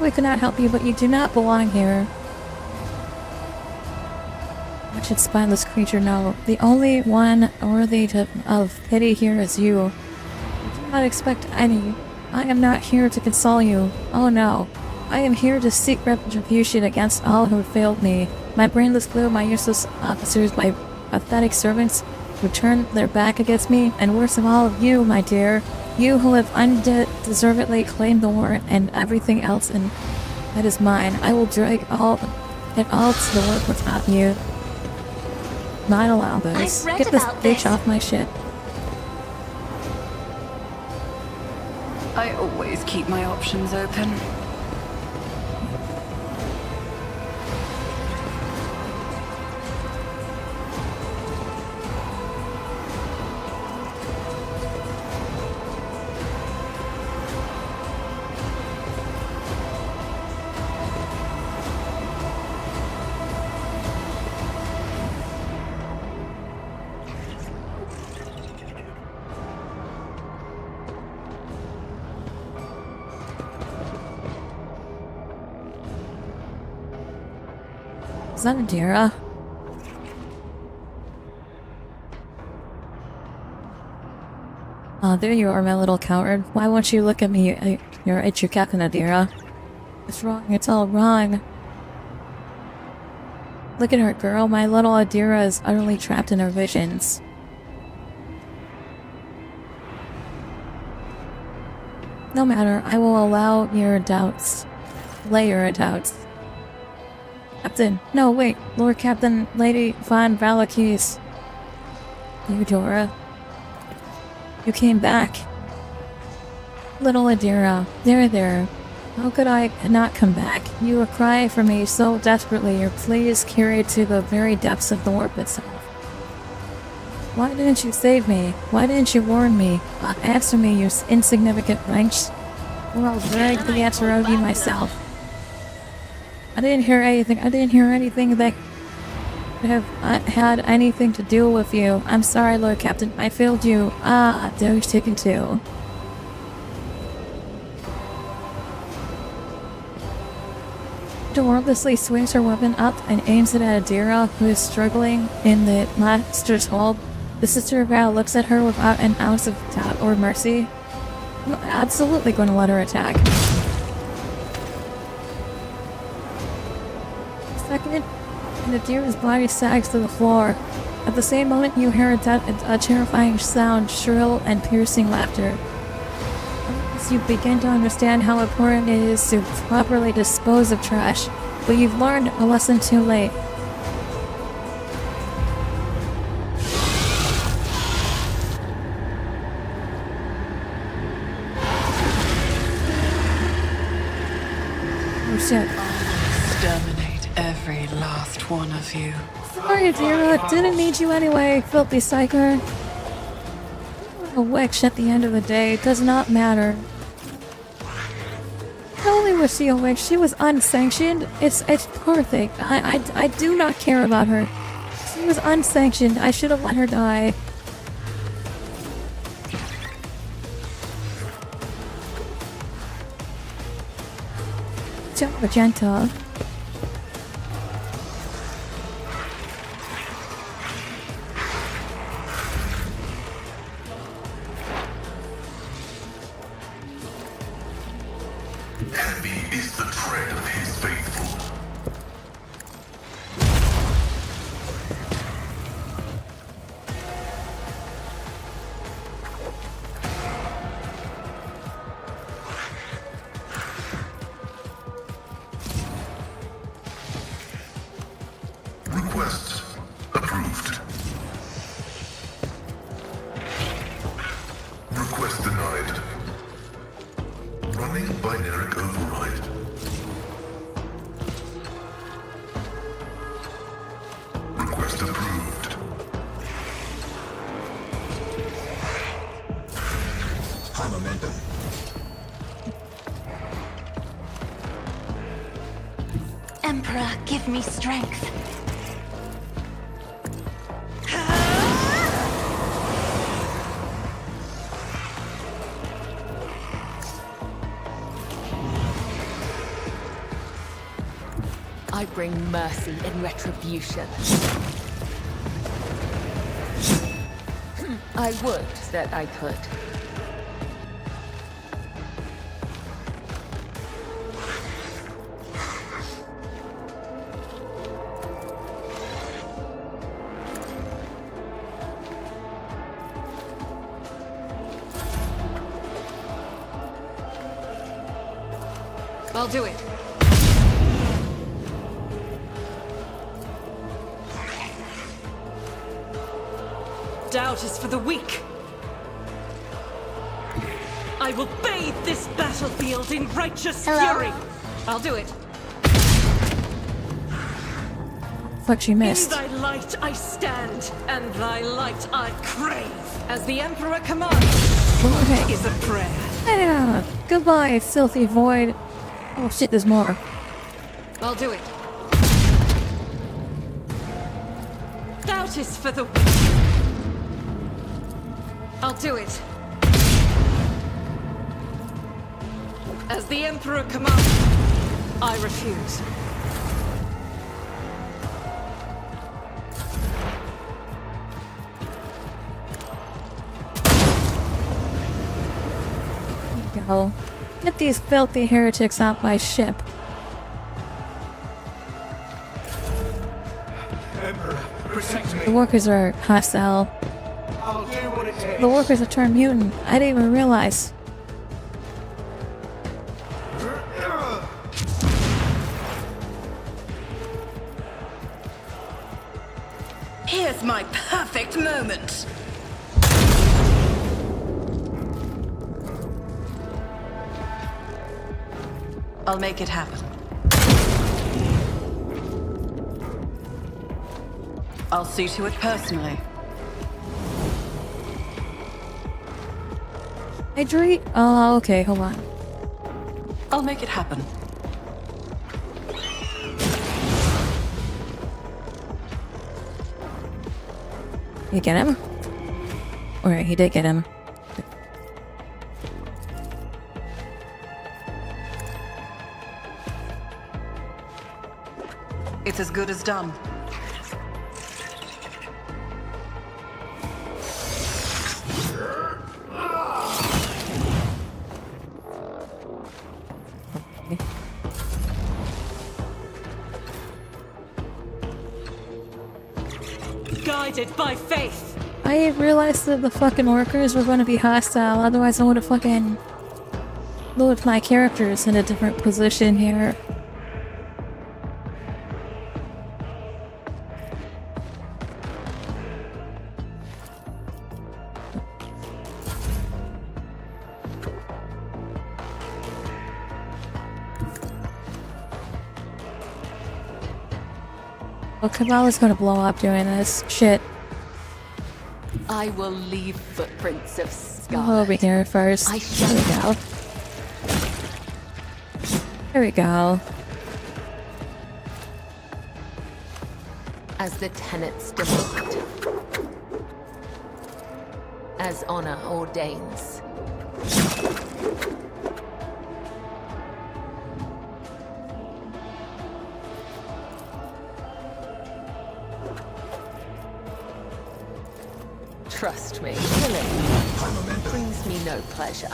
We could not help you, but you do not belong here. What should spineless creature know? The only one worthy of pity here is you. I do not expect any. I am not here to console you. Oh no. I am here to seek retribution against all who failed me. My brainless crew, my useless officers, my pathetic servants who turned their back against me, and worst of all, you, my dear. You who have undeservedly claimed the warrant and everything else that is mine. I will drag it all to the work without you. Not allow this. Get this bitch off my ship. I always keep my options open. Is that Adira? Oh, there you are, my little coward. Why won't you look at me? You're at your captain, Adira. It's wrong. It's all wrong. Look at her, girl. My little Adira is utterly trapped in her visions. No matter. I will allow your doubts. Lay your doubts. Captain. No, wait. Lord Captain Lady Von Valakis. Theodora. You came back. Little Adira. There. How could I not come back? You would cry for me so desperately, your pleas carried to the very depths of the warp itself. Why didn't you save me? Why didn't you warn me? Answer me, you insignificant wench. Or I'll drag the answer out of you myself. I didn't hear anything that could have had anything to do with you. I'm sorry, Lord Captain. I failed you. Doge taken too. Wordlessly swings her weapon up and aims it at Adira, who is struggling in the master's hold. The Sister of Val looks at her without an ounce of doubt or mercy. I'm absolutely going to let her attack. Second, and Adira's body sags to the floor. At the same moment, you hear a terrifying sound, shrill and piercing laughter. this, you begin to understand how important it is to properly dispose of trash, but you've learned a lesson too late. Oh shit. Exterminate every last one of you. Sorry, Zero. Didn't need you anyway, filthy psyker. A witch at the end of the day. It does not matter. Not only was she a witch, she was unsanctioned. It's perfect. I do not care about her. She was unsanctioned. I should have let her die. Jump magenta. Heavy is the tread of his faithful. Request approved. Request denied. Running binary override. Request approved. High momentum. Emperor, give me strength. I bring mercy and retribution. I would that I could. I'll do it. Doubt is for the weak. I will bathe this battlefield in righteous fury. I'll do it. Fuck, she missed. In thy light I stand, and thy light I crave. As the Emperor commands, Okay. is a prayer. Yeah. Goodbye, filthy void. Oh shit, there's more. I'll do it. Doubt is for the weak. I'll do it. As the Emperor commands, I refuse. Go. Get these filthy heretics off my ship. Emperor, protect me. The workers are hostile. I'll do what it takes. The workers have turned mutant. I didn't even realize. Here's my perfect moment. I'll make it happen. I'll see to it personally. Hydrate? Oh, okay, hold on. I'll make it happen. You get him? Alright, he did get him. It's as good as done. Guided by faith. I realized that the fucking workers were going to be hostile, otherwise I would have fucking load my characters in a different position here. Oh, Cabal is gonna blow up doing this. Shit. I will leave footprints of Go scarlet. over here first. I shall. There we go. There we go. As the tenets demand. As honor ordains. Trust me, killing brings me no pleasure.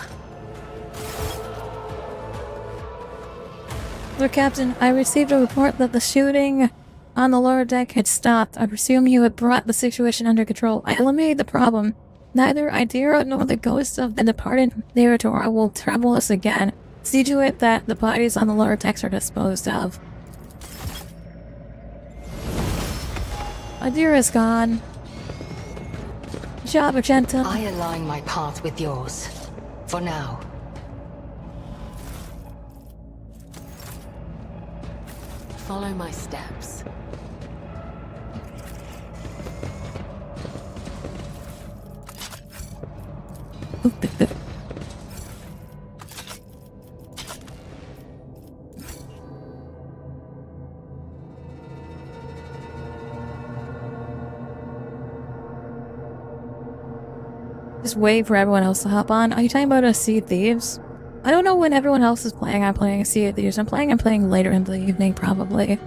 Lord Captain, I received a report that the shooting on the lower deck had stopped. I presume you had brought the situation under control. I eliminated the problem. Neither Idira nor the ghosts of the departed narrator will trouble us again. See to it that the bodies on the lower decks are disposed of. Idira's gone. Good job, Argenta. I align my path with yours. For now. Follow my steps. Just wait for everyone else to hop on. Are you talking about a Sea of Thieves? I don't know when everyone else is playing. I'm playing a Sea of Thieves. I'm playing later in the evening, probably.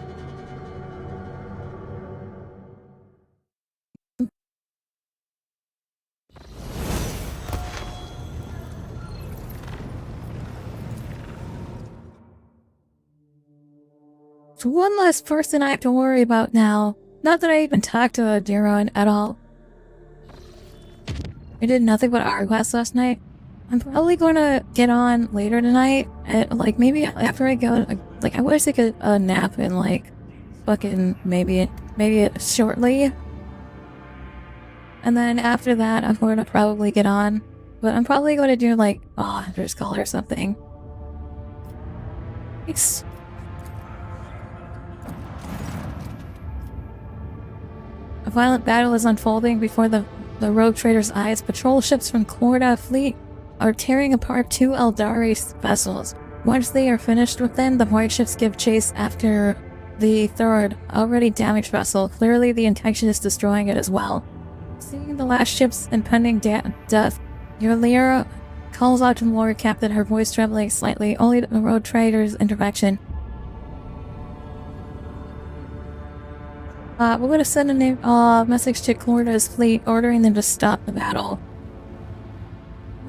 So one less person I have to worry about now. Not that I even talked to Diron at all. I did nothing but art class last night. I'm probably gonna get on later tonight, and like maybe after I go, like I wish I could nap in like fucking maybe shortly, and then after that I'm going to probably get on, but I'm probably going to do like Hunter's Call or something. It's a violent battle is unfolding before the rogue trader's eyes. Patrol ships from Corda fleet are tearing apart two Eldari vessels. Once they are finished with them, the white ships give chase after the third, already damaged vessel. Clearly the intention is destroying it as well. Seeing the last ship's impending death, your Lyra calls out to the Lord Captain, her voice trembling slightly, only the rogue trader's intervention. We're gonna send a message to Corda's fleet, ordering them to stop the battle.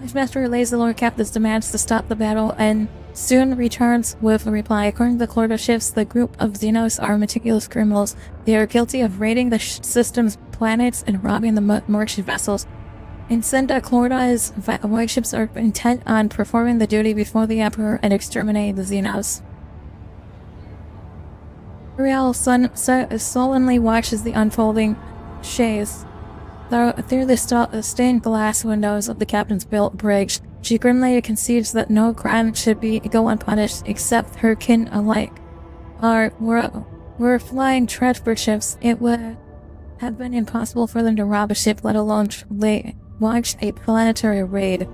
His master relays the Lord Captain's demands to stop the battle, and soon returns with a reply. According to the Corda ships, the group of Xenos are meticulous criminals. They are guilty of raiding the system's planets and robbing the merchant vessels. Instead, Corda's white ships are intent on performing the duty before the Emperor and exterminating the Xenos. Uriel sullenly watches the unfolding chase. Through the stained glass windows of the captain's built bridge, she grimly concedes that no crime should go unpunished except her kin alike. Were flying transport ships, it would have been impossible for them to rob a ship, let alone launch a planetary raid.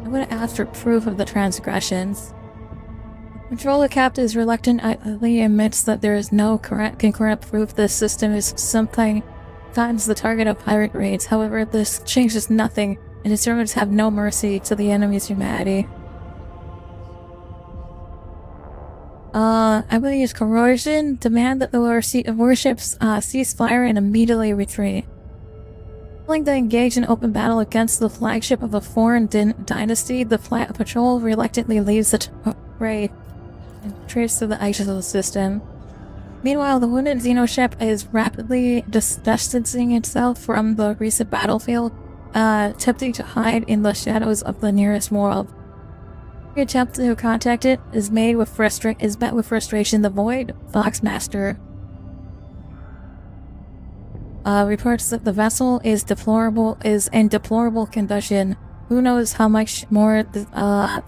I'm going to ask for proof of the transgressions. Controller Captain is reluctantly admits that there is no concurrent proof this system is sometimes the target of pirate raids. However, this changes nothing, and its servants have no mercy to the enemy's humanity. I will use coercion, demand that the warships cease fire and immediately retreat. Willing to engage in open battle against the flagship of a foreign dynasty, the patrol reluctantly leaves the raid and traces to the edges of the system. Meanwhile, the wounded Xeno ship is rapidly distancing itself from the recent battlefield, attempting to hide in the shadows of the nearest world. The attempt to contact it is met with frustration. The Void Foxmaster reports that the vessel is in deplorable condition. Who knows how much more the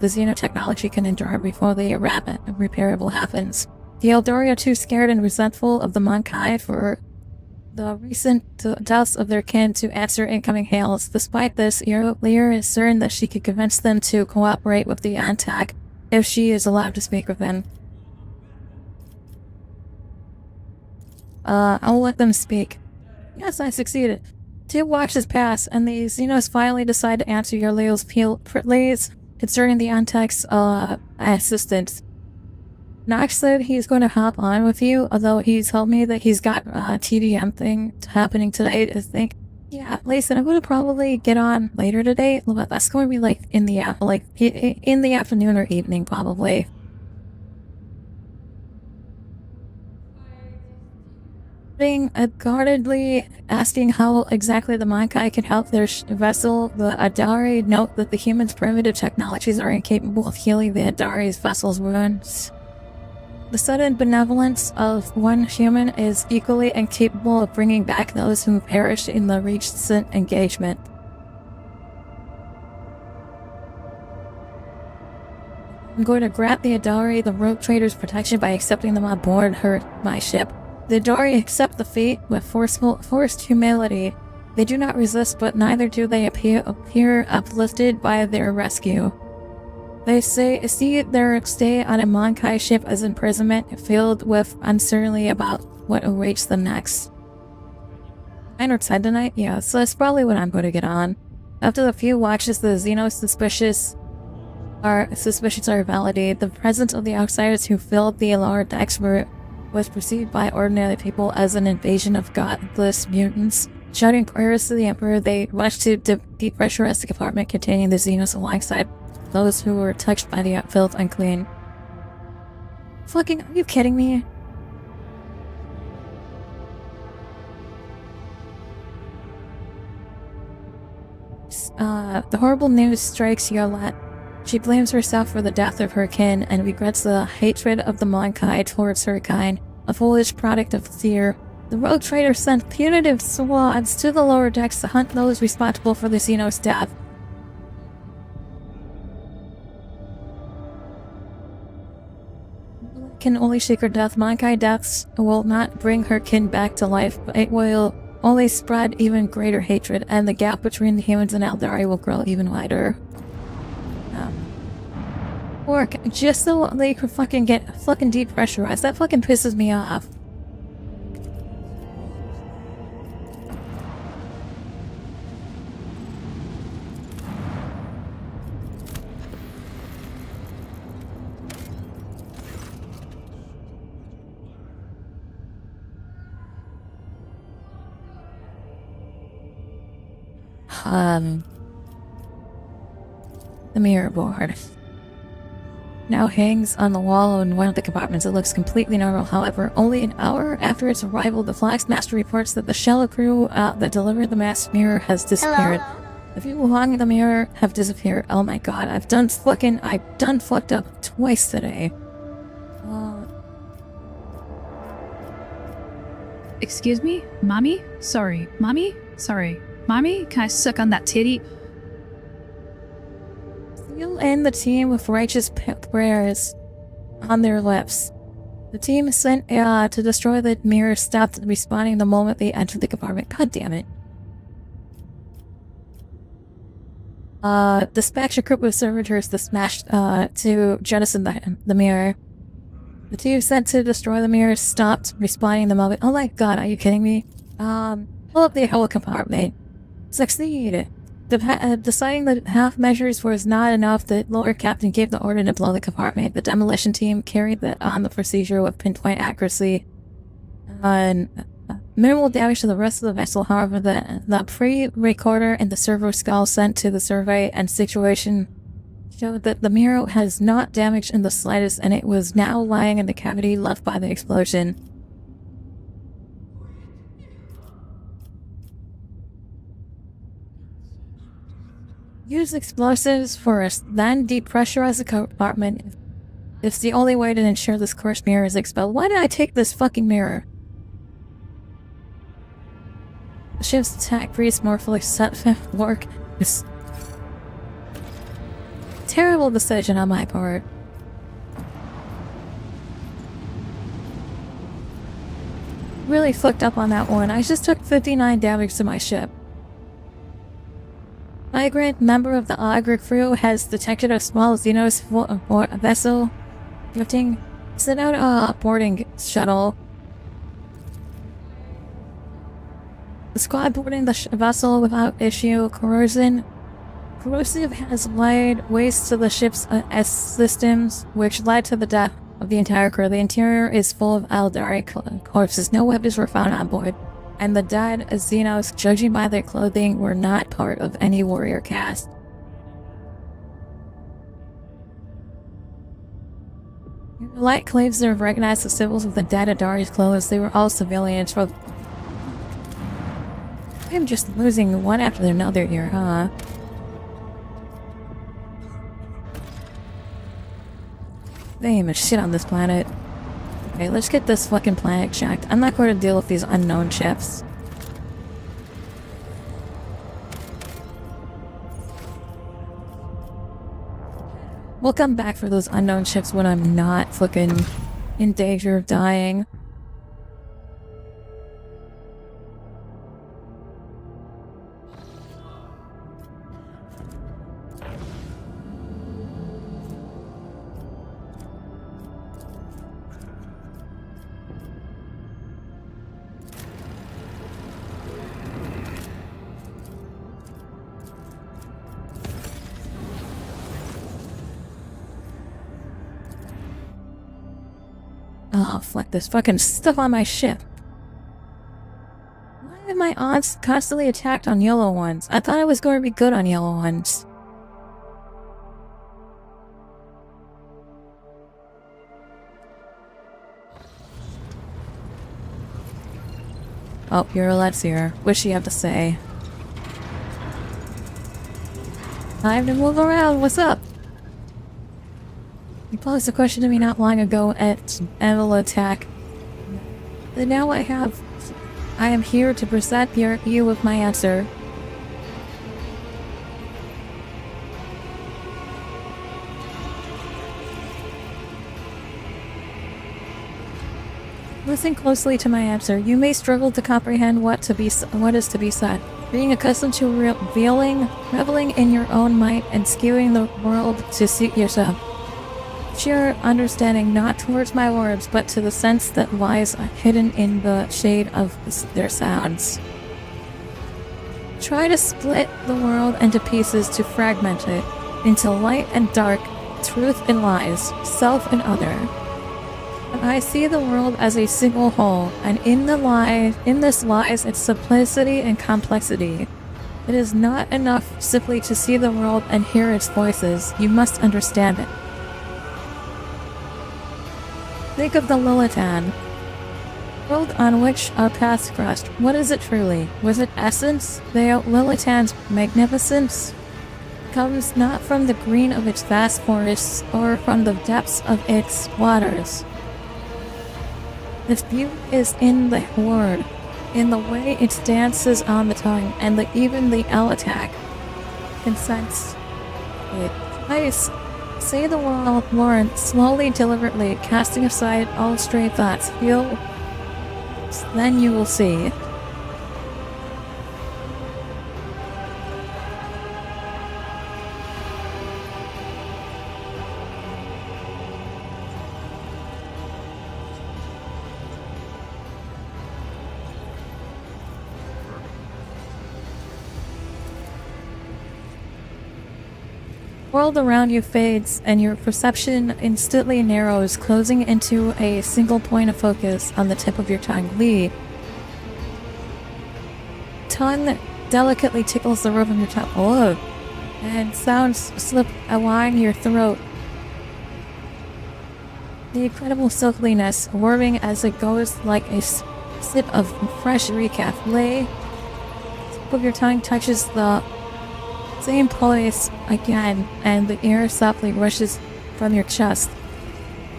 Xeno technology can endure before the rapid repairable happens. The Eldari are too scared and resentful of the Monkai for the recent deaths of their kin to answer incoming hails. Despite this, Lear is certain that she could convince them to cooperate with the attack if she is allowed to speak with them. I'll let them speak. Yes, I succeeded. 2 watches pass, and the Xenos finally decide to answer Leo's pleas concerning the Antech's assistance. Nox said he's going to hop on with you, although he's told me that he's got a TDM thing happening today. I think, yeah, listen, I'm going to probably get on later today, but that's going to be like in the afternoon or evening, probably. Guardedly asking how exactly the Monkai can help their vessel, the Adari note that the humans' primitive technologies are incapable of healing the Adari's vessel's wounds. The sudden benevolence of one human is equally incapable of bringing back those who perished in the recent engagement. I'm going to grant the Adari the rogue trader's protection by accepting them on board my ship. The Adari accept the fate with forced humility. They do not resist, but neither do they appear uplifted by their rescue. They see their stay on a Monkai ship as imprisonment, filled with uncertainty about what awaits them next. I'm outside tonight? Yeah, so that's probably what I'm going to get on. After a few watches, the Xenos suspicions are validated. The presence of the outsiders who filled the lower decks was perceived by ordinary people as an invasion of godless mutants. Shouting prayers to the Emperor, they rushed to depressurize the compartment containing the Xenos alongside those who were touched by the filth unclean. Fucking, are you kidding me? The horrible news strikes Yolette. She blames herself for the death of her kin and regrets the hatred of the Monkai towards her kind, a foolish product of fear. The rogue trader sent punitive squads to the lower decks to hunt those responsible for the Xenos' death. Can only seek her death. Monkai deaths will not bring her kin back to life, but it will only spread even greater hatred, and the gap between the humans and Eldari will grow even wider. Work just so they could fucking get fucking depressurized. That fucking pisses me off. The mirror board now hangs on the wall in one of the compartments. It looks completely normal. However, only an hour after its arrival, the Foxmaster reports that the shell crew that delivered the masked mirror has disappeared. Hello? The people hung in the mirror have disappeared. Oh my god, I've done fucked up twice today. Excuse me? Mommy? Sorry. Mommy? Sorry. Mommy? Can I suck on that titty? You'll end the team with righteous prayers on their lips. The team sent to destroy the mirror stopped responding the moment they entered the compartment. God damn it. Dispatch a group of servitors to jettison the mirror. The team sent to destroy the mirror stopped responding the moment. Oh my god, are you kidding me? Pull up the whole compartment. Succeed. Deciding that half measures was not enough, the lower captain gave the order to blow the compartment. The demolition team carried on the procedure with pinpoint accuracy. Minimal damage to the rest of the vessel, however, the pre-recorder and the servo skull sent to the survey and situation showed that the mirror has not damaged in the slightest, and it was now lying in the cavity left by the explosion. Use explosives first, then depressurize the compartment. It's the only way to ensure this cursed mirror is expelled. Why did I take this fucking mirror? The ship's attack breeds more fully set work. It's terrible decision on my part. Really fucked up on that one. I just took 59 damage to my ship. A grand member of the Agra crew has detected a small Xenos vessel drifting. Sent out a boarding shuttle. The squad boarding the vessel without issue. Corrosive has laid waste to the ship's S systems, which led to the death of the entire crew. The interior is full of Eldari corpses. No weapons were found on board, and the dead Xenos, judging by their clothing, were not part of any warrior caste. Light claims to have recognized the symbols of the dead Adari's clothes. They were all civilians. I'm just losing one after another here, huh? They ain't even shit on this planet. Okay, let's get this fucking planet checked. I'm not going to deal with these unknown ships. We'll come back for those unknown ships when I'm not fucking in danger of dying. Oh, fuck this fucking stuff on my ship. Why am my odds constantly attacked on yellow ones? I thought I was going to be good on yellow ones. Oh, you're Alexier. What do you have to say? Time to move around. What's up? You posed a question to me not long ago at Evil Attack. And now I am here to present you with my answer. Listen closely to my answer. You may struggle to comprehend what is to be said. Being accustomed to reveling in your own might and skewing the world to suit yourself. Your understanding not towards my words, but to the sense that lies hidden in the shade of their sounds. Try to split the world into pieces, to fragment it into light and dark, truth and lies, self and other. I see the world as a single whole, and in this lies its simplicity and complexity. It is not enough simply to see the world and hear its voices. You must understand it. Think of the Lilithan, world on which our paths crossed. What is it truly? Was it essence? The Lilithan's magnificence comes not from the green of its vast forests or from the depths of its waters. Its beauty is in the word, in the way it dances on the tongue, and even the L-attack can sense it. Nice. Say the word slowly, deliberately, casting aside all stray thoughts. Feel, then you will see. The world around you fades, and your perception instantly narrows, closing into a single point of focus on the tip of your tongue. Lee. Tongue delicately tickles the roof of your tongue. Oh, and sounds slip along your throat. The incredible silkiness, whirring as it goes like a sip of fresh recaf. Lay. The tip of your tongue touches the Same place again, and the air softly rushes from your chest.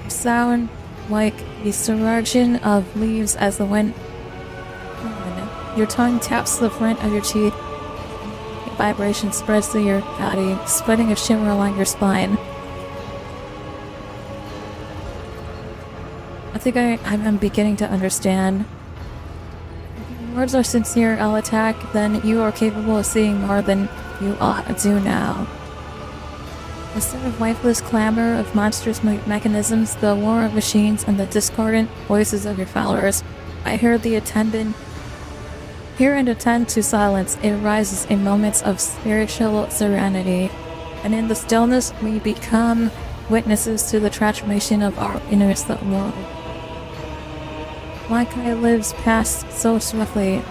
You sound like the surging of leaves as the wind. Your tongue taps the front of your teeth. A vibration spreads through your body, spreading a shimmer along your spine. I think I'm beginning to understand. If your words are sincere, I'll attack, then you are capable of seeing more than you ought do now. Instead of lifeless clamor of monstrous mechanisms, the war of machines, and the discordant voices of your followers, I hear and attend to silence. It arises in moments of spiritual serenity, and in the stillness we become witnesses to the transformation of our inner world. Mankai lives past so swiftly.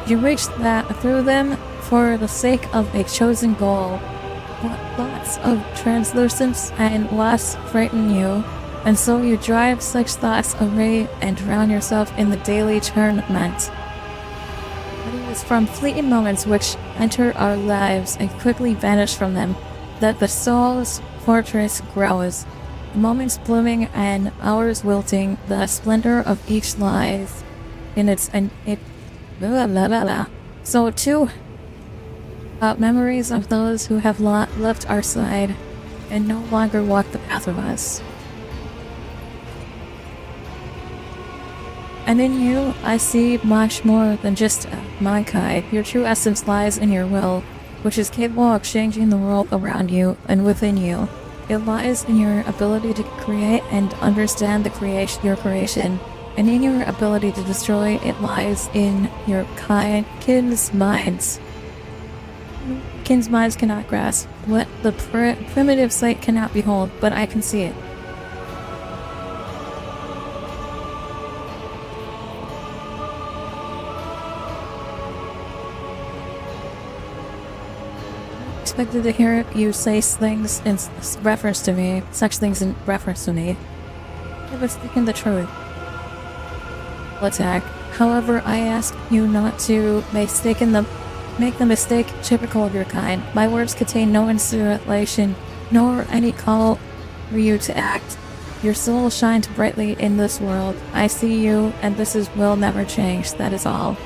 You reach that through them for the sake of a chosen goal. Thoughts of translucence and loss frighten you, and so you drive such thoughts away and drown yourself in the daily tournament. But it is from fleeting moments which enter our lives and quickly vanish from them that the soul's fortress grows. Moments blooming and hours wilting, the splendor of each lies in its So too, memories of those who have left our side and no longer walk the path of us. And in you, I see much more than just Mankai. Your true essence lies in your will, which is capable of changing the world around you and within you. It lies in your ability to create and understand your creation. And in your ability to destroy, it lies in your kin's minds. Kin's minds cannot grasp what the primitive sight cannot behold, but I can see it. I expected to hear you say things in reference to me, such things in reference to me. I was speaking the truth. Attack. However, I ask you not to make the mistake typical of your kind. My words contain no insinuation, nor any call for you to act. Your soul shines brightly in this world. I see you, and will never change. That is all.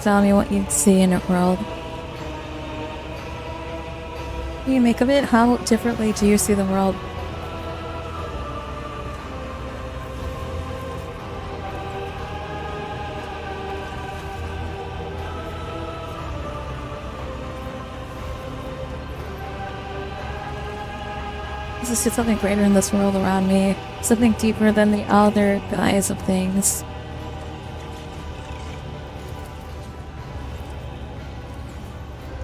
Tell me what you see in the world. What do you make of it? How differently do you see the world? This is something greater in this world around me, something deeper than the other guise of things.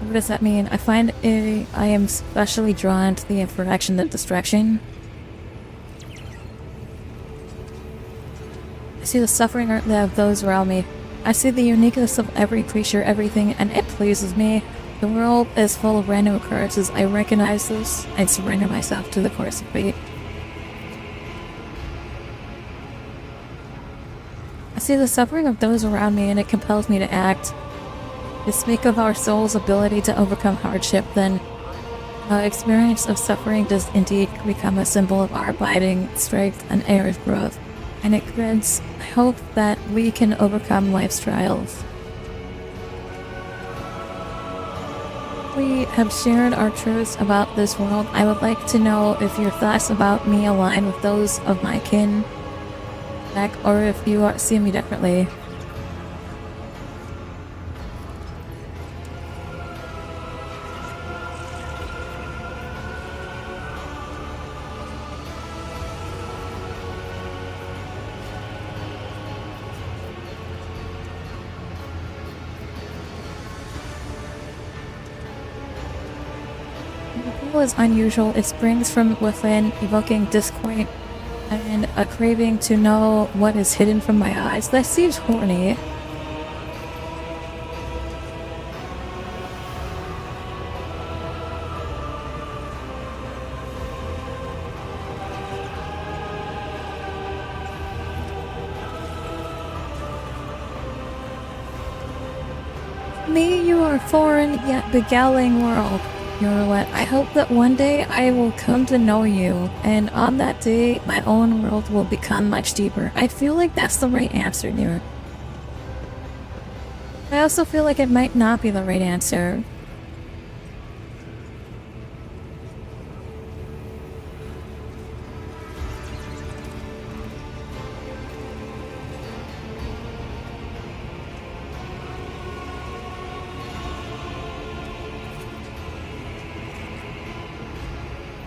What does that mean? I find I am especially drawn to the imperfection of distraction. I see the suffering of those around me. I see the uniqueness of every creature, everything, and it pleases me. The world is full of random occurrences. I recognize this and surrender myself to the course of fate. I see the suffering of those around me and it compels me to act. To speak of our soul's ability to overcome hardship, then the experience of suffering does indeed become a symbol of our abiding strength and air growth, and it grants hope that we can overcome life's trials. We have shared our truths about this world. I would like to know if your thoughts about me align with those of my kin, or if you see me differently. Is unusual. It springs from within, evoking disquiet and a craving to know what is hidden from my eyes. That seems horny. Me, you are foreign yet beguiling world. Eurlet, I hope that one day I will come to know you, and on that day, my own world will become much deeper. I feel like that's the right answer, Nero. I also feel like it might not be the right answer.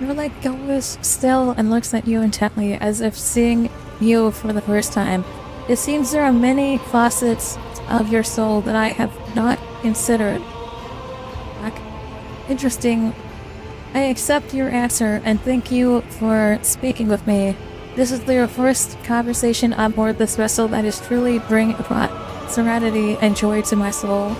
Eurlet goes still and looks at you intently, as if seeing you for the first time. It seems there are many facets of your soul that I have not considered. Interesting. I accept your answer and thank you for speaking with me. This is your first conversation on board this vessel that is truly bringing serenity and joy to my soul.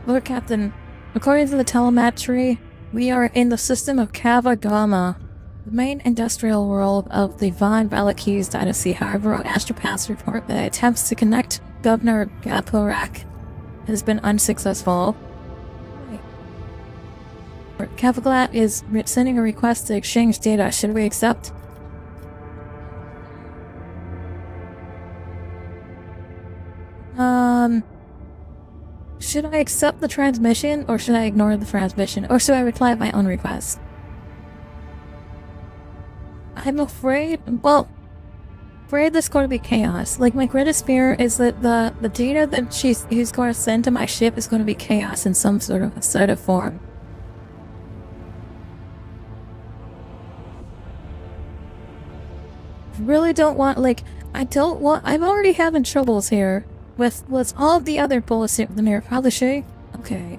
Lord Captain, according to the telemetry, we are in the system of Kava Gamma, the main industrial world of the Von Valakis dynasty. However, astropaths report that attempts to connect Governor Gaporak has been unsuccessful. Kavaglat is sending a request to exchange data. Should we accept? Should I accept the transmission, or should I ignore the transmission, or should I reply at my own request? I'm afraid there's going to be chaos. Like, my greatest fear is that the data that he's going to send to my ship is going to be chaos in some sort of form. I really don't want, I'm already having troubles here with all of the other bullshit with the mirror polishing. Okay.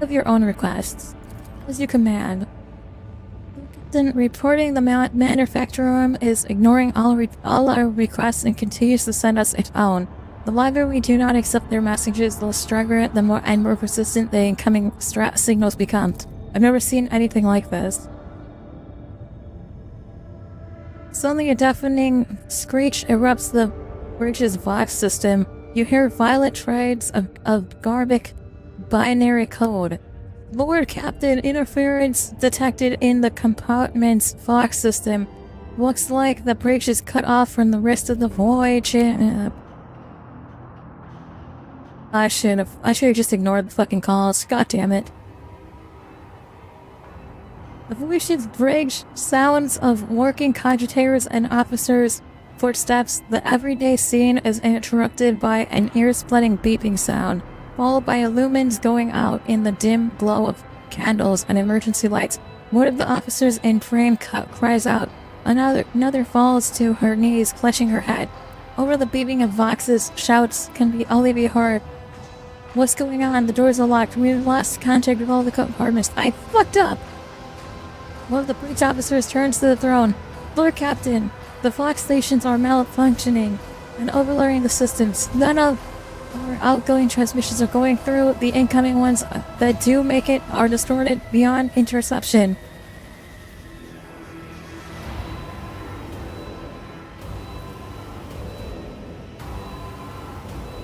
Of your own requests. As you command. Captain, reporting the manufacturer arm is ignoring all our requests and continues to send us its own. The longer we do not accept their messages, the stronger the more persistent the incoming signals become. I've never seen anything like this. Suddenly a deafening screech erupts the bridge's Vox system. You hear violent trades of Garbic binary code. Lord Captain, interference detected in the compartment's Vox system. Looks like the bridge is cut off from the rest of the voyage. I should have just ignored the fucking calls. God damn it. The voyage's bridge sounds of working cogitators and officers' footsteps. The everyday scene is interrupted by an ear-splitting beeping sound, followed by lumens going out in the dim glow of candles and emergency lights. One of the officers in frame cries out. Another falls to her knees, clutching her head. Over the beeping of Vox's shouts can only be heard. What's going on? The doors are locked. We've lost contact with all the compartments. I fucked up! One of the bridge officers turns to the throne. Lord Captain, the Vox stations are malfunctioning and overloading the systems. None of our outgoing transmissions are going through. The incoming ones that do make it are distorted beyond interception.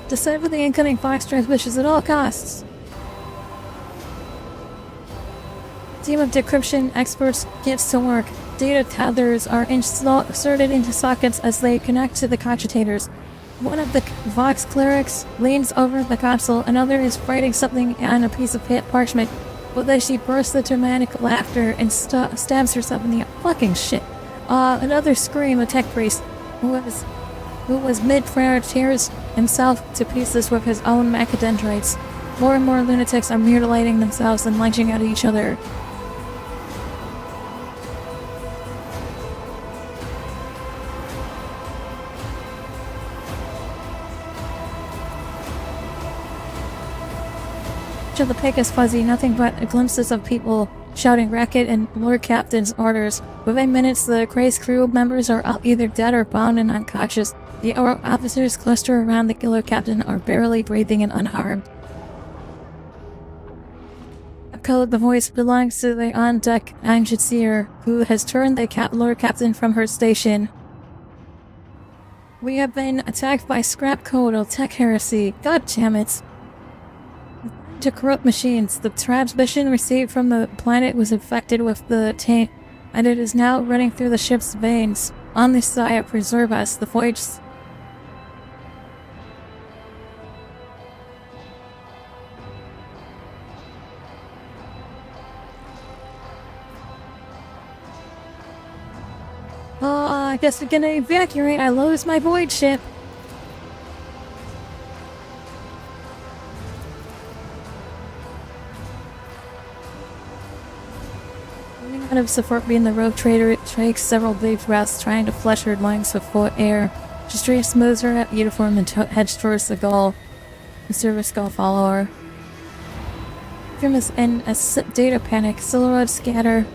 Decipher the incoming Vox transmissions at all costs. Team of decryption experts gets to work. Data tethers are inserted into sockets as they connect to the cogitators. One of the Vox clerics leans over the console, another is writing something on a piece of parchment, but then she bursts into dramatic laughter and stabs herself in the fucking shit. Another scream, a tech priest, who was mid-prayer, tears himself to pieces with his own macadendrites. More and more lunatics are mutilating themselves and lunging at each other. of the pick is fuzzy, nothing but glimpses of people shouting racket and Lord Captain's orders. Within minutes, the crazed crew members are either dead or bound and unconscious. The officers cluster around the Lord Captain are barely breathing and unharmed. The voice belongs to the on-deck engineer, who has turned the Lord Captain from her station. We have been attacked by scrap code or tech heresy. God damn it. To corrupt machines, the transmission received from the planet was infected with the taint, and it is now running through the ship's veins. On this side, preserve us. The voyage. Oh, I guess we're gonna evacuate. I lose my void ship. Coming out of support being the rogue trader, it takes several big breaths trying to flush her lungs with full air. She smooths her uniform and heads towards the goal. The service goal follower. Grim is in a data panic. Silhouette scatter.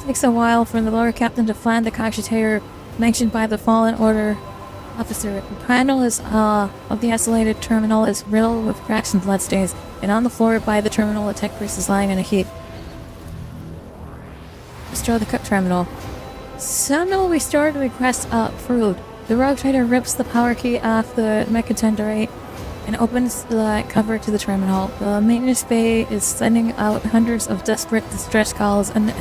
Takes a while for the Lord Captain to find the cogitator mentioned by the Fallen Order officer. The panel of the isolated terminal is riddled with cracks and bloodstains, and on the floor by the terminal, a tech priest is lying in a heap. Restore the terminal. Somehow we started to request approved. The rogue trader rips the power key off the mechatenderate and opens the cover to the terminal. The maintenance bay is sending out hundreds of desperate distress calls, and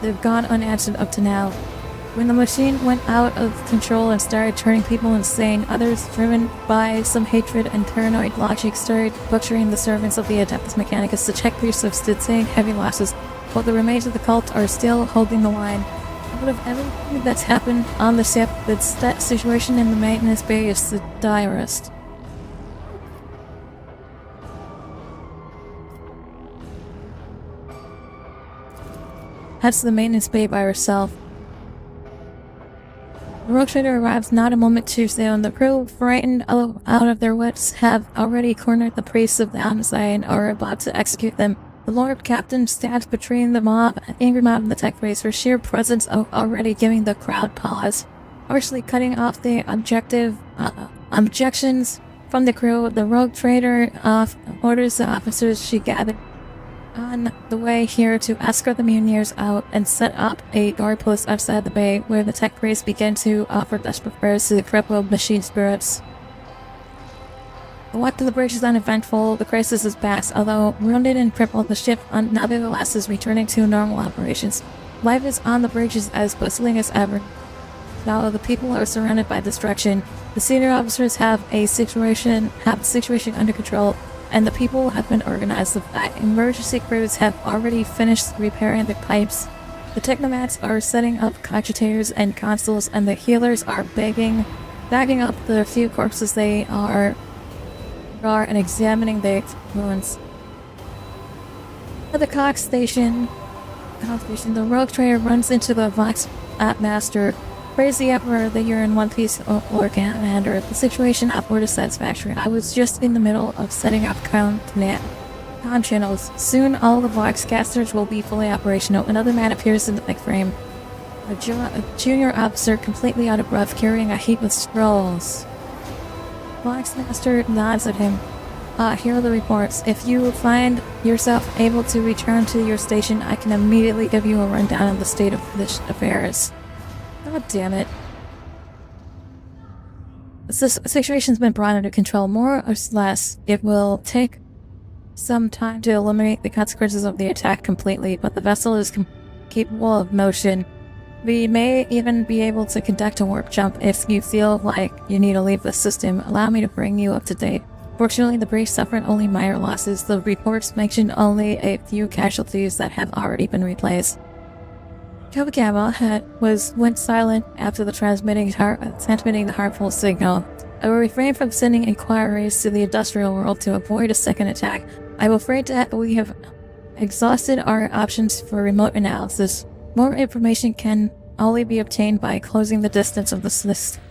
they've gone unanswered up to now. When the machine went out of control and started turning people insane, others, driven by some hatred and paranoid logic, started butchering the servants of the Adeptus Mechanicus. The check priests have stood saying heavy losses, while the remains of the cult are still holding the line. Out of everything that's happened on the ship, that situation in the maintenance bay is the direst. Heads to the maintenance bay by herself. The rogue trader arrives not a moment too soon. The crew, frightened out of their wits, have already cornered the priests of the homicide and are about to execute them. The Lord Captain stabs between the mob, angry mob and the tech race, her sheer presence already giving the crowd pause. Partially cutting off the objections from the crew, the rogue trader orders the officers she gathered on the way here to escort the mutineers out and set up a guard post outside the bay, where the tech race begin to offer desperate prayers to the crippled machine spirits. The walk to the bridge is uneventful. The crisis is past. Although wounded and crippled, the ship nevertheless is returning to normal operations. Life is on the bridges as bustling as ever. Now the people are surrounded by destruction. The senior officers have the situation under control, and the people have been organized. The emergency crews have already finished repairing the pipes. The technomats are setting up cogitators and consoles, and the healers are bagging up the few corpses they are and examining the wounds. At the Cox station, the rogue trader runs into the Vox Master, praise the Emperor that you're in one piece, Lord Commander. The situation upward is satisfactory. I was just in the middle of setting up comm channels. Soon all the Vox casters will be fully operational. Another man appears in the big frame. A junior officer completely out of breath, carrying a heap of scrolls. Vox Master nods at him. Here are the reports. If you find yourself able to return to your station, I can immediately give you a rundown of the state of this affairs. God damn it. This situation's been brought under control, more or less. It will take some time to eliminate the consequences of the attack completely, but the vessel is capable of motion. We may even be able to conduct a warp jump if you feel like you need to leave the system. Allow me to bring you up to date. Fortunately, the bridge suffered only minor losses. The reports mentioned only a few casualties that have already been replaced. Kobagama went silent after transmitting the harmful signal. I will refrain from sending inquiries to the industrial world to avoid a second attack. I'm afraid that we have exhausted our options for remote analysis. More information can only be obtained by closing the distance of the system.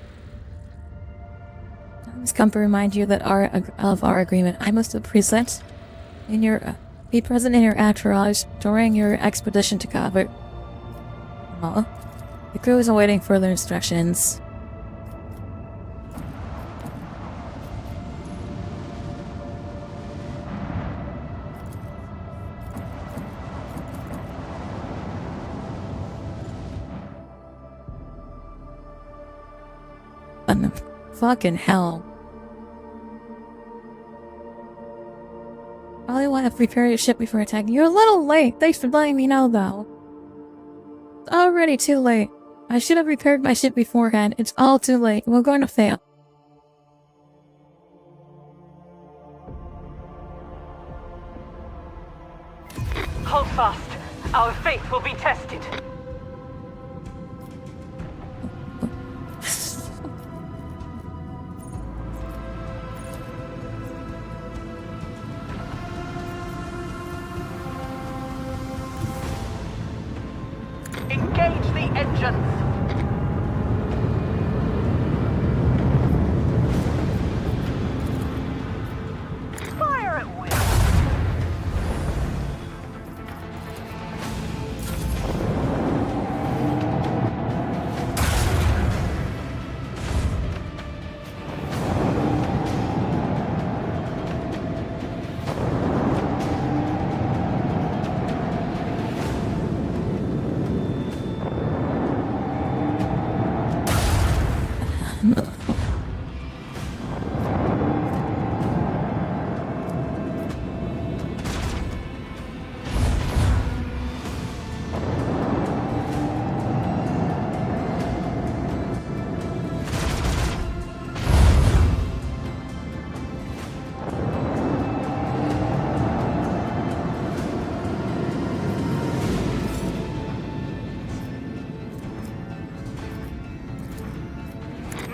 I must come to remind you that of our agreement. I must present be present in your entourage during your expedition to cover. The crew is awaiting further instructions. Fucking hell. Probably want to prepare your ship before attacking. You're a little late. Thanks for letting me know, though. It's already too late. I should have repaired my ship beforehand. It's all too late. We're going to fail. Hold fast. Our faith will be tested. Engage the engines! Fire at will!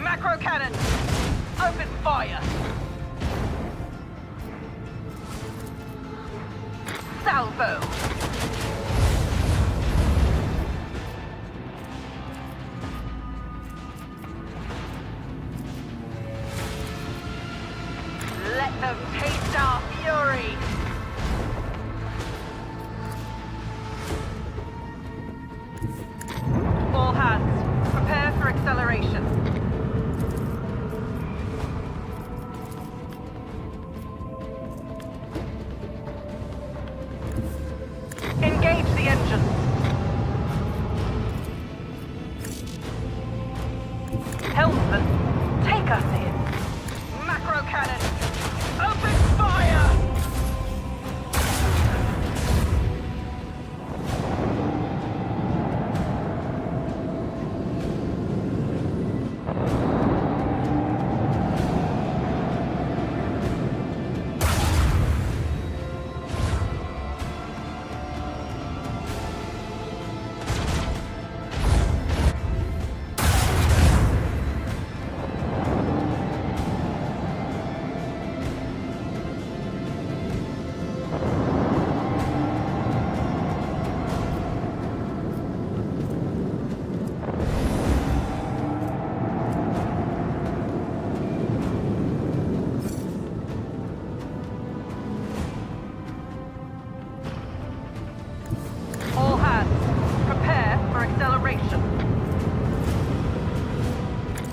Macro cannon! Open fire! Salvo! Let them taste our fury! All hands, prepare for acceleration. Engage the engines. Helmsman, take us in. Macro cannon, open fire! All hands, prepare for acceleration.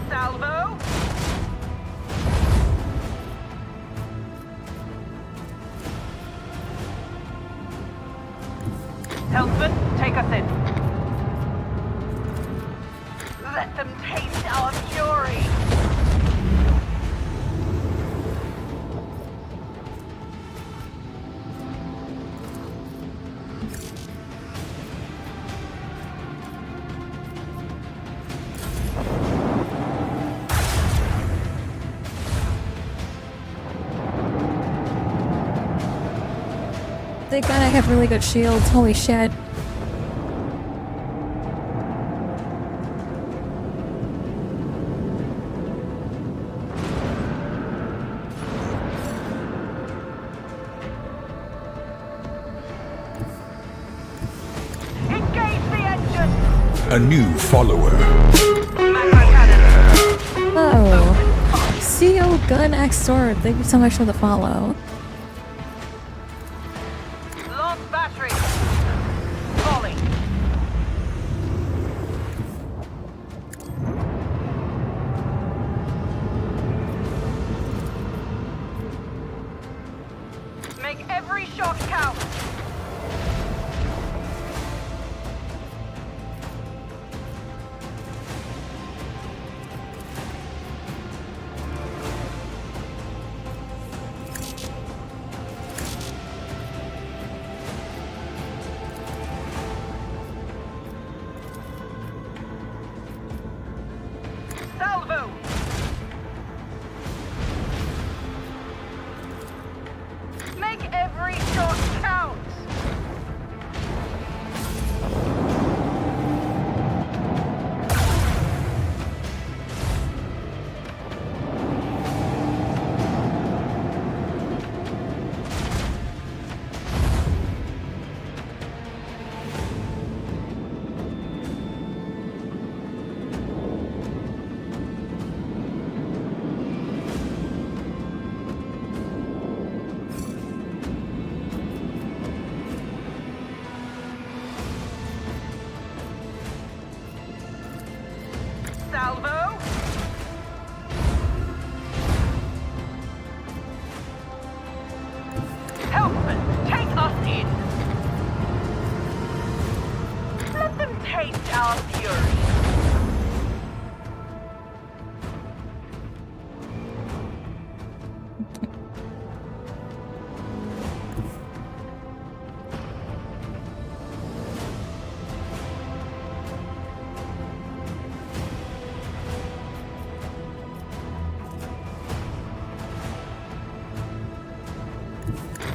Salvo! Helmsman, take us in. Let them taste our fury! Thank God I have really good shields. Holy shit. Engage the engine! A new follower. Oh. CO Gun X Sword. Thank you so much for the follow. our fury.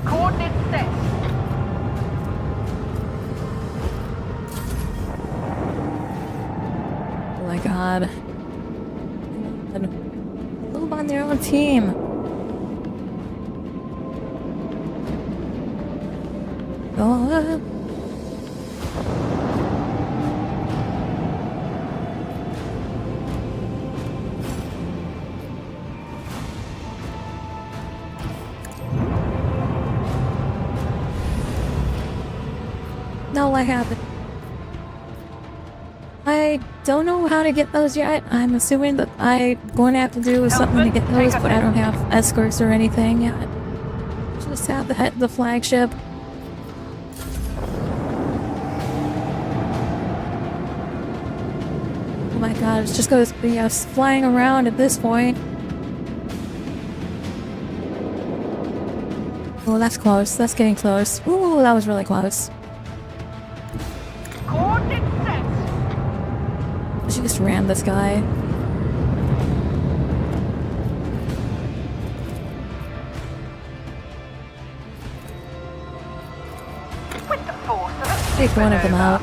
Coordinates set. Oh my god. Move on their own team. Oh. No, I haven't. I don't know how to get those yet. I'm assuming that I'm going to have to do something to get those, but I don't have escorts or anything yet. Just have the flagship. Oh my god, it's just going to be us flying around at this point. Oh, that's close. That's getting close. Ooh, that was really close. She just rammed this guy. With the force of a Take one of them out.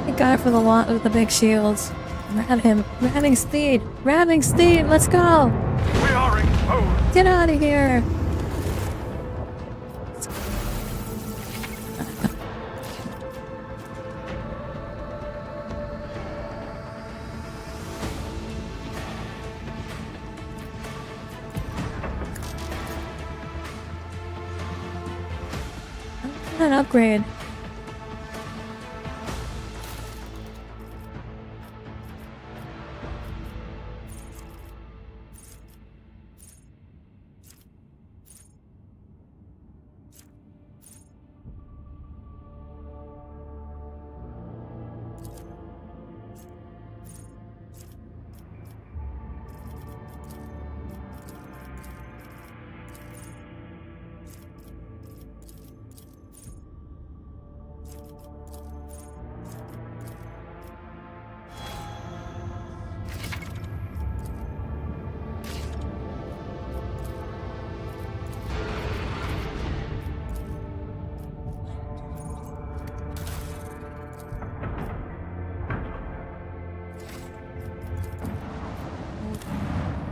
The guy for the lot with the big shields. Rat him. Ramming speed. Ramming speed. Let's go. We are exposed. Get out of here. An upgrade.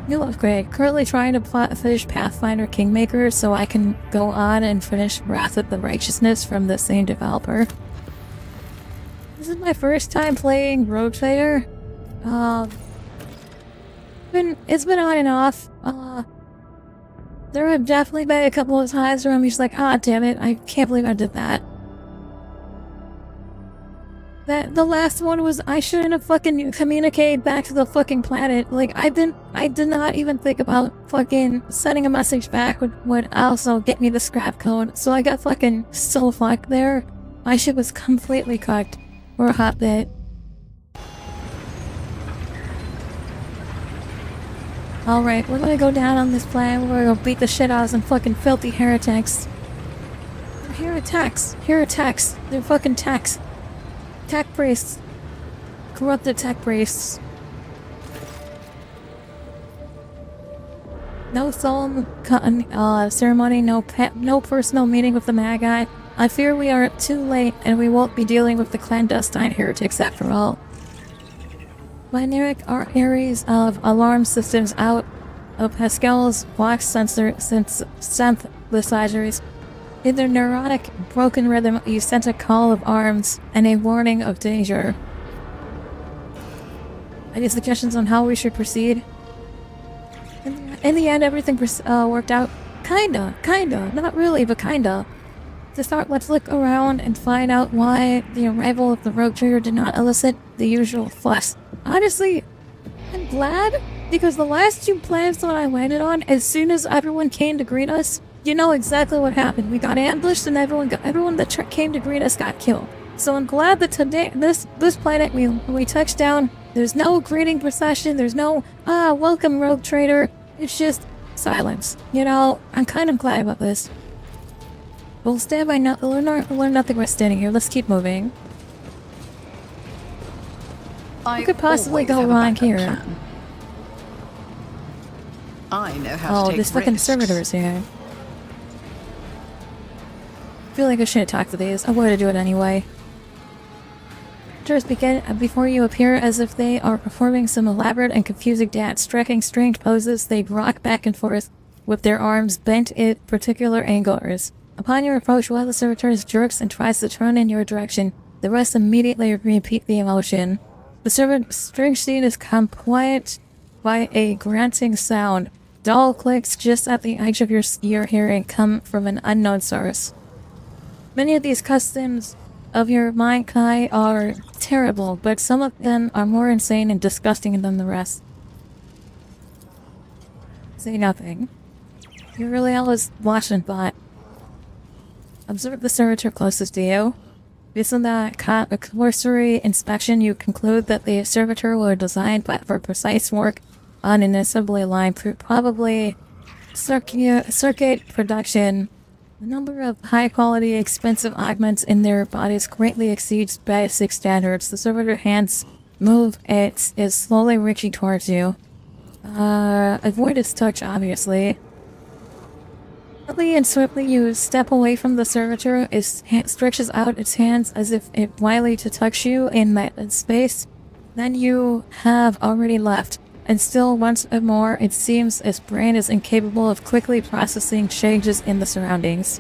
New upgrade. Currently trying to finish Pathfinder Kingmaker so I can go on and finish Wrath of the Righteousness from the same developer. This is my first time playing Rogue Trader. It's been on and off. There have definitely been a couple of times where I'm just like, ah, damn it, I can't believe I did that. The last one was I shouldn't have fucking communicated back to the fucking planet. Like, I did not even think about fucking sending a message back would also get me the scrap code. So I got fucking so fucked there. My shit was completely cooked for a hot bit. Alright, we're gonna go down on this plan. We're gonna go beat the shit out of some fucking filthy heretics. Heretics. They're fucking techs. Tech priests. Corrupted tech priests. No solemn ceremony, no personal meeting with the Magi. I fear we are too late and we won't be dealing with the clandestine heretics after all. Binaric are areas of alarm systems out of Pascal's watch synthesizers. In their neurotic, broken rhythm, you sent a call of arms and a warning of danger. Any suggestions on how we should proceed? In the end, everything worked out. Kinda. Not really, but kinda. To start, let's look around and find out why the arrival of the Rogue Trader did not elicit the usual fuss. Honestly, I'm glad Because the last 2 planets that I landed on, as soon as everyone came to greet us, you know exactly what happened. We got ambushed and everyone that came to greet us got killed. So I'm glad that today, this planet, we touched down, there's no greeting procession, there's no, welcome rogue trader. It's just silence. You know, I'm kind of glad about this. We'll stand by now, learn nothing by standing here. Let's keep moving. I What could possibly go wrong here? Plan. I know how to take this fucking risks. servitors here. I feel like I shouldn't talk to these. I wanted to do it anyway. Just begin before you appear as if they are performing some elaborate and confusing dance, striking strange poses. They rock back and forth with their arms bent at particular angles. Upon your approach, one of the servitors jerks and tries to turn in your direction. The rest immediately repeat the emotion. The strange scene is compliant by a grunting sound. Dull clicks just at the edge of your hearing come from an unknown source. Many of these customs of your mind Kai are terrible, but some of them are more insane and disgusting than the rest. Say nothing. You really always watch and thought. Observe the servitor closest to you. Based on that cursory inspection, you conclude that the servitor were designed for precise work on an assembly line through probably circuit production. The number of high-quality, expensive augments in their bodies greatly exceeds basic standards. The servitor hands move, it is slowly reaching towards you. Avoid its touch, obviously. Quickly and swiftly you step away from the servitor. It stretches out its hands as if it wily to touch you in that space. Then you have already left. And still once more it seems its brain is incapable of quickly processing changes in the surroundings.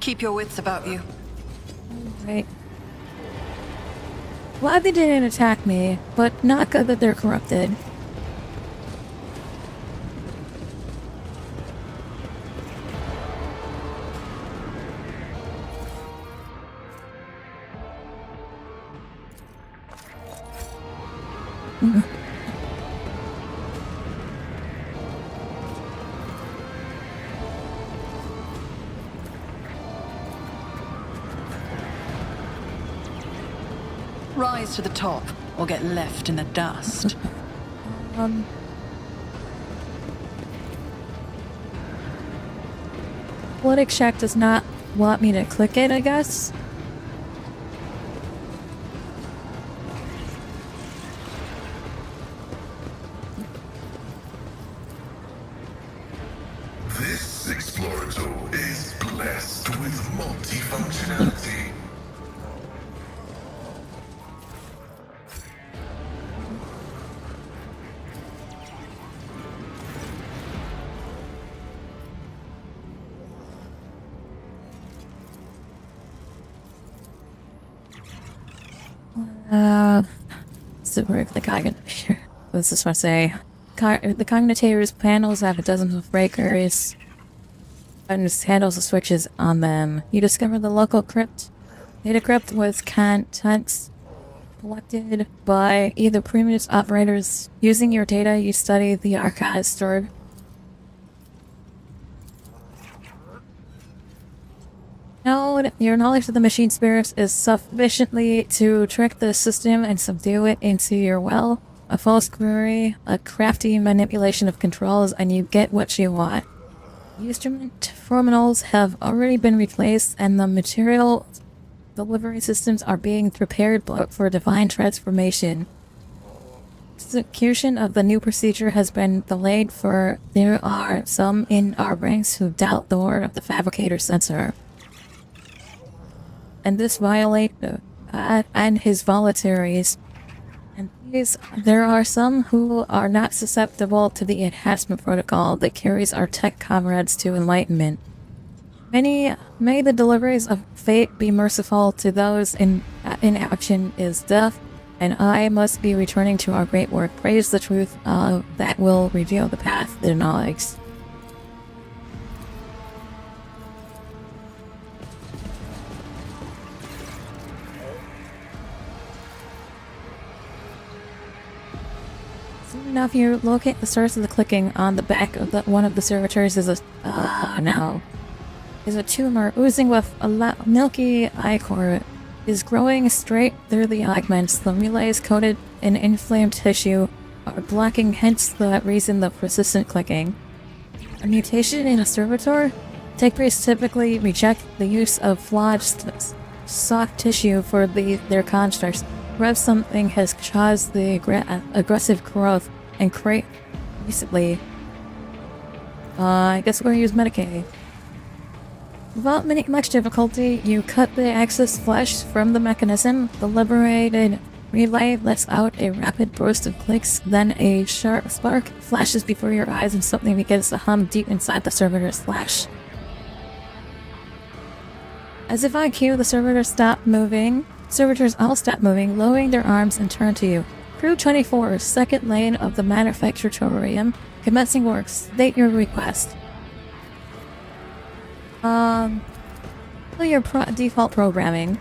Keep your wits about you. Right. Glad they didn't attack me, but not good that they're corrupted. Rise to the top, or get left in the dust. Politics check does not want me to click it, I guess. This explorator is blessed with multifunctionality. Super the cognitor. Let's just want to say, the cognitor's panels have a dozen of breakers and handles the switches on them. You discover the local data crypt with contents collected by either previous operators. Using your data, you study the archives stored. No, your knowledge of the machine spirits is sufficiently to trick the system and subdue it into your will. A false query, a crafty manipulation of controls, and you get what you want. Instrument terminals have already been replaced, and the material delivery systems are being prepared for divine transformation. Execution of the new procedure has been delayed, for there are some in our ranks who doubt the word of the fabricator censor. And this violates and his voluntaries. And there are some who are not susceptible to the enhancement protocol that carries our tech comrades to enlightenment. May the deliveries of fate be merciful to those in action is death, and I must be returning to our great work. Praise the truth that will reveal the path to knowledge. Now if you locate the source of the clicking on the back of one of the servitors is a tumor oozing with a milky ichor. Is growing straight through the augments. The relays coated in inflamed tissue are blocking, hence the reason the persistent clicking. A mutation in a servitor? Tech priests typically reject the use of flawed soft tissue for their constructs. Perhaps something has caused the aggressive growth and create recently. I guess we're gonna use Medicaid. Without much difficulty, you cut the excess flesh from the mechanism. The liberated relay lets out a rapid burst of clicks, then a sharp spark flashes before your eyes and something begins to hum deep inside the servitor's flesh. As if on cue, the servitors all stop moving, lowering their arms and turn to you. Crew 24, second lane of the manufactoratorium, commencing works. State your request. Your default programming.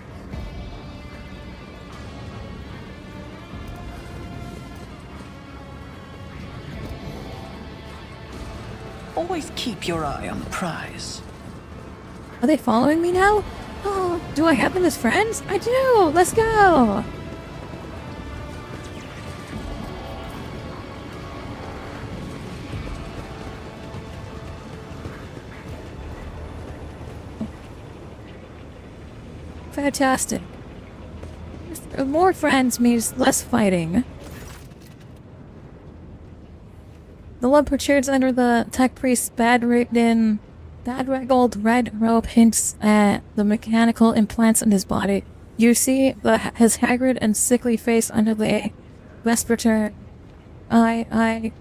Always keep your eye on the prize. Are they following me now? Oh, do I have them as friends? I do! Let's go! Fantastic. More friends means less fighting. The love protrudes under the tech priest's bad-wriggled red robe hints at the mechanical implants in his body. You see his haggard and sickly face under the respirator. I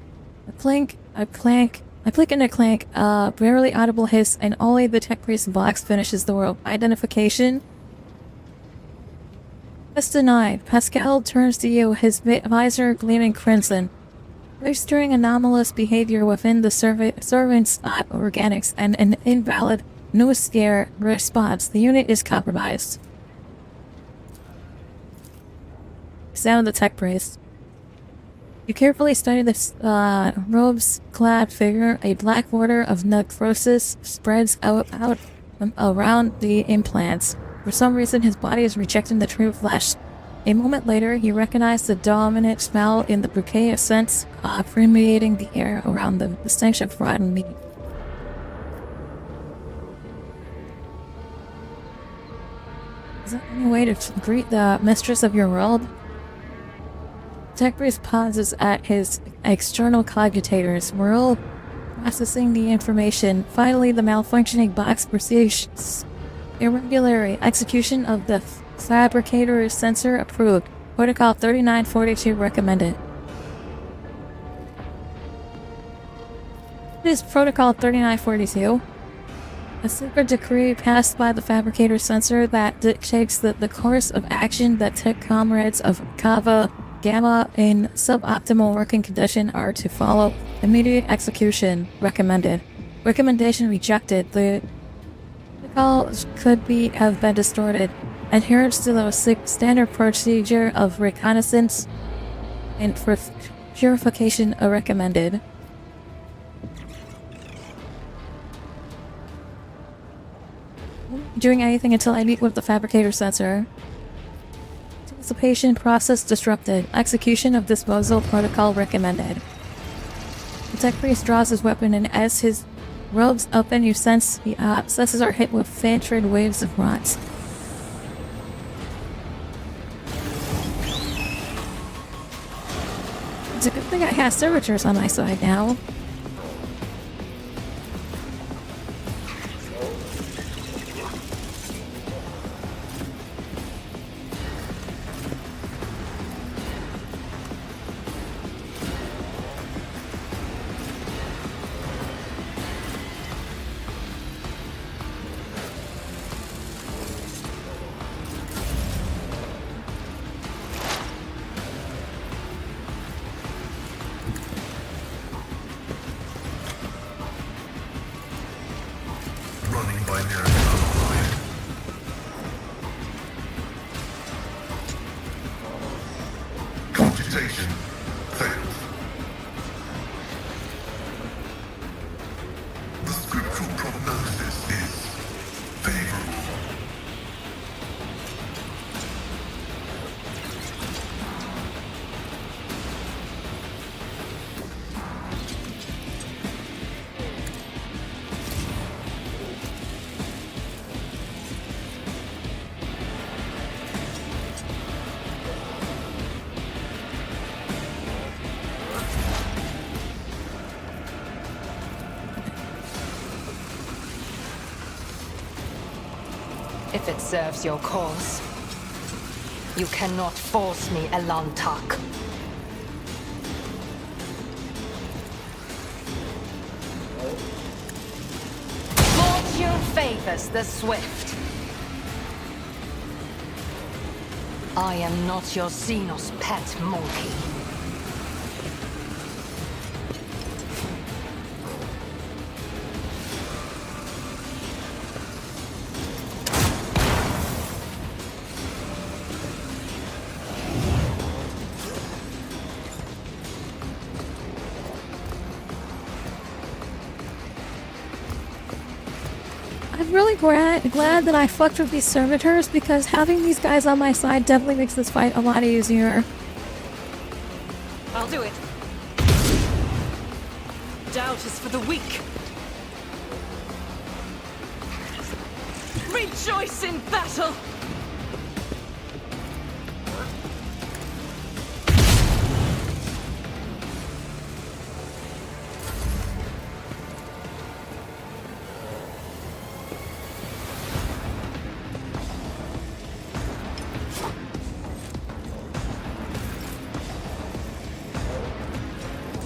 clink and a clank, barely audible hiss, and only the tech priest's box finishes the robe. Identification. That's denied. Pascal turns to you, his visor gleaming crimson. Registering anomalous behavior within the servant's organics and an invalid no scare response. The unit is compromised. Sound of the tech priest. You carefully study this robe's clad figure. A black border of necrosis spreads out around the implants. For some reason, his body is rejecting the true flesh. A moment later, you recognize the dominant smell in the bouquet of scents permeating the air around them, the stench of rotten meat. Is there any way to greet the mistress of your world? Tech priest pauses at his external cogitators. We're all processing the information. Finally, the malfunctioning box proceeds. Irregular execution of the fabricator sensor approved. Protocol 3942 recommended. It is Protocol 3942. A secret decree passed by the fabricator sensor that dictates the course of action that tech comrades of Kava Gamma in suboptimal working condition are to follow. Immediate execution recommended. Recommendation rejected. The protocol could have been distorted. Adherence to the standard procedure of reconnaissance and purification are recommended. Doing anything until I meet with the fabricator sensor. Anticipation process disrupted. Execution of disposal protocol recommended. The tech priest draws his weapon, and as his robes open, you sense the senses are hit with faint waves of rot. It's a good thing I have servitors on my side now. Computation failed. actual prognosis is favorable. If it serves your cause, you cannot force me, Elantak. Fortune favors the swift. I am not your Xenos pet monkey. I'm really glad that I fucked with these servitors, because having these guys on my side definitely makes this fight a lot easier. I'll do it. Doubt is for the weak. Rejoice in battle!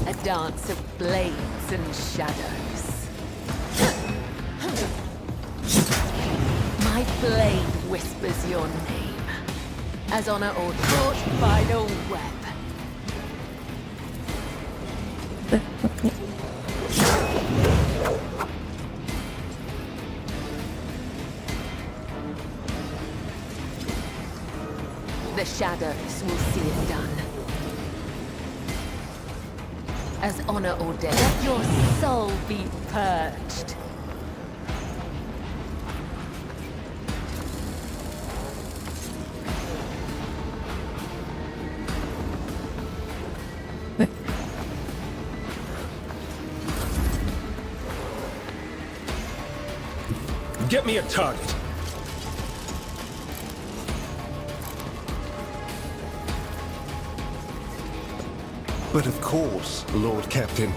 A dance of blades and shadows. My blade whispers your name, as honor or court final web. The shadows will see it done. As honor ordained, let your soul be purged. Get me a target. But of course, Lord Captain.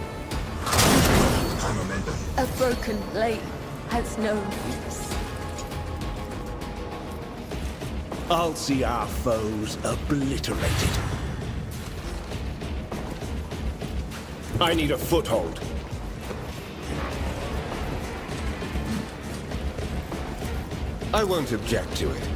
A broken blade has no use. I'll see our foes obliterated. I need a foothold. I won't object to it.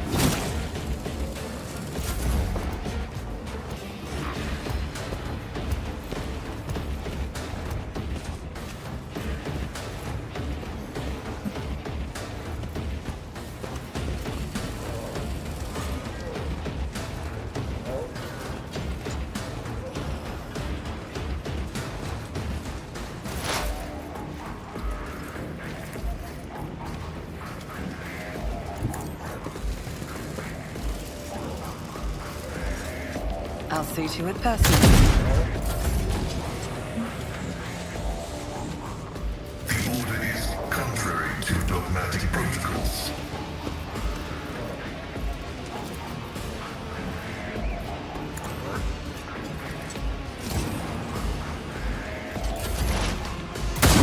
I'll see to it personally. The order is contrary to dogmatic protocols.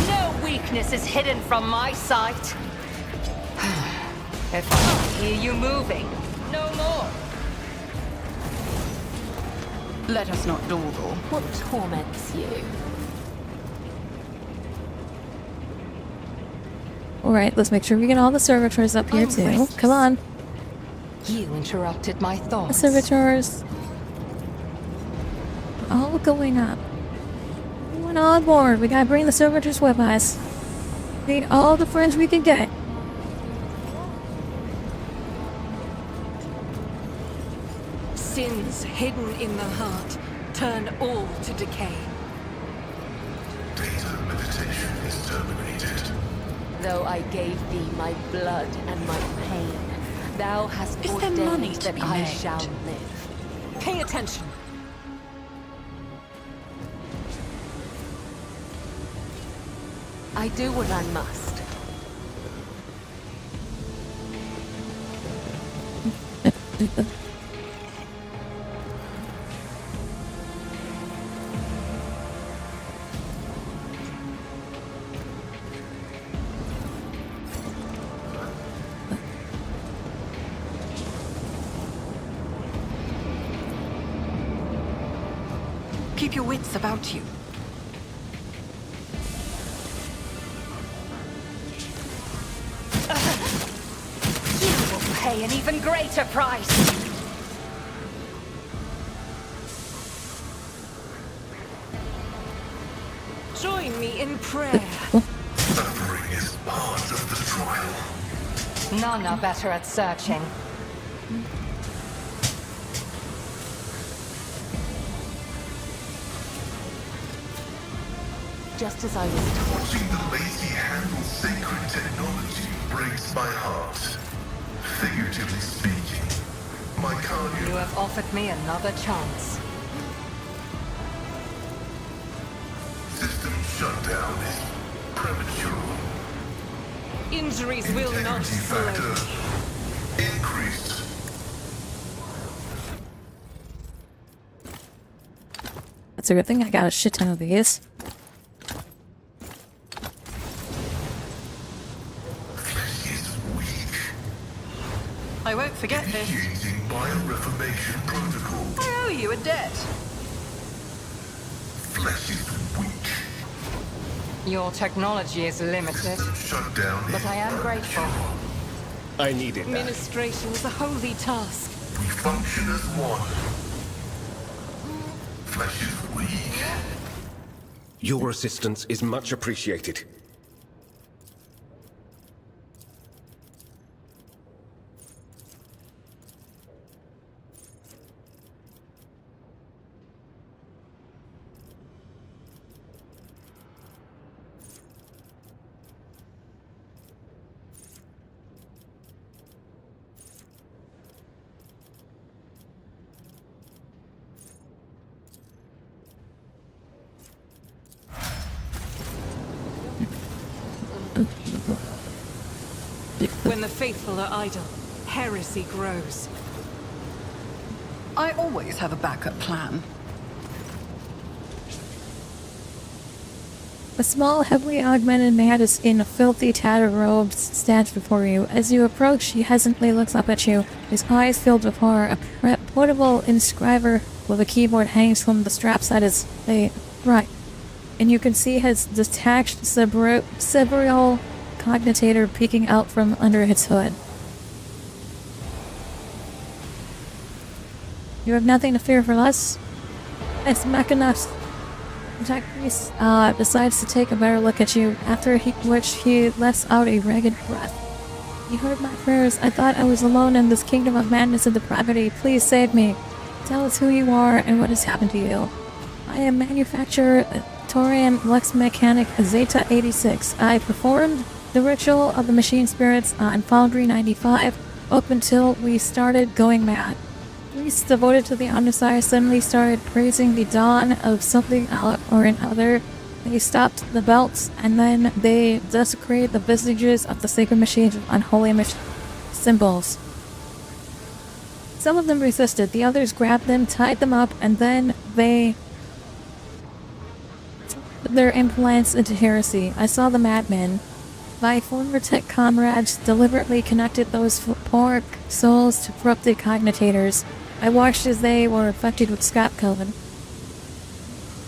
No weakness is hidden from my sight. If I hear you moving, no more. Let us not dawdle. What torments you? Alright, let's make sure we get all the servitors up here too. Come on. You interrupted my The thoughts. servitors. All going up. Everyone on board. We gotta bring the servitors with us. We need all the friends we can get. Sins hidden in the heart turn all to decay. Data meditation is terminated. Though I gave thee my blood and my pain, thou hast Is there ordained money to that be I made? shall live. Pay attention. I do what I must. Keep your wits about you. You will pay an even greater price! Join me in prayer. Suffering is part of the trial. None are better at searching. Just as I was told. Watching the lady handle sacred technology breaks my heart. Figuratively speaking, my You cardio... have offered me another chance. System shutdown is premature. Injuries will not Integrity slow factor me. increased. That's a good thing I got a shit ton of these. Flesh is weak. I won't forget this. Initiating bioreformation protocol. I owe you a debt. Flesh is weak. Your technology is limited, System shutdown but is I am grateful. I needed that. Administration is a holy task. We function as one. Flesh is weak. Your assistance is much appreciated. When the faithful are idle, heresy grows. I always have a backup plan. A small, heavily augmented man is in filthy, tattered robes stands before you. As you approach, he hesitantly looks up at you, his eyes filled with horror. A portable inscriber with a keyboard hangs from the straps at his right, and you can see his detached cerebral cognitator peeking out from under his hood. You have nothing to fear from us. It's Machinus. Priest decides to take a better look at you, after which he lets out a ragged breath. You heard my prayers. I thought I was alone in this kingdom of madness and depravity. Please save me. Tell us who you are and what has happened to you. I am manufacturer Thorium Lux Mechanic Zeta 86. I performed the ritual of the machine spirits on Foundry 95 up until we started going mad. Priests devoted to the Omnissiah suddenly started praising the dawn of something or another. They stopped the belts, and then they desecrated the vestiges of the sacred machines with unholy symbols. Some of them resisted, the others grabbed them, tied them up, and then they put their implants into heresy. I saw the madmen. My former tech comrades deliberately connected those poor souls to corrupted cognitators. I watched as they were infected with scrap code.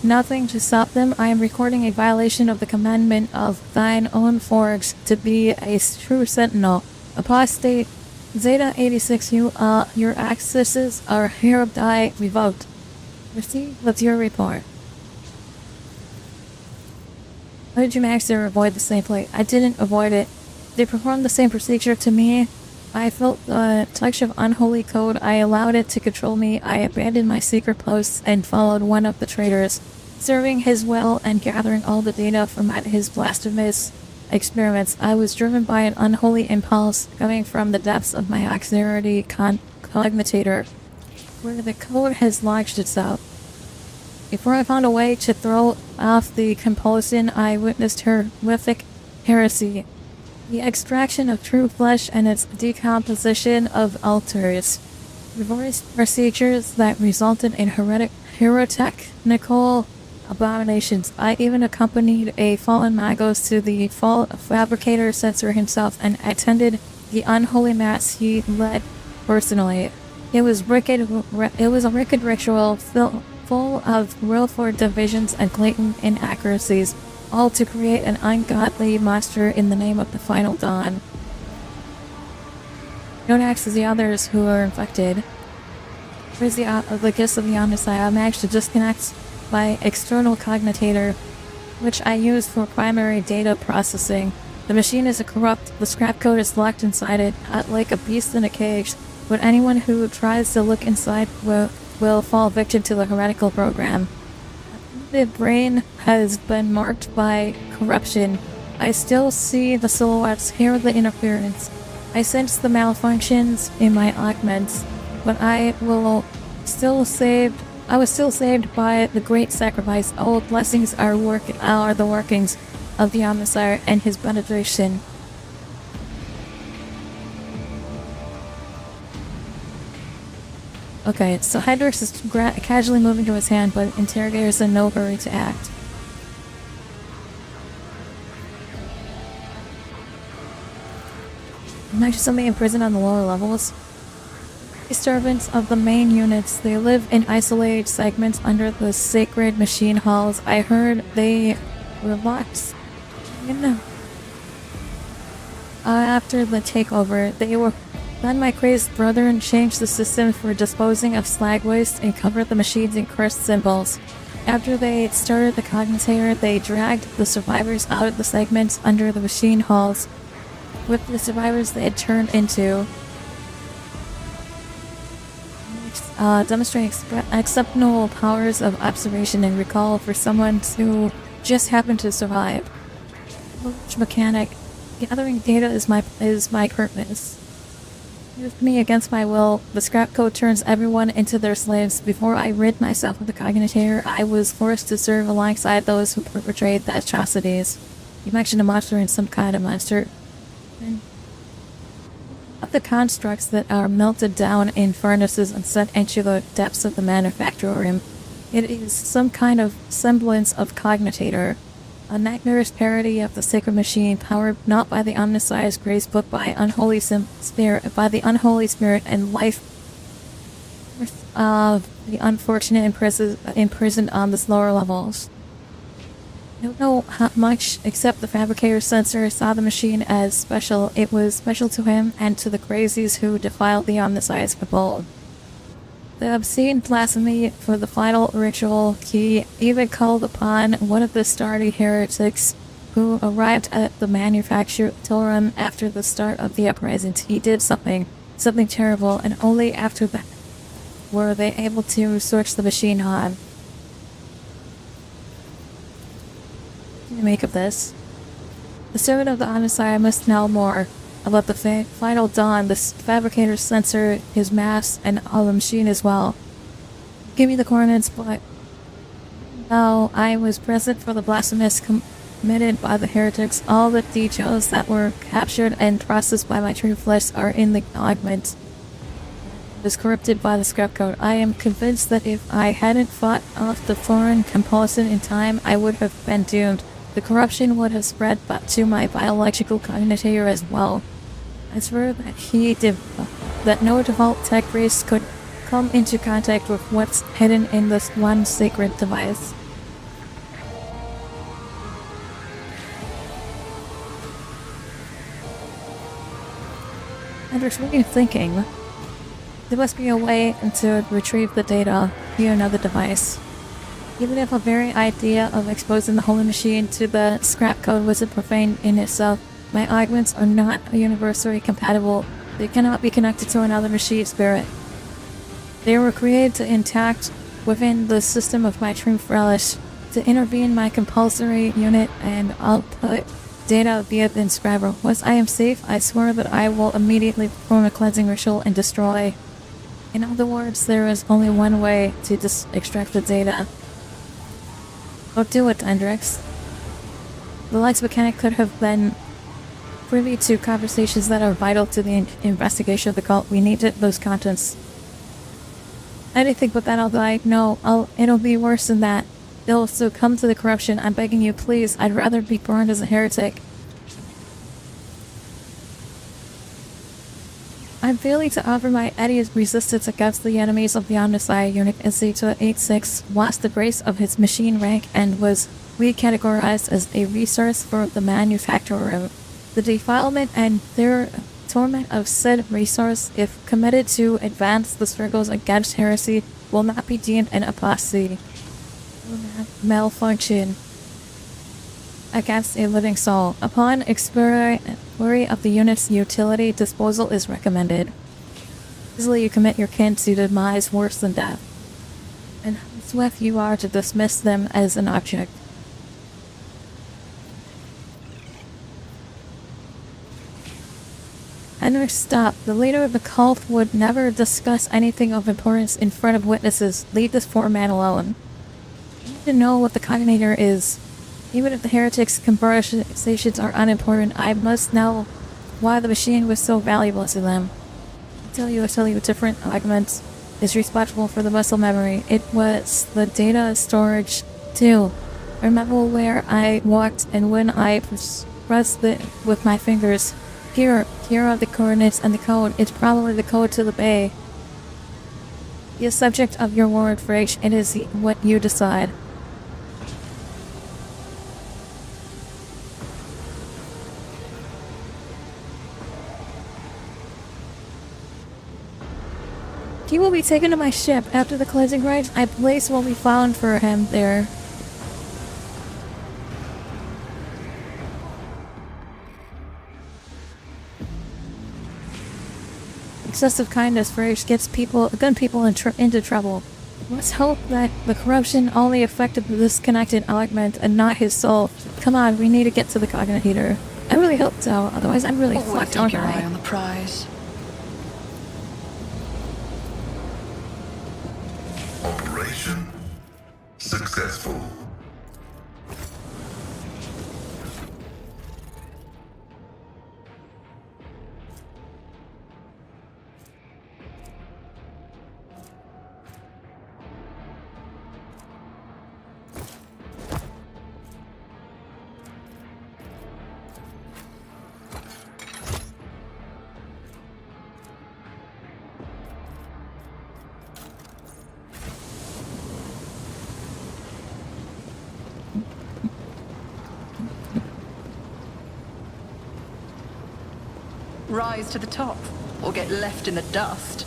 Nothing to stop them. I am recording a violation of the commandment of thine own forge to be a true sentinel. Apostate Zeta 86, your accesses are hereby revoked. Proceed with your report. How did you manage to avoid the same fate? I didn't avoid it. They performed the same procedure to me. I felt the touch of unholy code. I allowed it to control me. I abandoned my secret posts and followed one of the traitors, serving his will and gathering all the data from his blasphemous experiments, I was driven by an unholy impulse coming from the depths of my auxiliary cogitator, where the code has lodged itself. Before I found a way to throw off the compulsion, I witnessed horrific heresy, the extraction of true flesh and its decomposition of altars, reverse procedures that resulted in herotechnical abominations. I even accompanied a fallen Magos to the fabricator censor himself and attended the unholy mass he led personally. It was a wicked ritual full of willful divisions and blatant inaccuracies, all to create an ungodly monster in the name of the final dawn. Don't ask the others who are infected. Here's the gifts of the Omnicide. I managed to disconnect my external cogitator, which I use for primary data processing. The machine is corrupt. The scrap code is locked inside it, like a beast in a cage. But anyone who tries to look inside will fall victim to the heretical program. The brain has been marked by corruption. I still see the silhouettes, hear the interference. I sense the malfunctions in my augments, but I was still saved by the great sacrifice. All blessings are the workings of the Omnisire and his benediction. Okay, so Hydrix is casually moving to his hand, but Interrogator is in no hurry to act. Next to somebody imprisoned on the lower levels. The servants of the main units, they live in isolated segments under the sacred machine halls. I heard they were locked in. After the takeover, then my crazed brethren changed the system for disposing of slag waste and covered the machines in cursed symbols. After they started the cogitator, they dragged the survivors out of the segments under the machine halls. With the survivors they had turned into, demonstrating exceptional powers of observation and recall for someone who just happened to survive. Which mechanic? Gathering data is my purpose. With me against my will, the scrap code turns everyone into their slaves. Before I rid myself of the cogitator, I was forced to serve alongside those who perpetrate the atrocities. You mentioned a monster and some kind of monster. Of the constructs that are melted down in furnaces and sent into the depths of the manufactorium, it is some kind of semblance of cogitator. A nightmarish parody of the sacred machine, powered not by the Omnicire's grace, but by the unholy spirit and life of the unfortunate imprisoned on the lower levels. I don't know how much, except the fabricator's censor saw the machine as special. It was special to him and to the crazies who defiled the Omnicire's cabal. The obscene blasphemy for the final ritual, he even called upon one of the starry heretics who arrived at the manufactorium after the start of the uprising. He did something terrible, and only after that were they able to search the machine on. What do you make of this? The servant of the Omnicire must know more about the final dawn, the fabricator's censor, his mass, and all the machine as well. Give me the coordinates, but no, I was present for the blasphemous committed by the heretics. All the details that were captured and processed by my true flesh are in the augment. It was corrupted by the scrap code. I am convinced that if I hadn't fought off the foreign compulsion in time, I would have been doomed. The corruption would have spread to my biological cogitator as well. I swear that no default tech race could come into contact with what's hidden in this one sacred device. Anders, what are you thinking? There must be a way to retrieve the data via another device. Even if the very idea of exposing the holy machine to the scrap code wasn't profane in itself, my augments are not universally compatible. They cannot be connected to another machine spirit. They were created to intact within the system of my true flesh, to intervene my compulsory unit and output data via the inscriber. Once I am safe, I swear that I will immediately perform a cleansing ritual and destroy. In other words, there is only one way to extract the data. Go do it, Hendrix. The Lights Mechanic could have been privy to conversations that are vital to the investigation of the cult. We needed those contents. Anything but that, I'll die. No, it'll be worse than that. They'll succumb to the corruption. I'm begging you, please. I'd rather be burned as a heretic. I'm failing to offer my Eddie's resistance against the enemies of the Omnissiah unit SC-286 lost the grace of his machine rank and was recategorized as a resource for the manufacturer. The defilement and their torment of said resource, if committed to advance the struggles against heresy, will not be deemed an apostasy. Malfunction against a living soul. Upon exploratory of the unit's utility, disposal is recommended. Easily you commit your kin to demise worse than death. And how swift you are to dismiss them as an object. Henrik, stop. The leader of the cult would never discuss anything of importance in front of witnesses. Leave this poor man alone. You need to know what the cognator is. Even if the heretics' conversations are unimportant, I must know why the machine was so valuable to them. I tell you, a different argument is responsible for the muscle memory. It was the data storage, too. I remember where I walked and when I pressed it with my fingers. Here are the coordinates and the code. It's probably the code to the bay. Be a subject of your word, Frage. It is what you decide. He will be taken to my ship. After the cleansing rites, a place will be found for him there. Excessive kindness for H gets good people into trouble. Let's hope that the corruption only affected the disconnected augment and not his soul. Come on, we need to get to the cognator. I really hope so, otherwise I'm really fucked, aren't I? Eye on the prize. Operation successful. Rise to the top, or get left in the dust.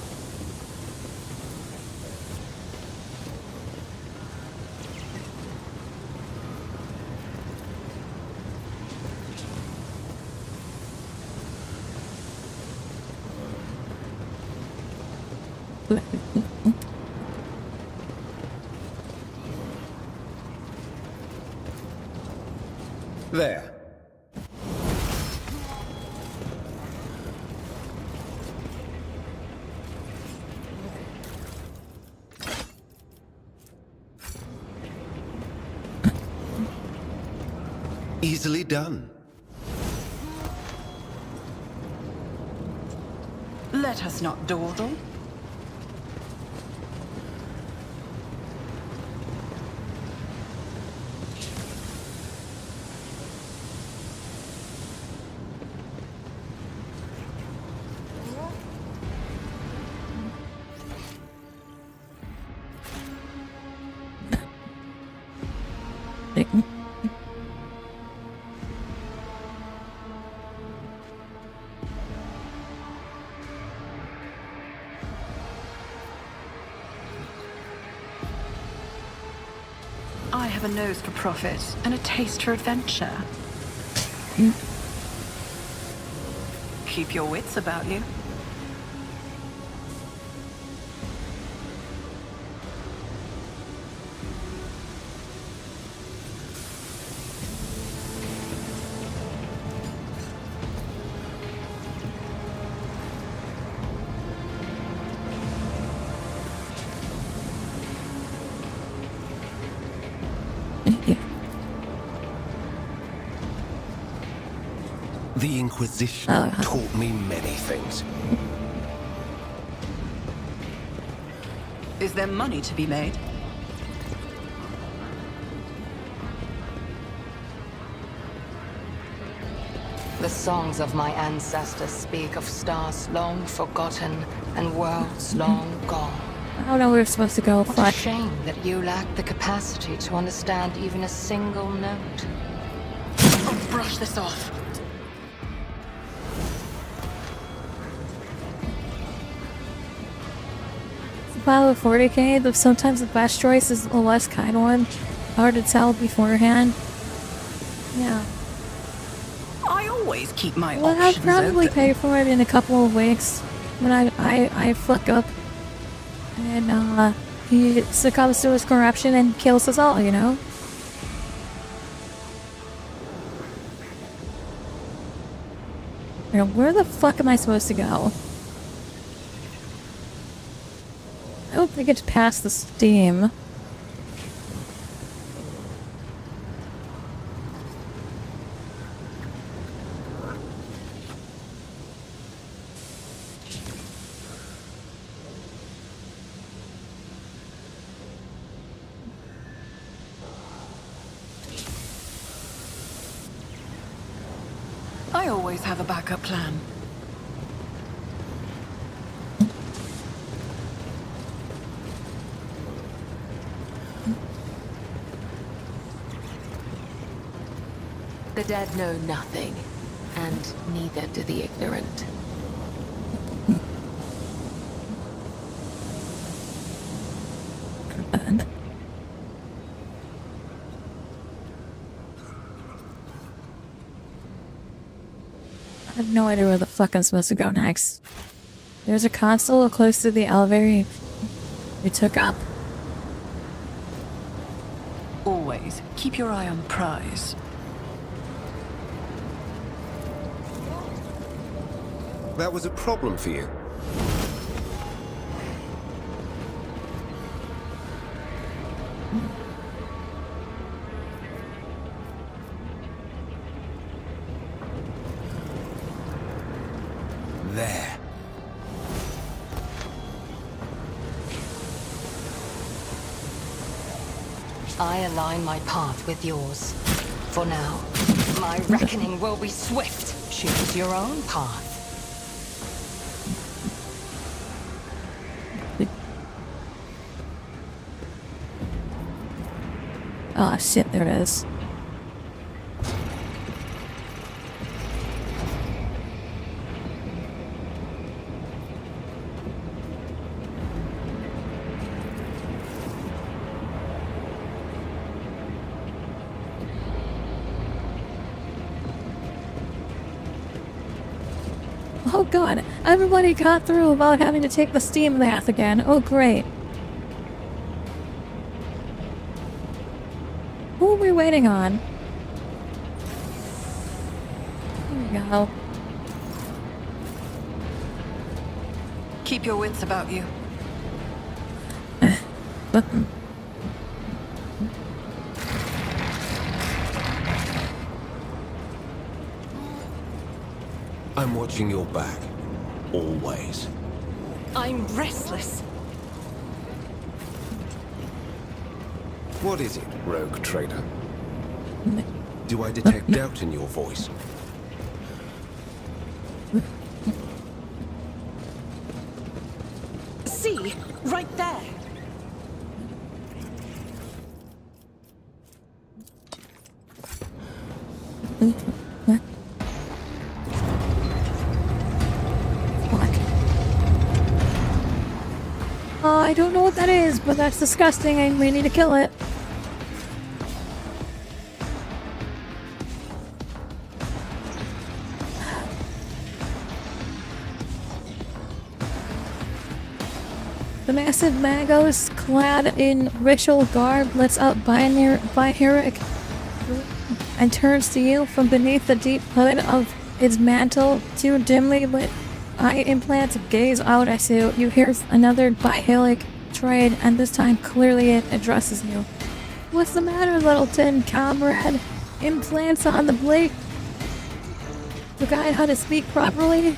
There. Easily done. Let us not dawdle. I have a nose for profit and a taste for adventure. Keep your wits about you. The Inquisition taught me many things. Is there money to be made? The songs of my ancestors speak of stars long forgotten and worlds long gone. I don't know where we're supposed to go. What a shame that you lack the capacity to understand even a single note. Oh, brush this off. While with 40k, though sometimes the best choice is the less kind one. Hard to tell beforehand. Yeah. I always keep my Well, I'll options probably open. pay for it in a couple of weeks when I fuck up. And, he succumbs to his corruption and kills us all, you know? Now, where the fuck am I supposed to go? I hope they get past the steam. I always have a backup plan. The dead know nothing, and neither do the ignorant. I have no idea where the fuck I'm supposed to go next. There's a console close to the elevator we took up. Always keep your eye on the prize. That was a problem for you. There. I align my path with yours. For now, my reckoning will be swift. Choose your own path. Oh shit, there it is. Oh god, everybody got through without having to take the steam bath again. Oh great. Who are we waiting on? Here we go. Keep your wits about you. I'm watching your back. Always. I'm restless. What is it, rogue trader? Do I detect doubt in your voice? See, right there. I don't know what that is, but that's disgusting and we need to kill it. The massive magos, clad in ritual garb, lifts up Biheric and turns to you from beneath the deep hood of its mantle. Two dimly lit eye implants gaze out at you. You hear another Biheric trade, and this time clearly it addresses you. What's the matter, little tin comrade? Implants on the blade? The guide how to speak properly?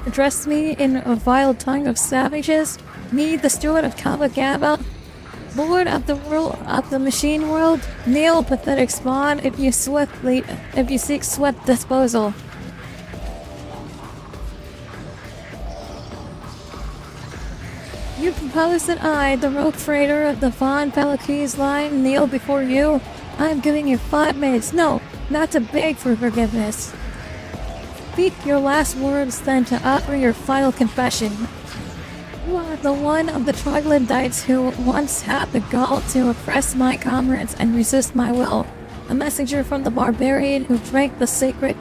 Address me in a vile tongue of savages? Me, the steward of Kaba Gaba? Lord of the world, of the machine world? Kneel, pathetic spawn, if you seek swift disposal. You propose that I, the rogue freighter of the Von Valakes line, kneel before you? I am giving you 5 minutes, no, not to beg for forgiveness. Speak your last words, then to offer your final confession. You are the one of the troglodytes who once had the gall to oppress my comrades and resist my will. A messenger from the barbarian who drank the sacred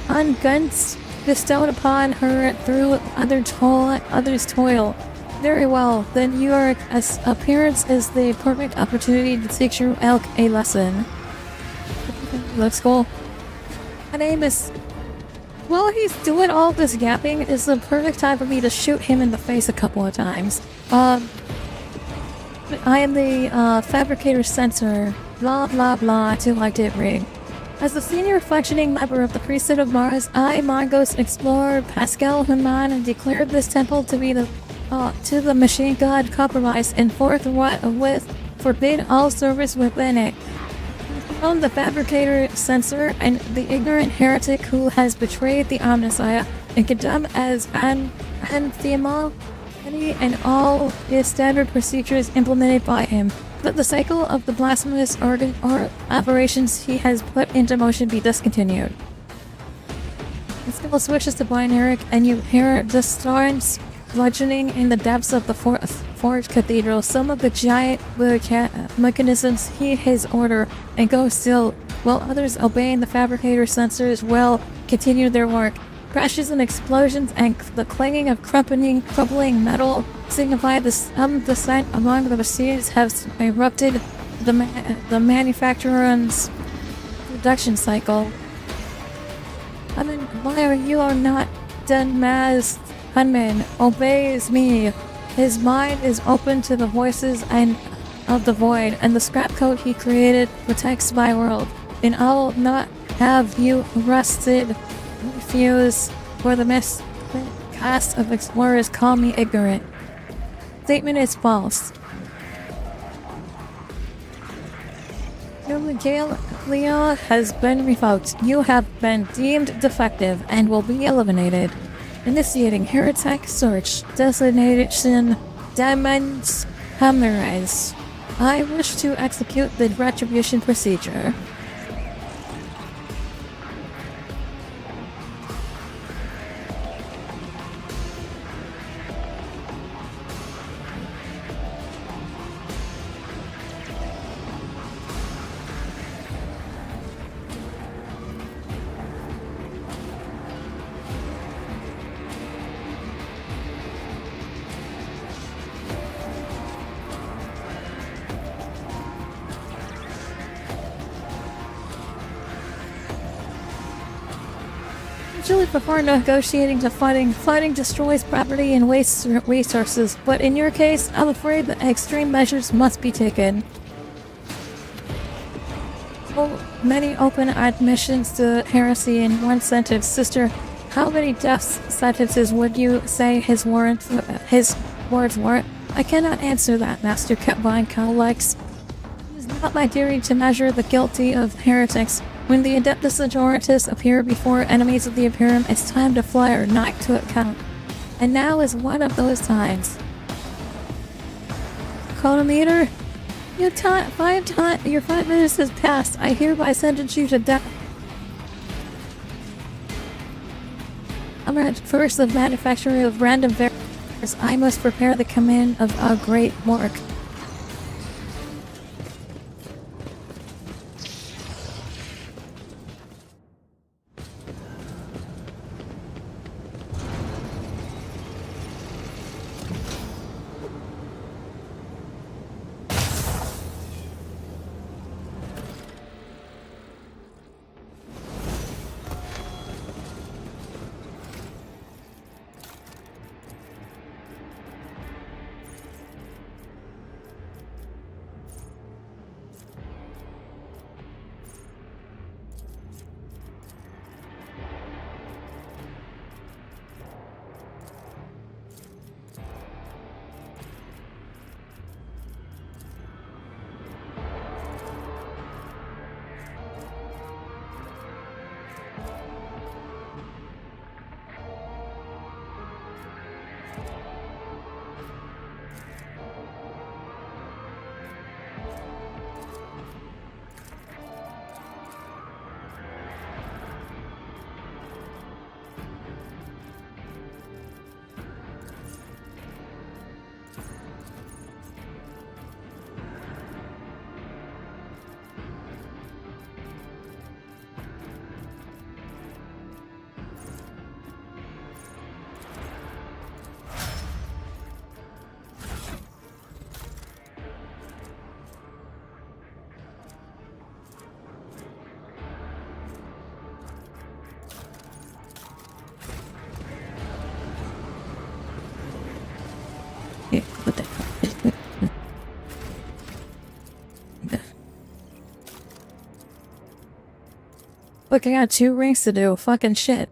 unguents bestowed upon her through others' toil. Very well, then your appearance is the perfect opportunity to teach your elk a lesson. Let's go. My name is... While he's doing all this yapping, it's the perfect time for me to shoot him in the face a couple of times. I am the fabricator censor, blah blah blah, to like it ring. As the senior functioning member of the priesthood of Mars, I, Mongos explorer Pascal Human, declared this temple to be to the machine god compromised and forthwith forbid all service within it. From the fabricator censor and the ignorant heretic who has betrayed the Omnissiah and condemned as anathema and all his standard procedures implemented by him. Let the cycle of the blasphemous operations he has put into motion be discontinued. The skill switches to binary, and you hear the storms bludgeoning in the depths of the forged cathedral. Some of the giant mechanisms heed his order and go still, while others, obeying the fabricator censors, will continue their work. Crashes and explosions and the clanging of crumbling metal signify the descent among the machines have erupted the manufacturer's production cycle. I mean, why you are not done, Maz Hunman obeys me. His mind is open to the voices and of the void, and the scrap code he created protects my world. And I'll not have you rusted refuse for the miscast of explorers call me ignorant. Statement is false. Your Legalia has been revoked. You have been deemed defective and will be eliminated. Initiating heretic search. Designation Demons Hammerise. I wish to execute the retribution procedure. Usually before negotiating to fighting destroys property and wastes resources, but in your case, I'm afraid that extreme measures must be taken. So many open admissions to heresy in one sentence. Sister, how many death sentences would you say his words were? I cannot answer that, Master Capvine Cowlex. It is not my duty to measure the guilty of heretics. When the Adeptus Adoratus appear before enemies of the Imperium, it's time to fly or not to account. And now is one of those times. Chronometer? Your 5 minutes has passed. I hereby sentence you to death. I'm at first the manufacturer of random variables. I must prepare the command of a great work. Look, I got 2 rings to do. Fucking shit.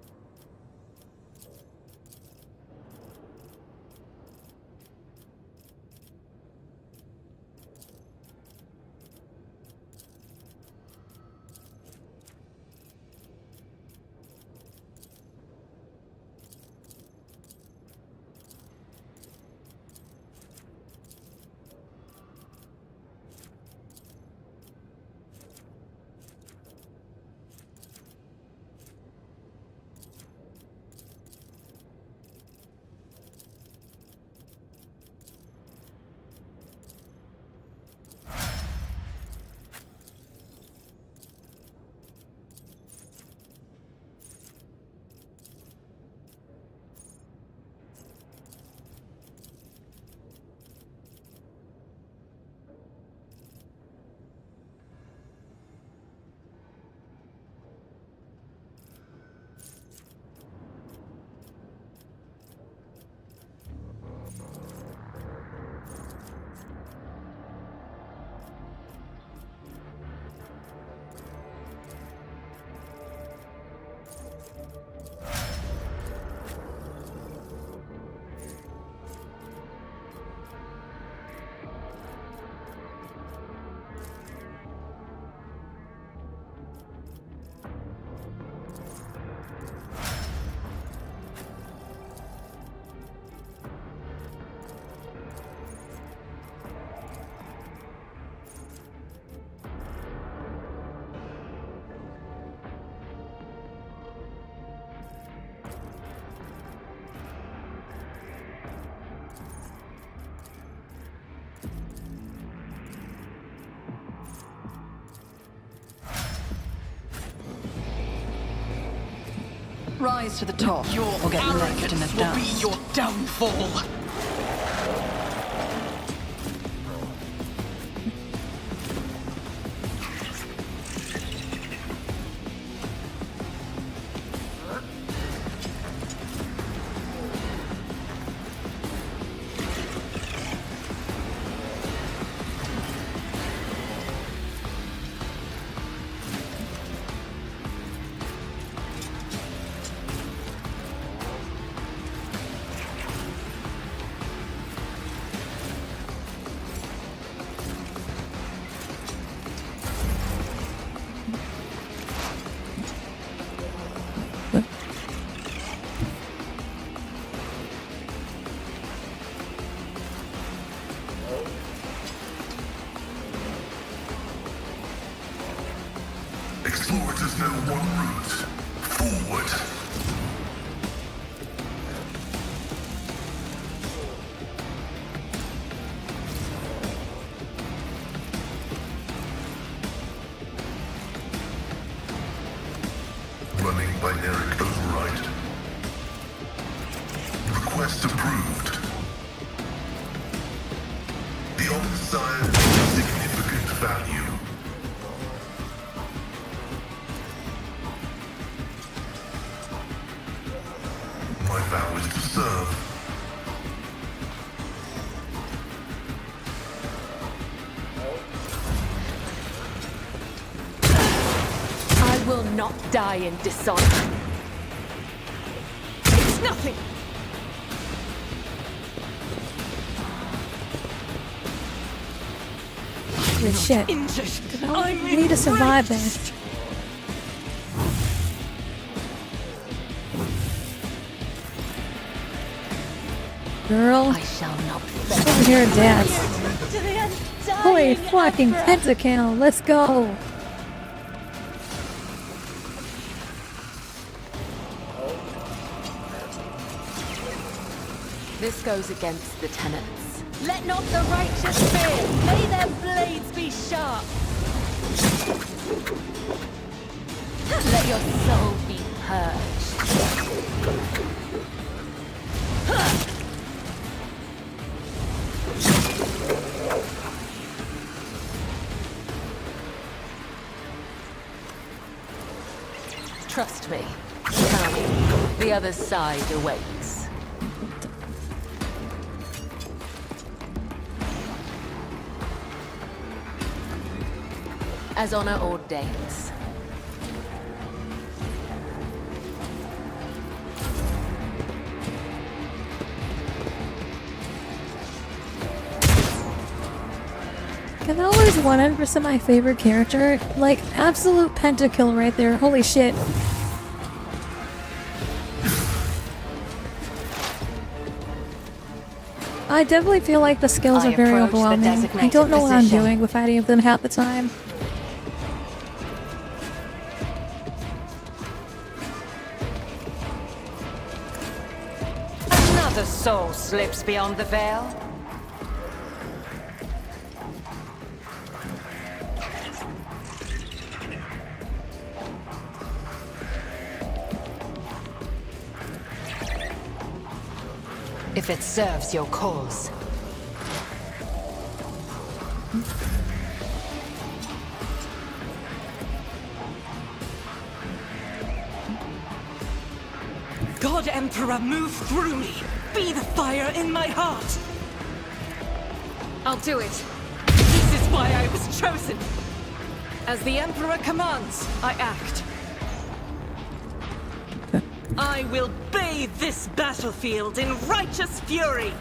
Rise to the top, or get left in the dust. Will be your downfall. Explorers know one route. Forward. Running binary override. Request approved. The Omnissiah has significant value. My vow is to serve. I will not die in dishonor. It's nothing. Good shit. I need to survive there. Girl, I shall not over here and dance. Holy fucking pentakill, let's go! This goes against the tenets. Let not the righteous fear. May their blades be sharp. Let your soul be purged. Trust me. Come. The other side awaits. As honor ordains. Camellar's 100% my favorite character. Like, absolute pentakill right there. Holy shit. I definitely feel like the skills are very overwhelming. I don't know what I'm doing with any of them half the time. Another soul slips beyond the veil. If it serves your cause. God Emperor, move through me! Be the fire in my heart! I'll do it. This is why I was chosen. As the Emperor commands, I act. I will bathe this battlefield in righteous fury!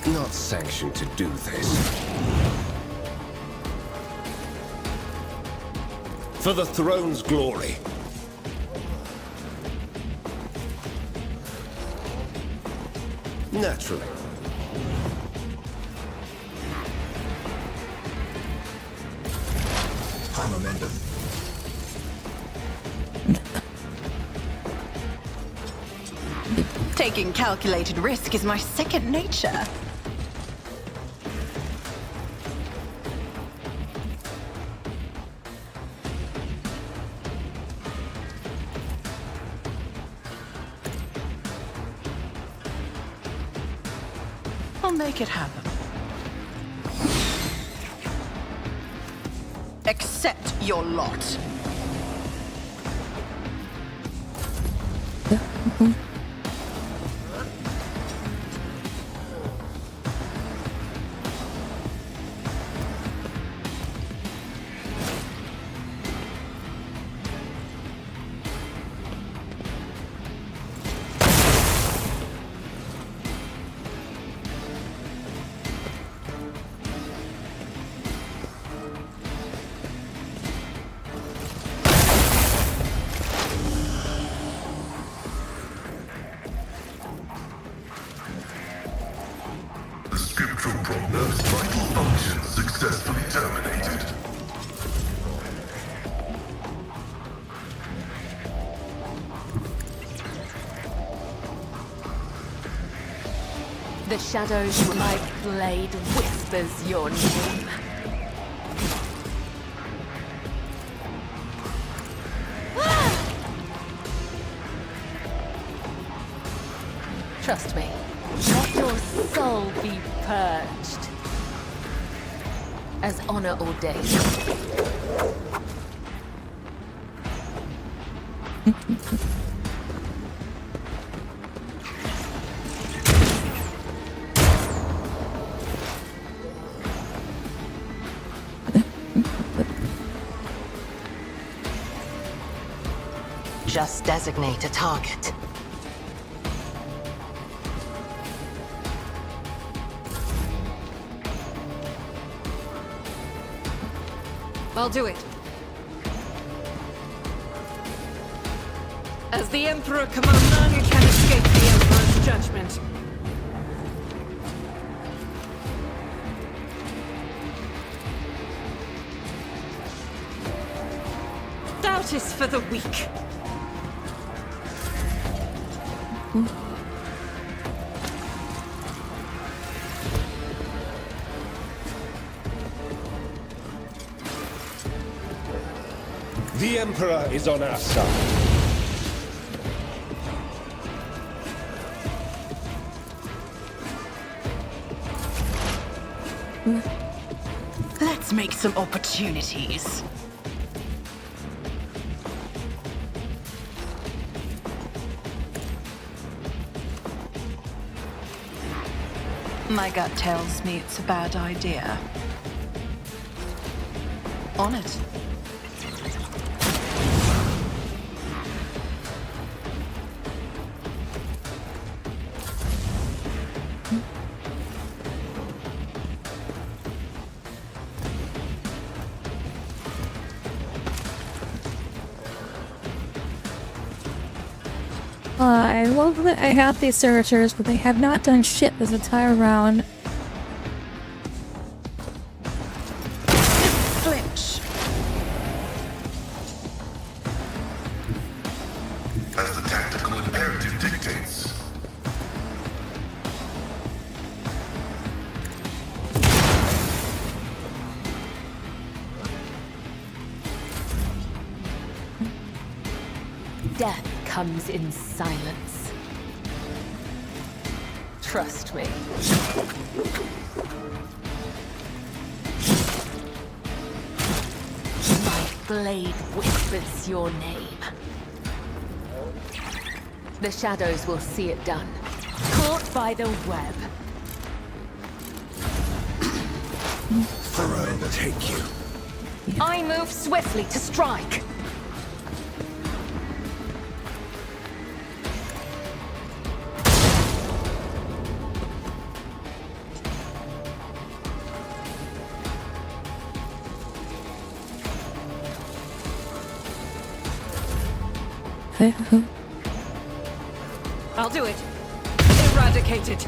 Not sanctioned to do this. For the throne's glory. Naturally. High momentum. Taking calculated risk is my second nature. I'll make it happen. Accept your lot. Scriptural prognosis vital functions successfully terminated. The shadows of my blade whispers your name. Trust me, let your soul be purged, as honor ordains. Just designate a target. I'll do it. As the Emperor commands, none can escape the Emperor's judgment. Doubt is for the weak. The Emperor is on our side. Let's make some opportunities. My gut tells me it's a bad idea. On it. I love that I have these servitors, but they have not done shit this entire round. Flinch. As the tactical imperative dictates. Death comes in silence. Trust me. My blade whispers your name. The shadows will see it done. Caught by the web. Thorough, take you. I move swiftly to strike. I'll do it. Eradicate it.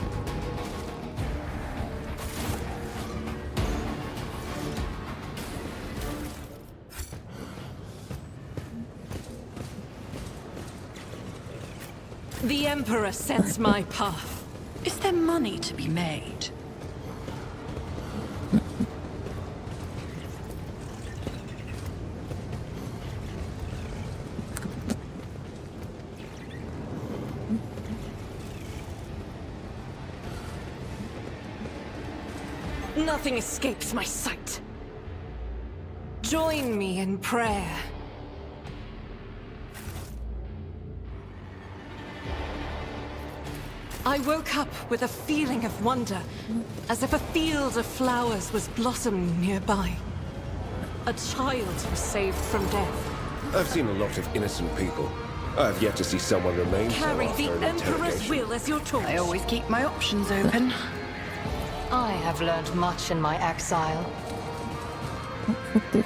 The Emperor sets my path. Is there money to be made? Nothing escapes my sight. Join me in prayer. I woke up with a feeling of wonder, as if a field of flowers was blossoming nearby. A child was saved from death. I've seen a lot of innocent people. I've yet to see someone remain Carry so the after an Emperor's interrogation. will as your torch. I always keep my options open. I have learned much in my exile. The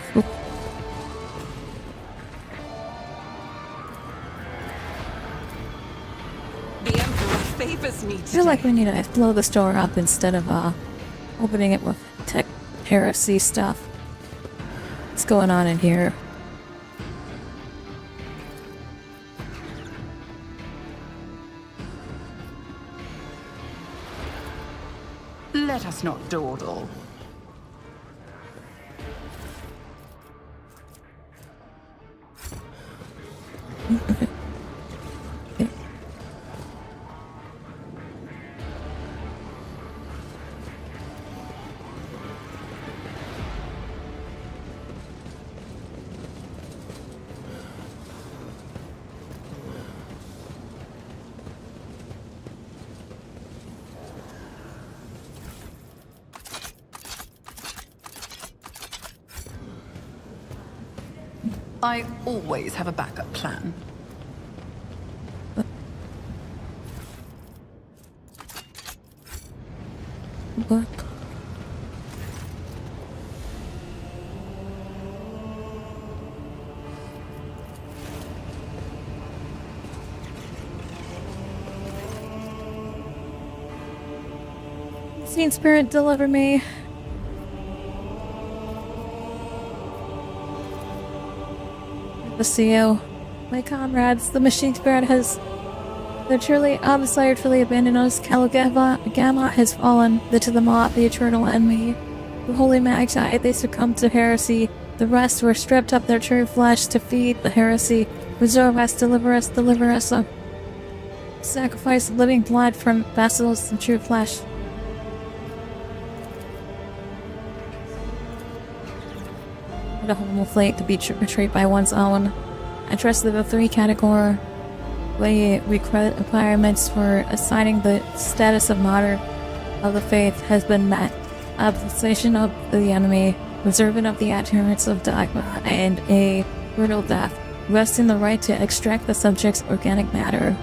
Emperor favors me I feel like we need to blow this door up instead of opening it with tech heresy stuff. What's going on in here? Let us not dawdle. I always have a backup plan. What? Unseen spirit, deliver me. To see you. My comrades, the machine spirit has literally undecidedly abandoned us. Gamma has fallen. The Tiamat, the eternal enemy. The holy magi, they succumbed to heresy. The rest were stripped of their true flesh to feed the heresy. Preserve us, deliver us, deliver us. Sacrifice living blood from vessels and true flesh. What a horrible fate to be betrayed by one's own. I trust that the three category requirements for assigning the status of martyr of the faith has been met. Absolution of the enemy, preserving of the adherents of dogma, and a brutal death, resting the right to extract the subject's organic matter.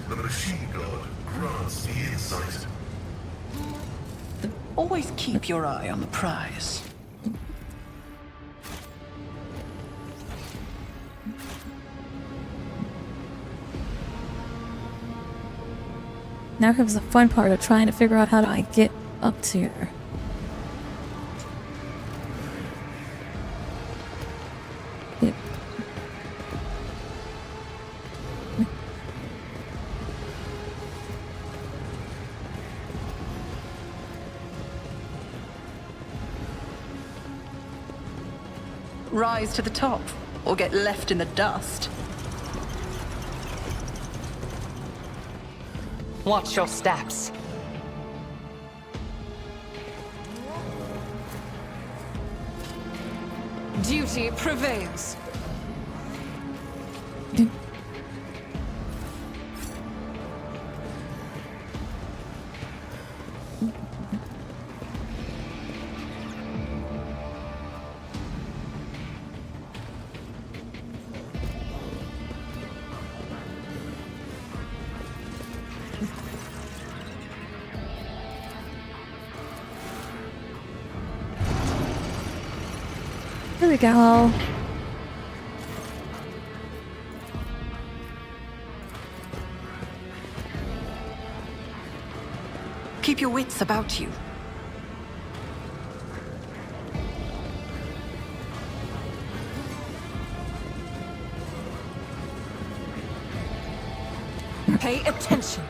The machine god grants the insight. Always keep your eye on the prize. Now comes the fun part of trying to figure out how do I get up to her. Rise to the top, or get left in the dust. Watch your steps. Duty prevails. Here we go. Keep your wits about you. Pay attention.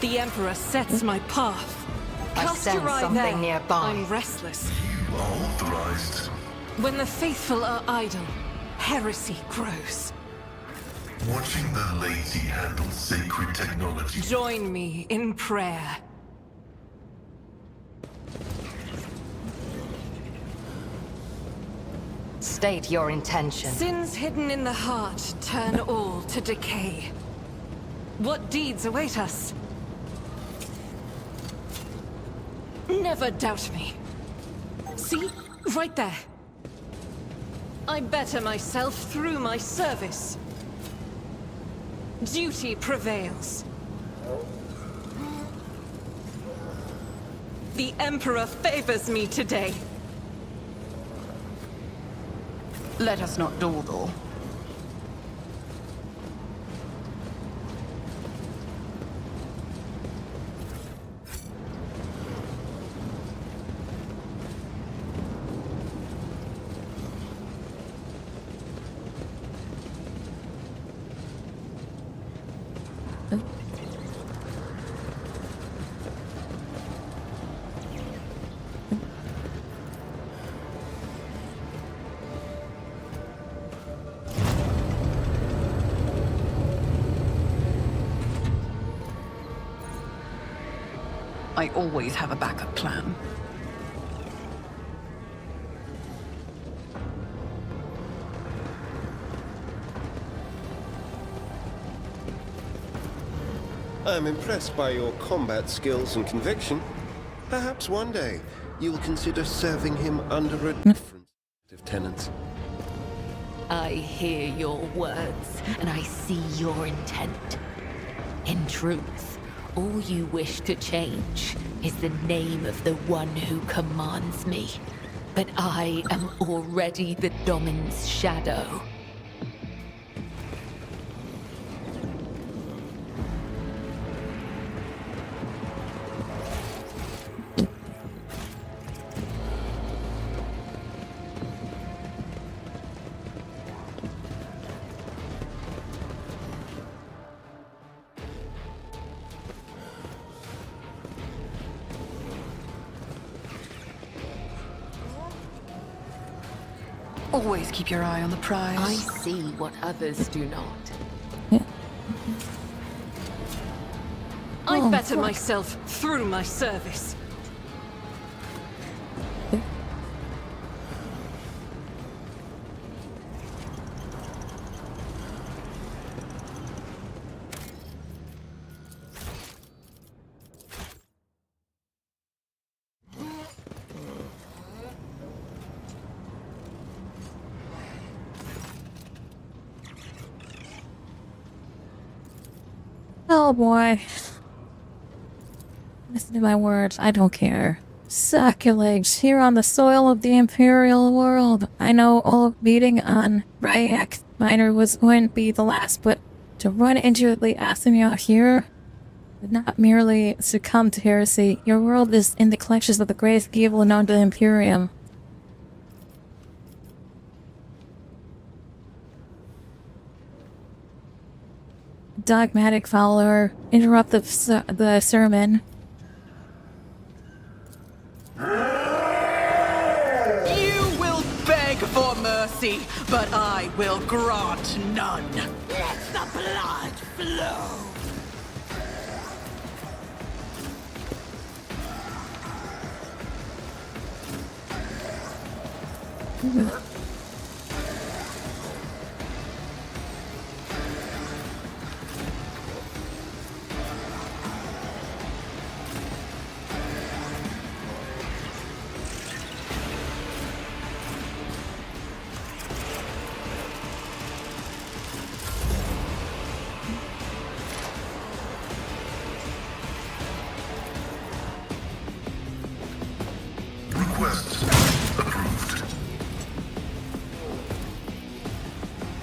The Emperor sets my path. I Cast sense your eye something there. nearby. I'm restless. You are authorized. When the faithful are idle, heresy grows. Watching the lazy handle sacred technology. Join me in prayer. State your intention. Sins hidden in the heart turn all to decay. What deeds await us? Never doubt me. See? Right there. I better myself through my service. Duty prevails. The Emperor favors me today. Let us not dawdle. I always have a backup plan. I'm impressed by your combat skills and conviction. Perhaps one day you'll consider serving him under a different set of tenets. I hear your words, and I see your intent. In truth, all you wish to change is the name of the one who commands me. But I am already the Domin's shadow. Always keep your eye on the prize. I see what others do not. I Oh, better fuck. myself through my service. Oh boy. Listen to my words, I don't care. Suck your legs here on the soil of the Imperial world. I know all meeting on Ryak Minor was going to be the last, but to run into the Asimia here, not merely succumb to heresy, your world is in the clutches of the greatest evil known to the Imperium. Dogmatic follower, interrupt the sermon. You will beg for mercy, but I will grant none. Let the blood flow. Request approved.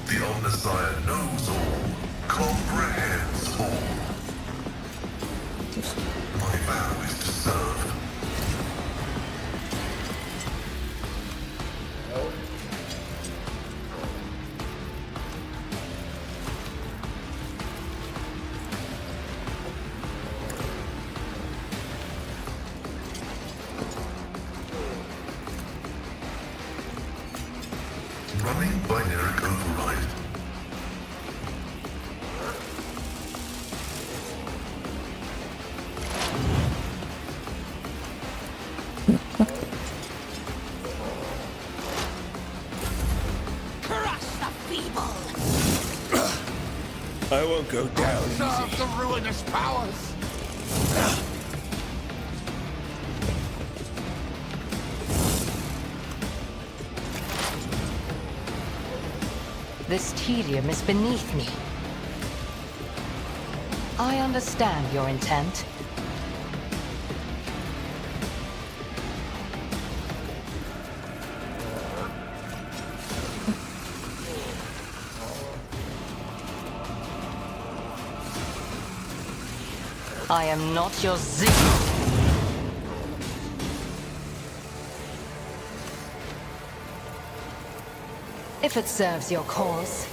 The Omnissiah knows all, comprehends all. My vow is to serve. Running binary override. Crush the feeble. I won't go down easy. Serve the ruinous powers. This tedium is beneath me. I understand your intent. I am not your zeal. If it serves your cause.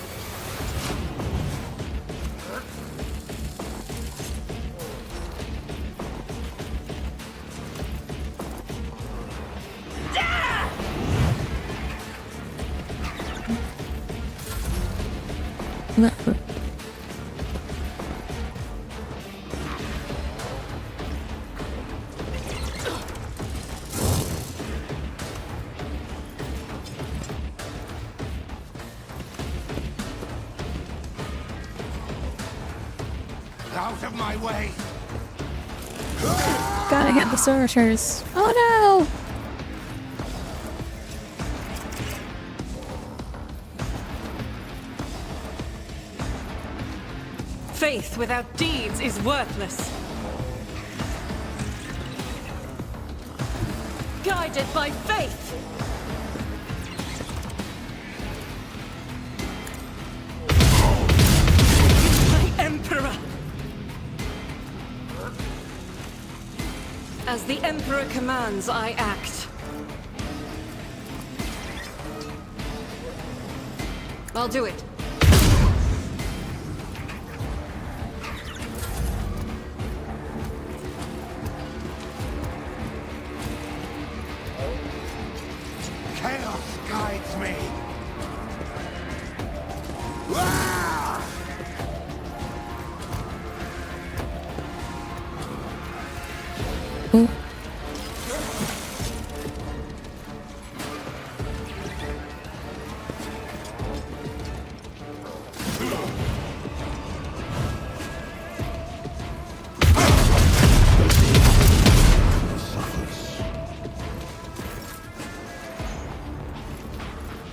Out of my way. Gotta hit the servitors. Oh no! Faith without deeds is worthless. Guided by faith. The Emperor. As the Emperor commands, I act. I'll do it. Chaos guides me.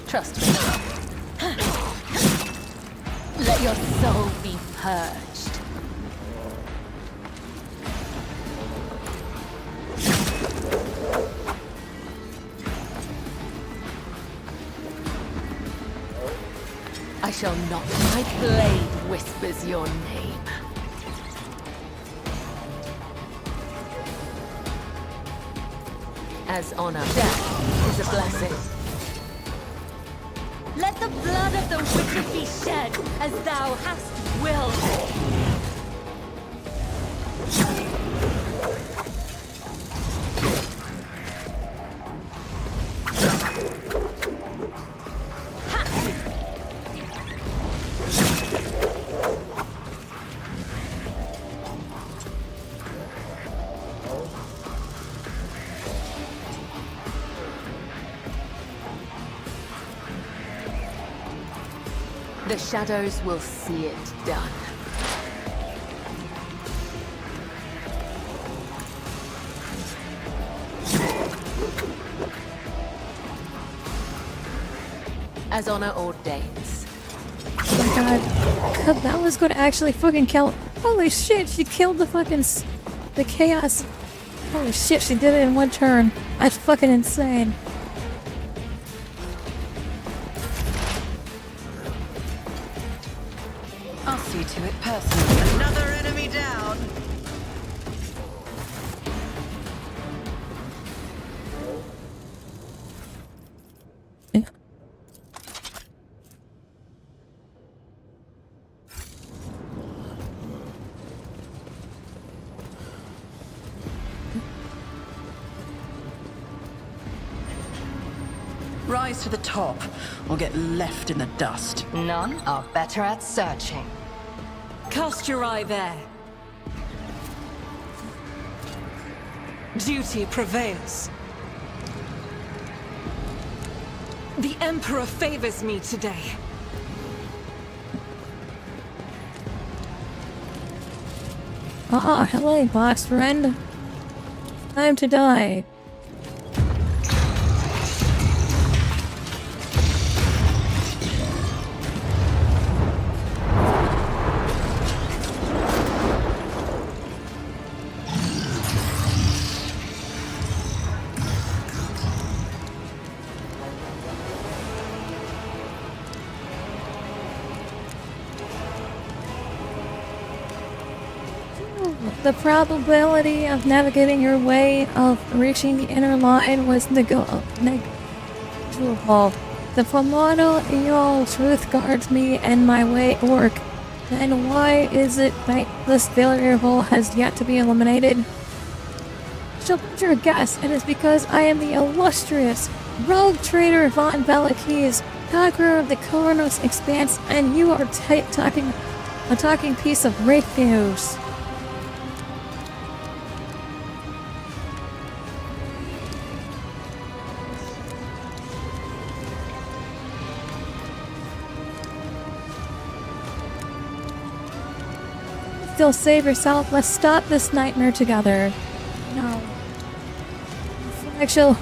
Trust me. Let your soul be purged. I shall not. My blade whispers your name. As honor, death is a blessing. Let the blood of the wicked be shed, as thou hast willed. The shadows will see it done. As honor ordains. Oh my god. That was gonna actually fucking kill. Holy shit, she killed the fucking. The chaos. Holy shit, she did it in one turn. That's fucking insane. I'll see to it personally. Another enemy down. Yeah. Rise to the top, or get left in the dust. None are better at searching. Cast your eye there. Duty prevails. The Emperor favors me today. Ah, hello, box friend. Time to die. The probability of navigating your way of reaching the inner line was negligible. The primordial truth guards me and my way work. Then why is it that this variable has yet to be eliminated? Shall put your guess, it is because I am the illustrious rogue trader Von Belakis, conqueror of the Coronos Expanse, and you are a talking piece of refuse. Still save yourself. Let's stop this nightmare together. No. Actual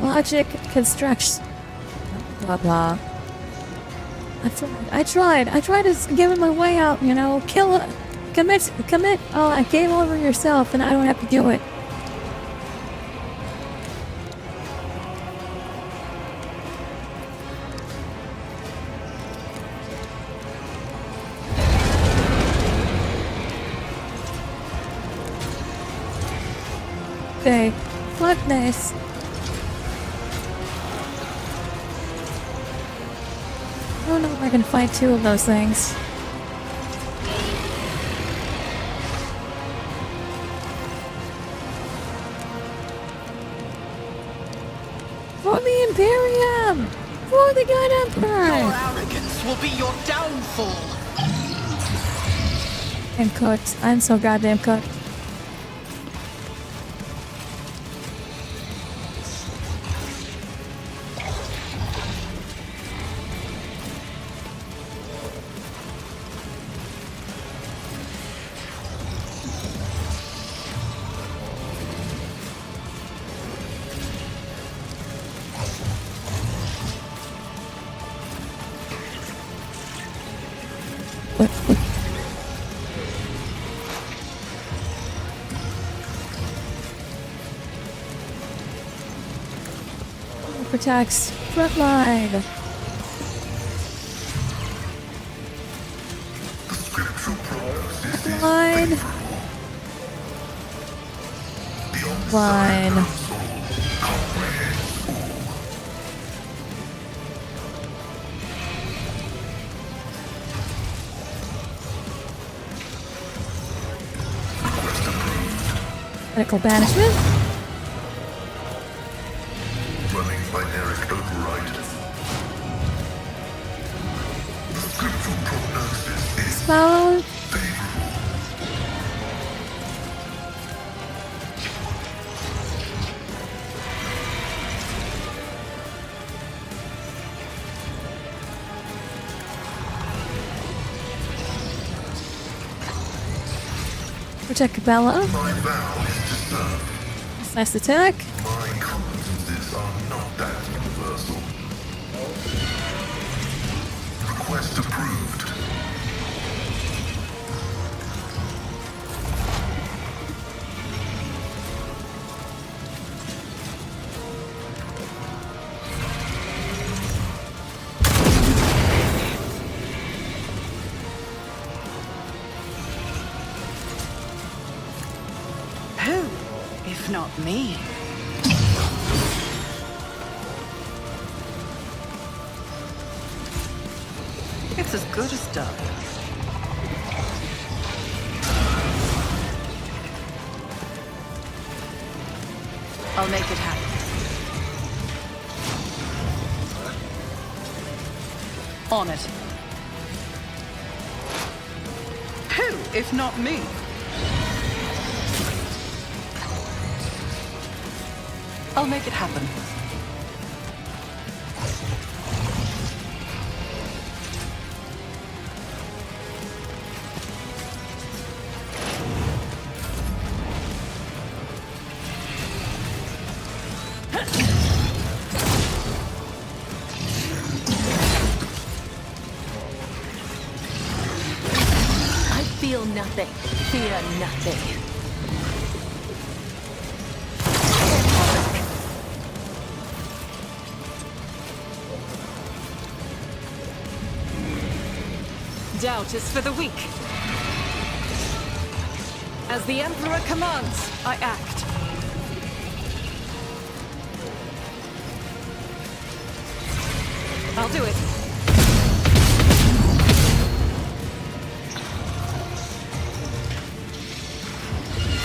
logic constructs. Blah blah. I tried to give him a way out. You know, kill it. Commit. Oh, game over yourself, and I don't have to do it. Okay, fuck this. I don't know if I can fight two of those things. For the Imperium! For the God Emperor! Your arrogance will be your downfall! I'm cooked. I'm so goddamn cooked. Protects front line. Line. Line. Medical banishment. Running binaric override. Scriptural prognosis is Followed. Protect Bella. my vow is to serve. Nice attack. My competences are not that universal. Request approved. Who, if not me? It's as good as done. I'll make it happen. On it. Who, if not me? I'll make it happen. I feel nothing, fear nothing. Doubt is for the weak. As the Emperor commands, I act. I'll do it.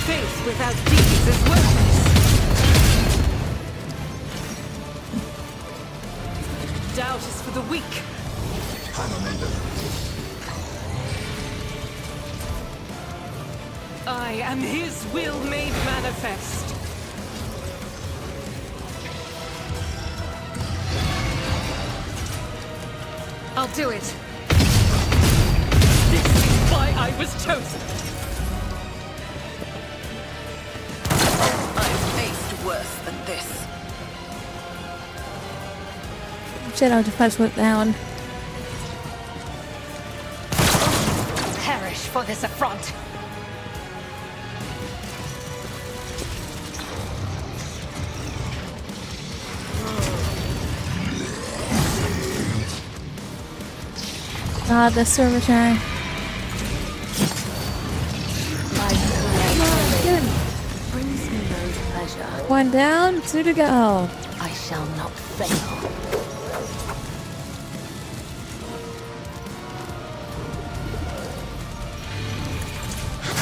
Faith without deeds is worthless. Doubt is for the weak. I am his will made manifest. I'll do it. This is why I was chosen. I've faced worse than this. Shadow defense went down. Perish for this affront. God, the servitor. Brings me no pleasure. One down, two to go. I shall not fail.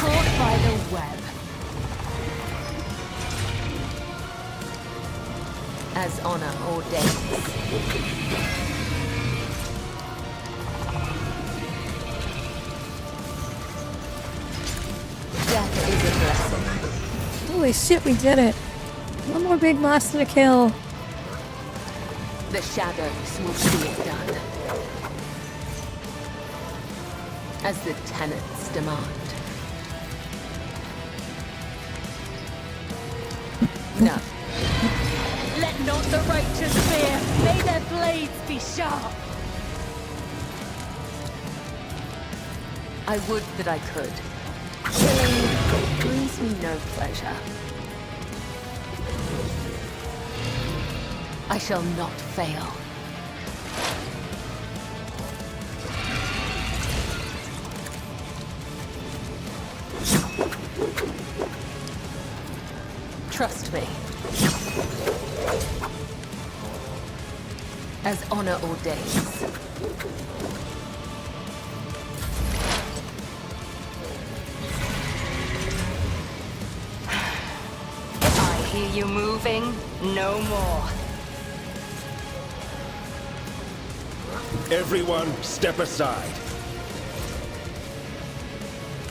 Caught by the web. As honor ordains. Death is a blessing. Holy shit, we did it. One more big monster to kill. The shadows will see it done. As the tenets demand. No. Let not the righteous fear. May their blades be sharp. I would that I could. Killing brings me no pleasure. I shall not fail. Trust me. As honor ordains. I hear you moving. No more. Everyone, step aside.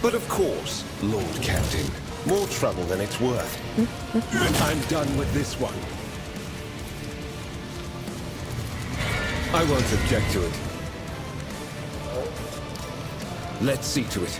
But of course, Lord Captain. More trouble than it's worth. I'm done with this one. I won't object to it. Let's see to it.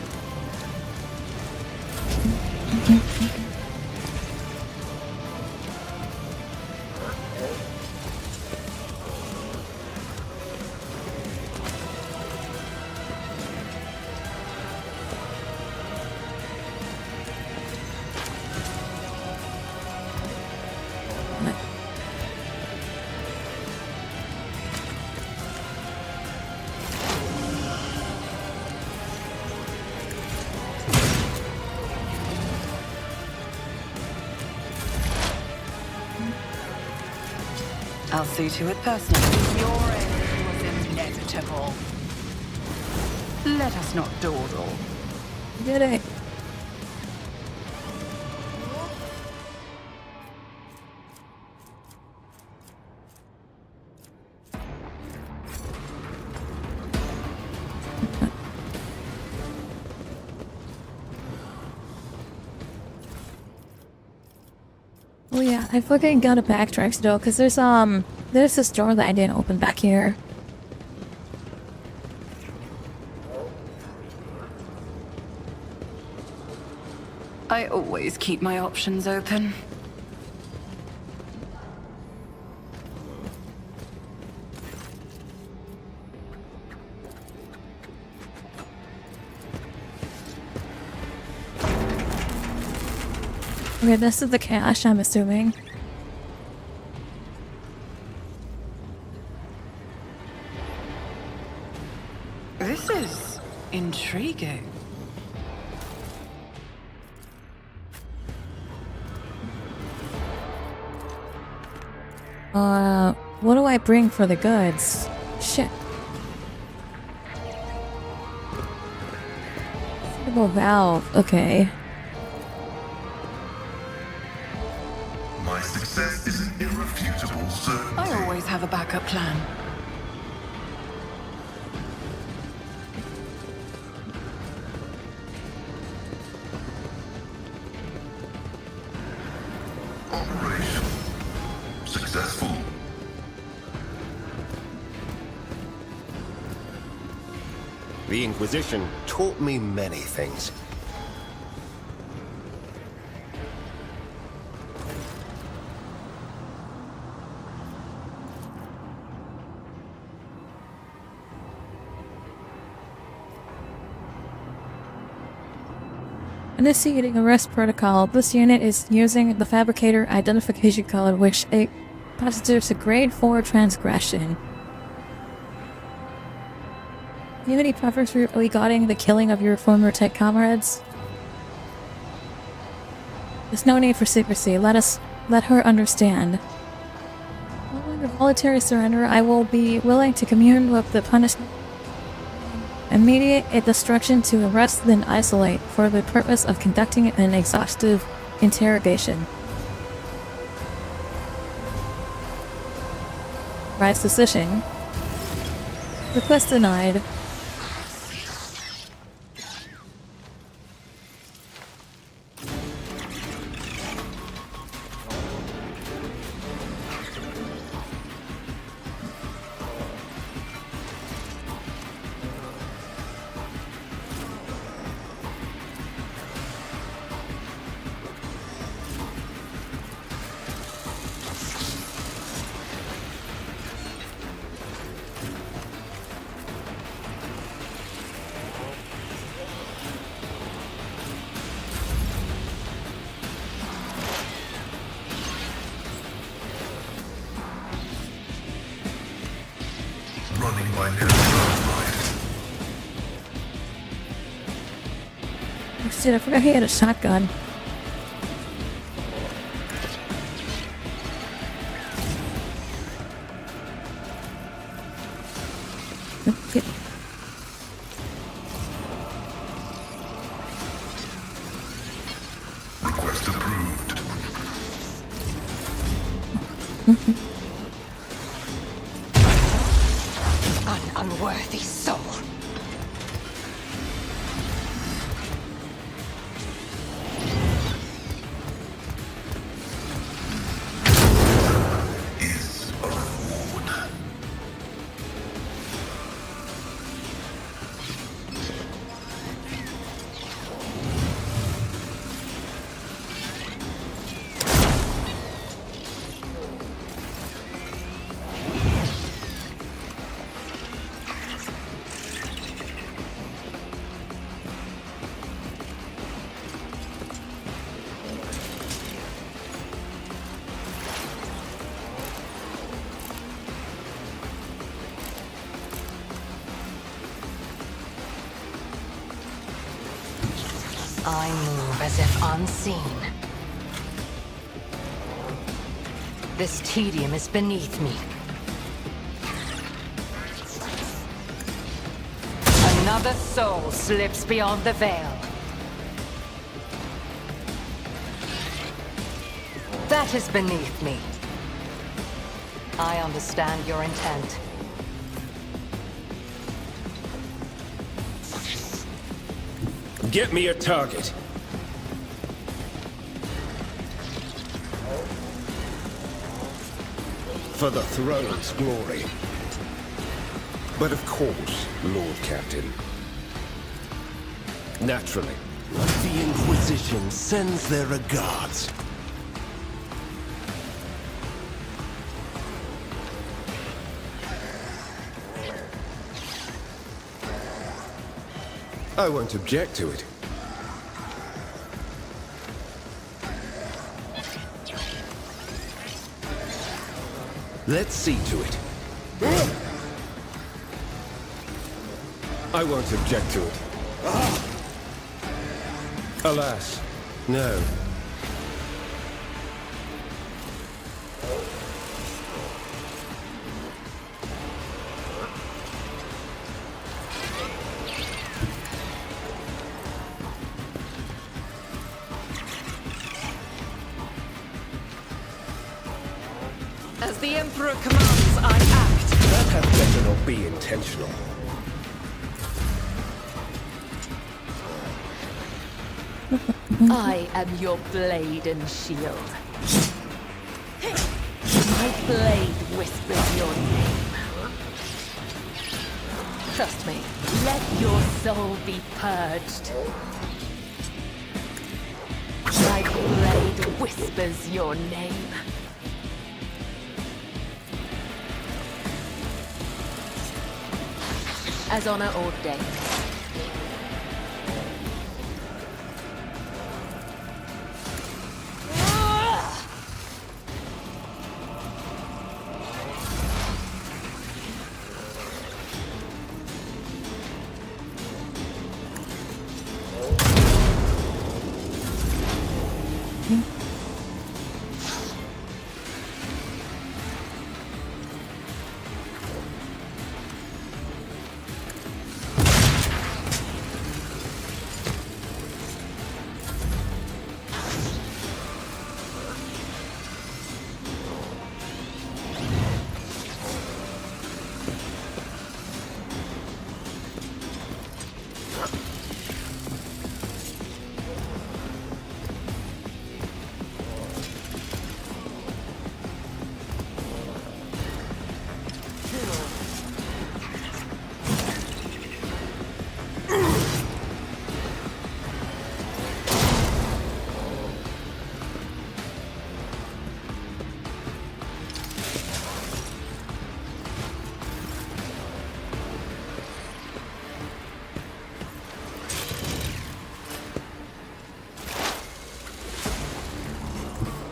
I'll see to it personally. Your end was inevitable. Let us not dawdle. Did it? Oh yeah, I fucking gotta backtrack still, cause there's this door that I didn't open back here. I always keep my options open. Okay, this is the cache, I'm assuming. This is intriguing. What do I bring for the goods? Shit. Suitable valve, okay. My success is an irrefutable certainty. I always have a backup plan. Operation successful. The Inquisition taught me many things. Initiating arrest protocol. This unit is using the Fabricator identification code, which it constitutes a grade 4 transgression. Do you have any preference regarding the killing of your former tech comrades? There's no need for secrecy. Let her understand. Following a voluntary surrender, I will be willing to commune with the punishment. Immediate destruction to arrest then isolate for the purpose of conducting an exhaustive interrogation. Rise decision. Request denied. running my nearest Oh shit, I forgot he had a shotgun. Okay. Request approved. An unworthy soul. Is a reward. I move as if unseen. This tedium is beneath me. Another soul slips beyond the veil. That is beneath me. I understand your intent. Get me a target. For the throne's glory. But of course, Lord Captain. Naturally. The Inquisition sends their regards. I won't object to it. Let's see to it. I won't object to it. Alas, no. As the Emperor commands, I act. That had better not be intentional. I am your blade and shield. My blade whispers your name. Trust me, let your soul be purged. My blade whispers your name. As honor ordained.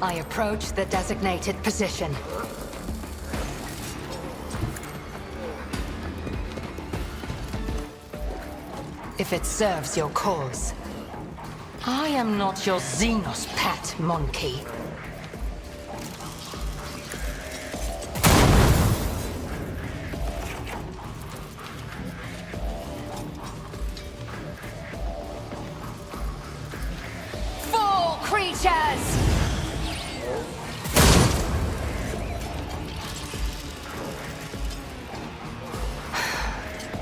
I approach the designated position. if it serves your cause. I am not your Xenos pet, monkey. Fool creatures!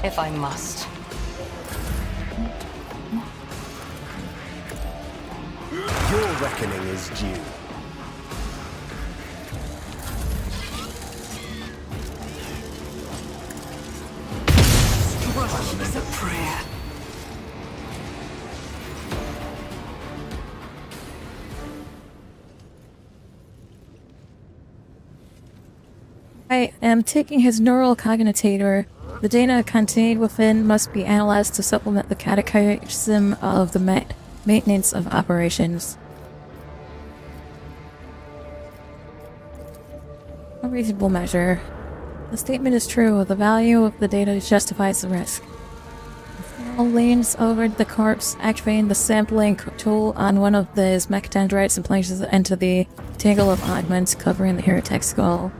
If I must. Your reckoning is due. Trust is a prayer. I am taking his neural cognitator. The data contained within must be analyzed to supplement the catechism of the maintenance of operations. A reasonable measure. The statement is true. The value of the data justifies the risk. Phil leans over the corpse, activating the sampling tool on one of his mech dendrites and places it into the tangle of oddments covering the heretic skull.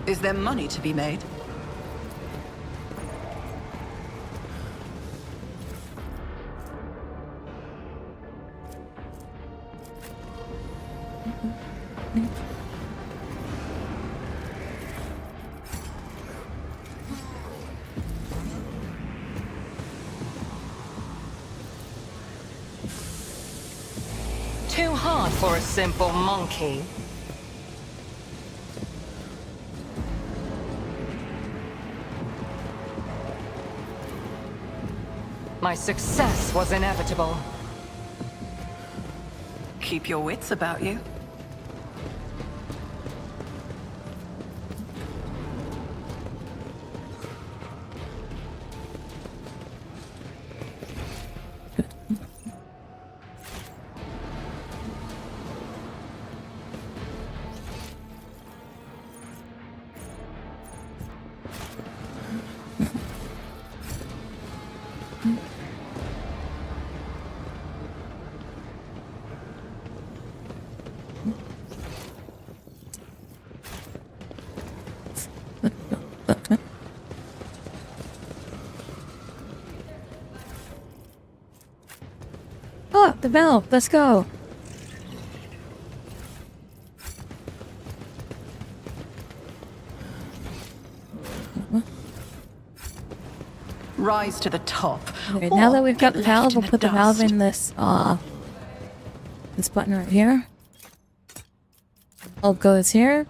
Is there money to be made? Too hard for a simple monkey. My success was inevitable. Keep your wits about you. Oh, the bell! Let's go! Rise to the top. Okay, now that we've got the get valve, left in we'll put the valve dust. in this button right here. Valve goes here.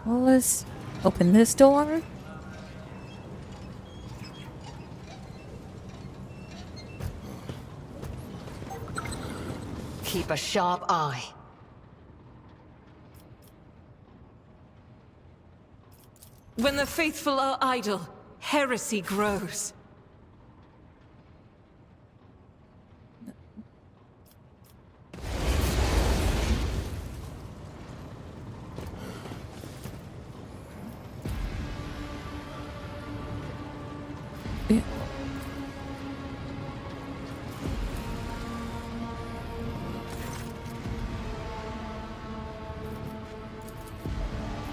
Well, let's open this door. Keep a sharp eye. When the faithful are idle, heresy grows. Yeah.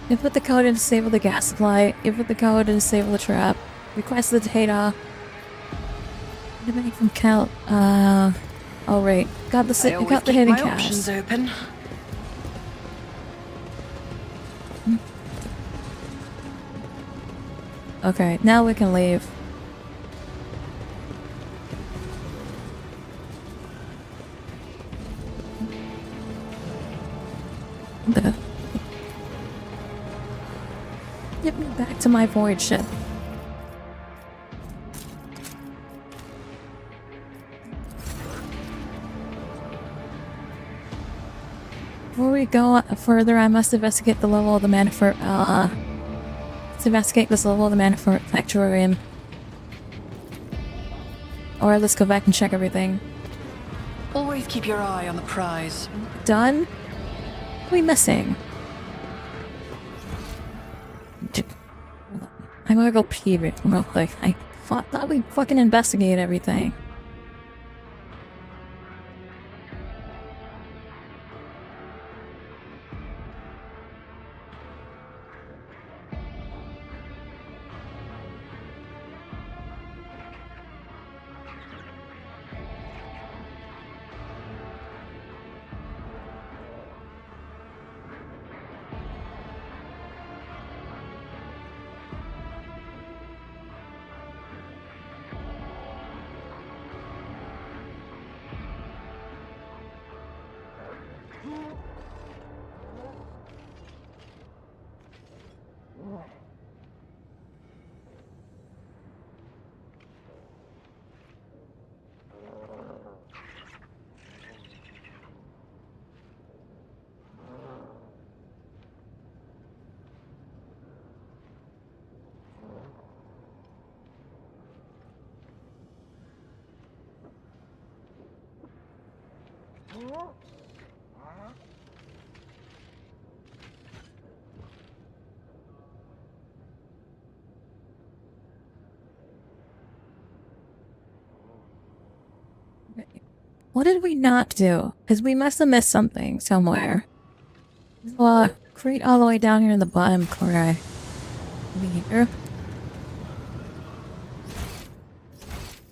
Input the code and disable the gas supply. Input the code and disable the trap. Request the data. Demand from Cal. Oh right. Got the hidden my cache. options open. Okay, now we can leave. Get me back to my void ship. Before we go further, I must investigate the level of the let's investigate this level of the manufactorium. Or let's go back and check everything. Always keep your eye on the prize. Done? What are we missing? I'm gonna go pee real quick. thought we'd fucking investigate everything. What did we not do? Because we must have missed something somewhere. Create all the way down here in the bottom corner. Maybe here.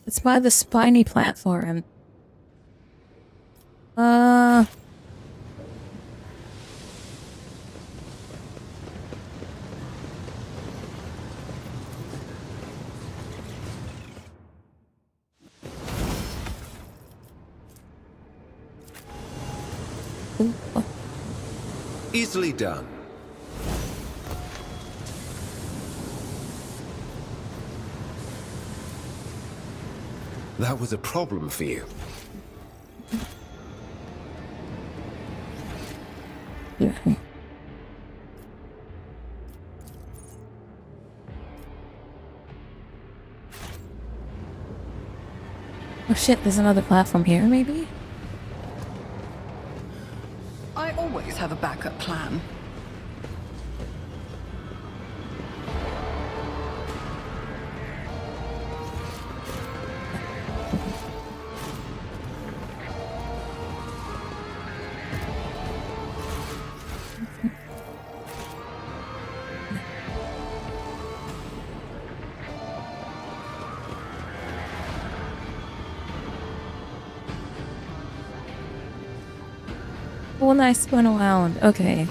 It's by the spiny platform. Easily done. That was a problem for you. Yeah. Oh shit, there's another platform here, maybe? I always have a backup plan. Oh, nice spin around. Okay.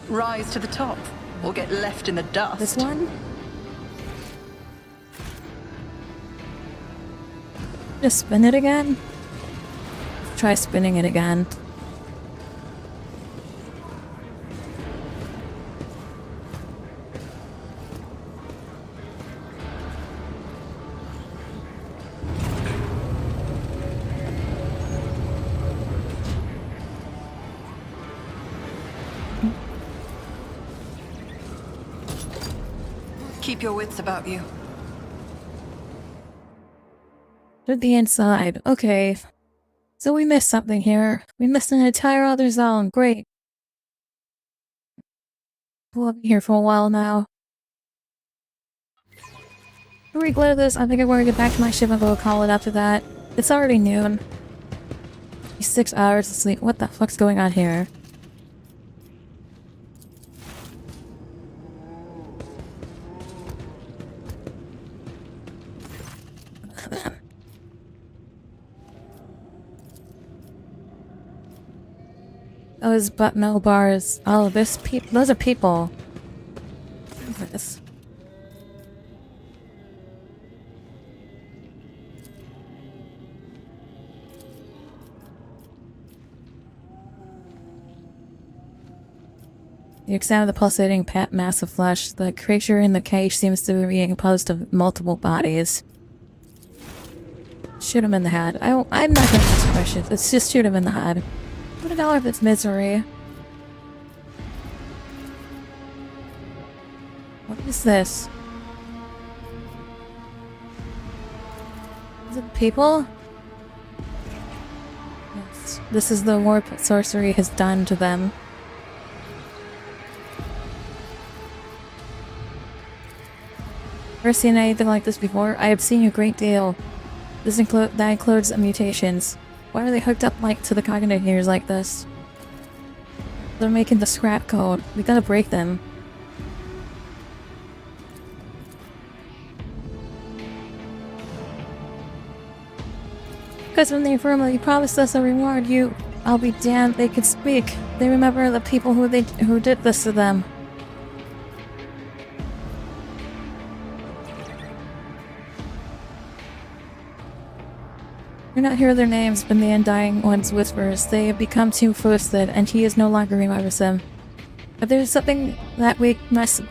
Rise to the top, or get left in the dust. This one? Just spin it again? Try spinning it again. Keep your wits about you. To the inside. Okay. So we missed something here. We missed an entire other zone. Great. We'll be here for a while now. To re-clear this, I think I'm going to get back to my ship and go call it after that. It's already noon. 6 hours of sleep. What the fuck's going on here? Those buttonhole bars. Oh, those are people. This. You examine the pulsating mass of flesh. The creature in the cage seems to be composed of multiple bodies. Shoot him in the head. I'm not gonna ask questions. Let's just shoot him in the head. $1 if it's misery. What is this? Is it people? Yes. This is the warp sorcery has done to them. Never seen anything like this before. I have seen a great deal. That includes mutations. Why are they hooked up to the cognitors like this? They're making the scrap code. We gotta break them. Because when they firmly promised us a reward, I'll be damned, they could speak. They remember the people who did this to them. Do not hear their names, but the undying one's whispers. They have become too twisted, and he is no longer remembers them. If there's something that we must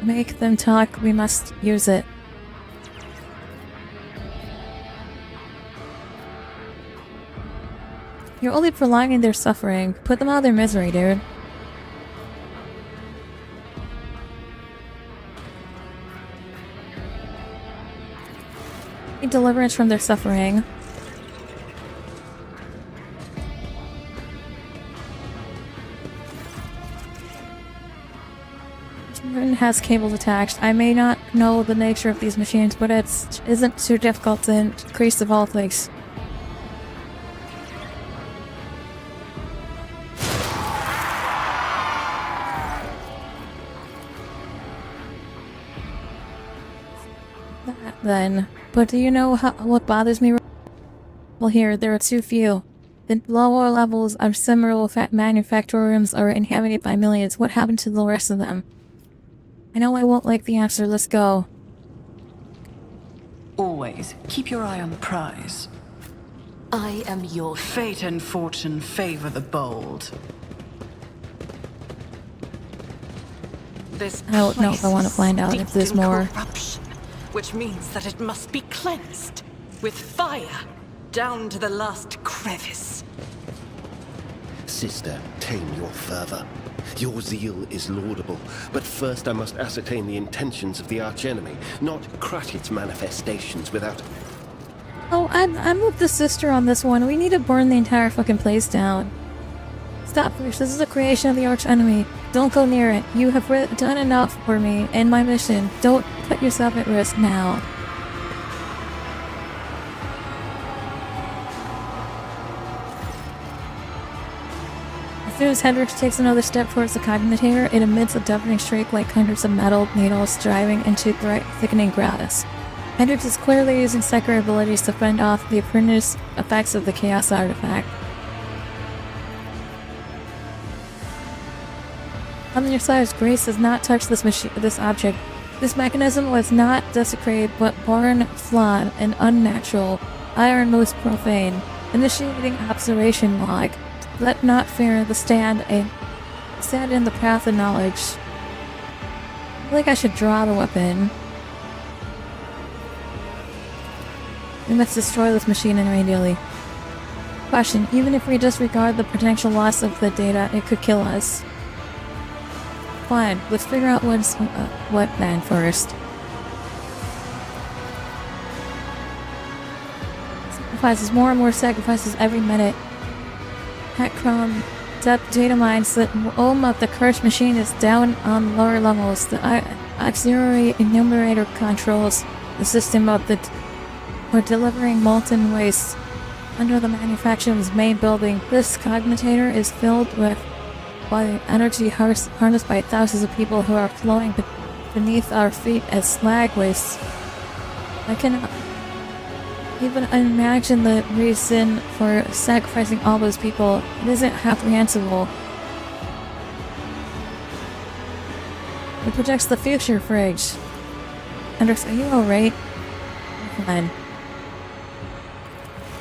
make them talk, we must use it. You're only prolonging their suffering. Put them out of their misery, dude. Need deliverance from their suffering. Has cables attached. I may not know the nature of these machines, but it isn't too difficult to increase the voltage. Then, but do you know what bothers me? Well, here there are too few. The lower levels of similar manufacturers are inhabited by millions. What happened to the rest of them? I know I won't like the answer. Let's go. Always keep your eye on the prize. I am your Fate and fortune favor the bold. This I don't know if I want to find out if there's more. Corruption, which means that it must be cleansed with fire down to the last crevice. Sister, tame your fervor. Your zeal is laudable, but first I must ascertain the intentions of the archenemy, not crush its manifestations without... Oh, I'm with the sister on this one. We need to burn the entire fucking place down. Stop, Fish. This is a creation of the archenemy. Don't go near it. You have done enough for me and my mission. Don't put yourself at risk now. As soon as Hendrix takes another step towards the cognitor, it emits a deafening shriek like hundreds of metal needles driving into thickening grass. Hendrix is clearly using psychic abilities to fend off the pernicious effects of the chaos artifact. On your side, Grace does not touch this object. This mechanism was not desecrated, but born flawed and unnatural. Iron most profane. Initiating observation log. Let not fear the stand in the path of knowledge. I feel like I should draw the weapon. We must destroy this machine immediately. Question: even if we disregard the potential loss of the data, it could kill us. Fine, let's figure out what then first. Sacrifices, more and more sacrifices every minute. Hackcrom, data mines, the ohm of the cursed machine is down on lower levels. The auxiliary enumerator controls the system for delivering molten waste under the manufacturer's main building. This cognitor is filled by energy harnessed by thousands of people who are flowing beneath our feet as slag waste. I cannot even imagine the reason for sacrificing all those people. It isn't comprehensible. It projects the future, Fridge. Hendrix, are you alright? Fine.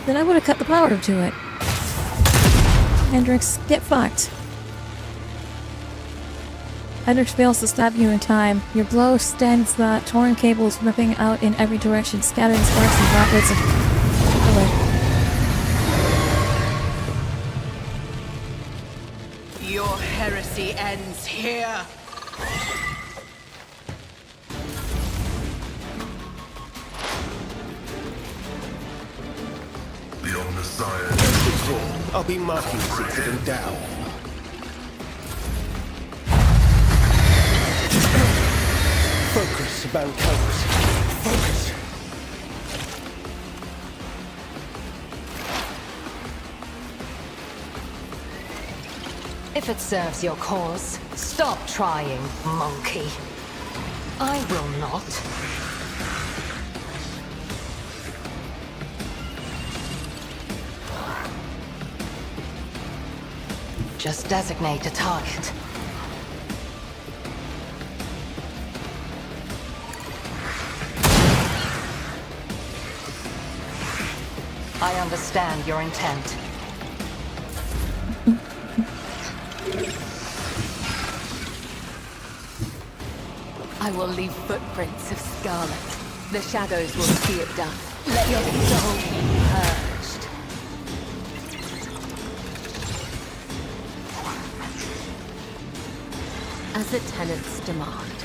Then I would have cut the power to it. Hendrix, get fucked. Hendrix fails to stop you in time. Your blow stands the torn cables ripping out in every direction, scattering sparks and droplets of color. Your heresy ends here. The Omnissiah. I'll be marking them down. Focus. Bankos. Focus! If it serves your cause, stop trying, monkey. I will not. Just designate a target. I understand your intent. I will leave footprints of scarlet. The shadows will see it done. Let your soul be purged. As the tenants demand,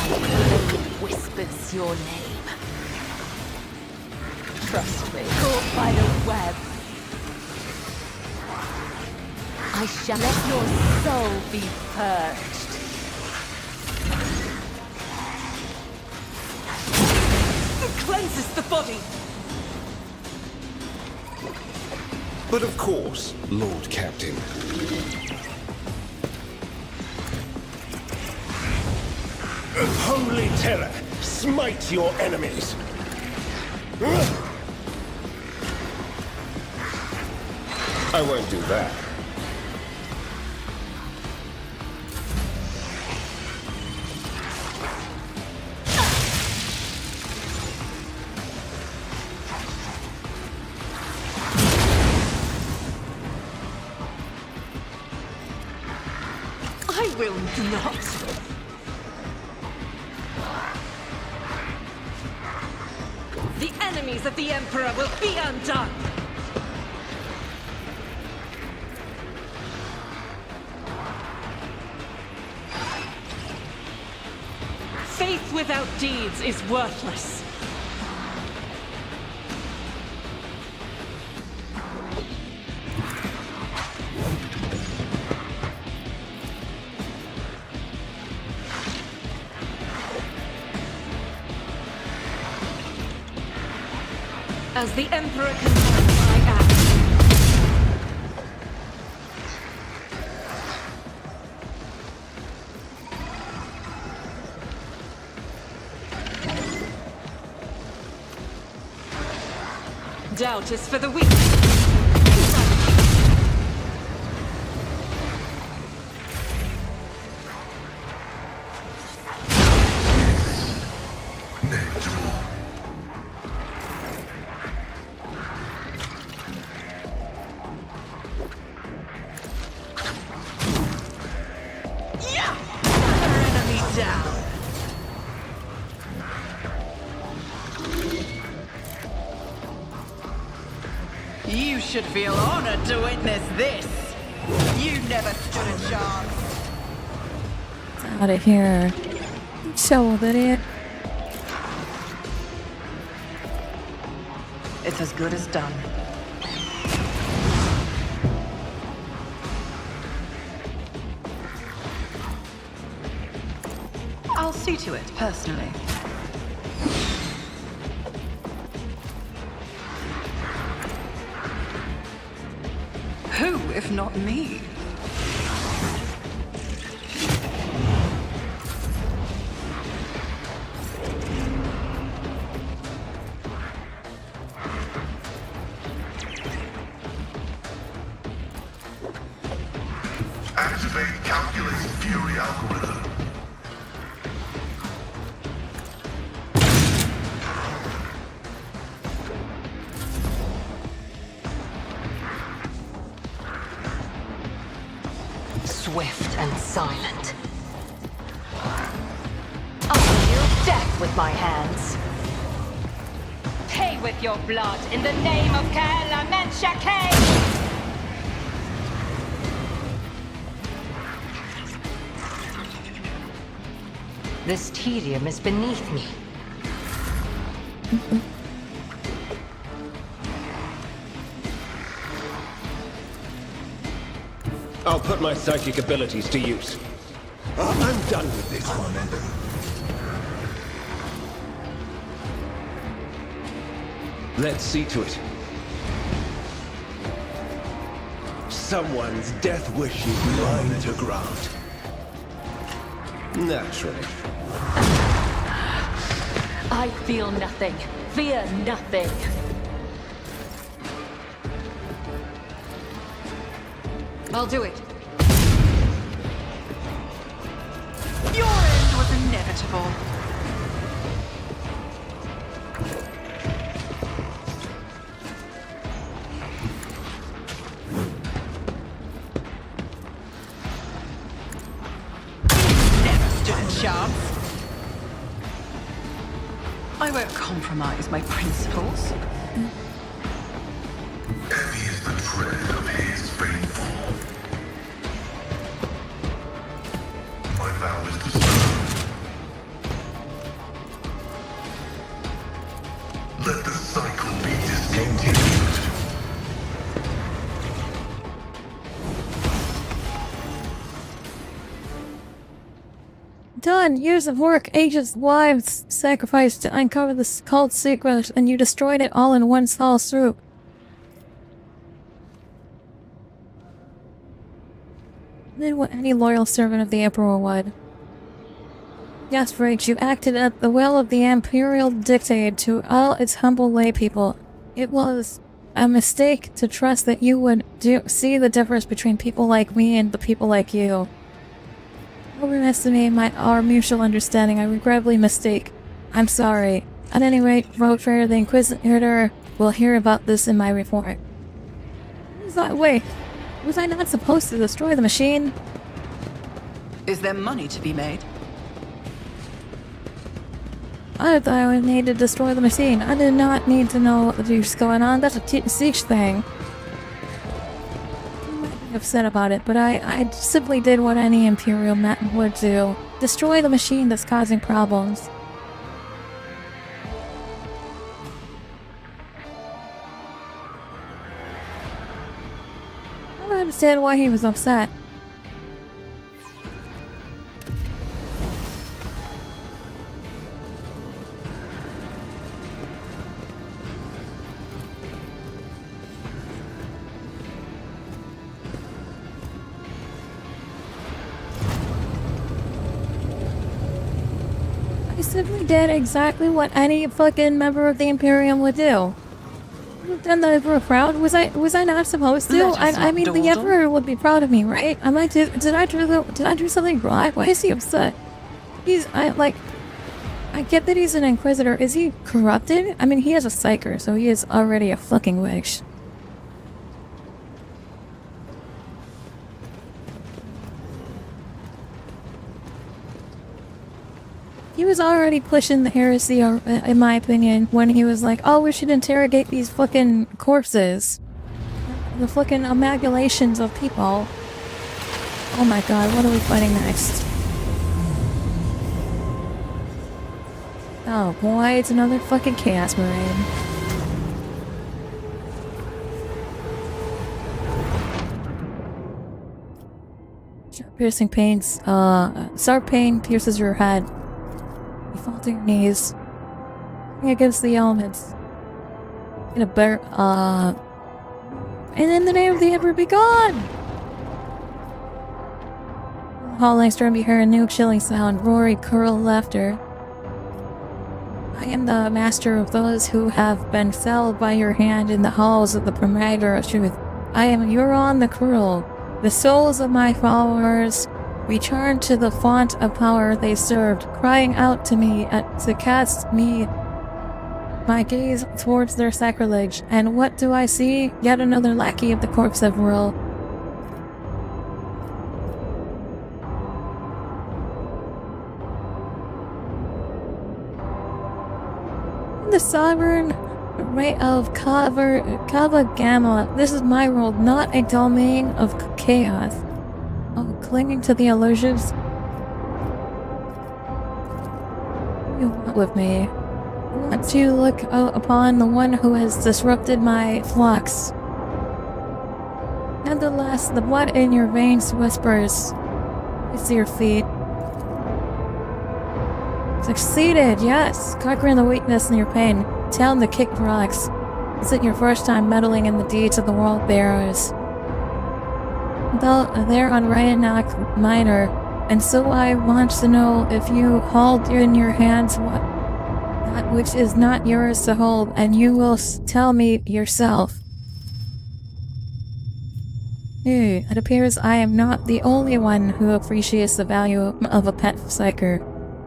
my blade whispers your name. Trust me, caught by the web. I shall let your soul be purged. Cleanses the body. But of course, Lord Captain. Holy terror! Smite your enemies! I won't do that. I will not. The enemies of the Emperor will be undone. Faith without deeds is worthless. As the Emperor commands, I act. Doubt is for the weak. You should feel honored to witness this. You never stood a chance. Out of here. So old idiot. It's as good as done. I'll see to it, personally. Who, if not me? Activate calculated fury algorithm. Swift and silent. I'll deal death with my hands. Pay with your blood in the name of Kaela Menshake! This tedium is beneath me. I'll put my psychic abilities to use. I'm done with this one. Let's see to it. Someone's death wish is mine to grant. Naturally. I feel nothing. Fear nothing. I'll do it. Your end was inevitable. Never stood a chance. I won't compromise my principles. Heavy is the tread of his faithful. My vow is to serve. Let the cycle be discontinued. Done! Years of work, ages, lives sacrificed to uncover this cult secret, and you destroyed it all in one fell swoop. Did what any loyal servant of the Emperor would. Yes, Fridge, you acted at the will of the Imperial Dictate to all its humble lay people. It was a mistake to trust that you would see the difference between people like me and the people like you. Overestimate our mutual understanding. I regrettably mistake. I'm sorry. At any rate, Road Trader the Inquisitor will hear about this in my report. Wait, was I not supposed to destroy the machine? Is there money to be made? I thought I would need to destroy the machine. I did not need to know what was going on. That's a siege thing. Upset about it, but I simply did what any Imperial man would do. Destroy the machine that's causing problems. I don't understand why he was upset. I simply did exactly what any fucking member of the Imperium would do. You've done the Emperor proud. Was I not supposed to? I mean, the Emperor would be proud of me, right? Did I do something wrong? Why is he upset? I get that he's an Inquisitor. Is he corrupted? I mean, he is a Psyker, so he is already a fucking witch. He was already pushing the heresy, in my opinion, when he was like, oh, we should interrogate these fucking corpses. The fucking amalgamations of people. Oh my god, what are we fighting next? Oh boy, it's another fucking Chaos Marine. Piercing pains, sharp pain pierces your head. You fall to your knees. Against the elements. In a bear, and in the name of the Emperor, be gone! Hall next door, you hear a new chilling sound. Rory, curl, laughter. I am the master of those who have been felled by your hand in the halls of the provider of truth. I am Euron the Cruel. The souls of my followers returned to the font of power they served, crying out to me to cast me my gaze towards their sacrilege. And what do I see? Yet another lackey of the corpse of Rule. The sovereign right of Kava Gamma. This is my world, not a domain of chaos. Oh, clinging to the illusions. You want with me? I want to look upon the one who has disrupted my flux. Nonetheless, the blood in your veins whispers. It's your feet. Succeeded, yes! Conquering the weakness and your pain. Tell him to kick rocks. Is it your first time meddling in the deeds of the world bearers? They're on Ryanok Minor, and so I want to know if you hold in your hands that which is not yours to hold, and you will tell me yourself. It appears I am not the only one who appreciates the value of a pet psyker.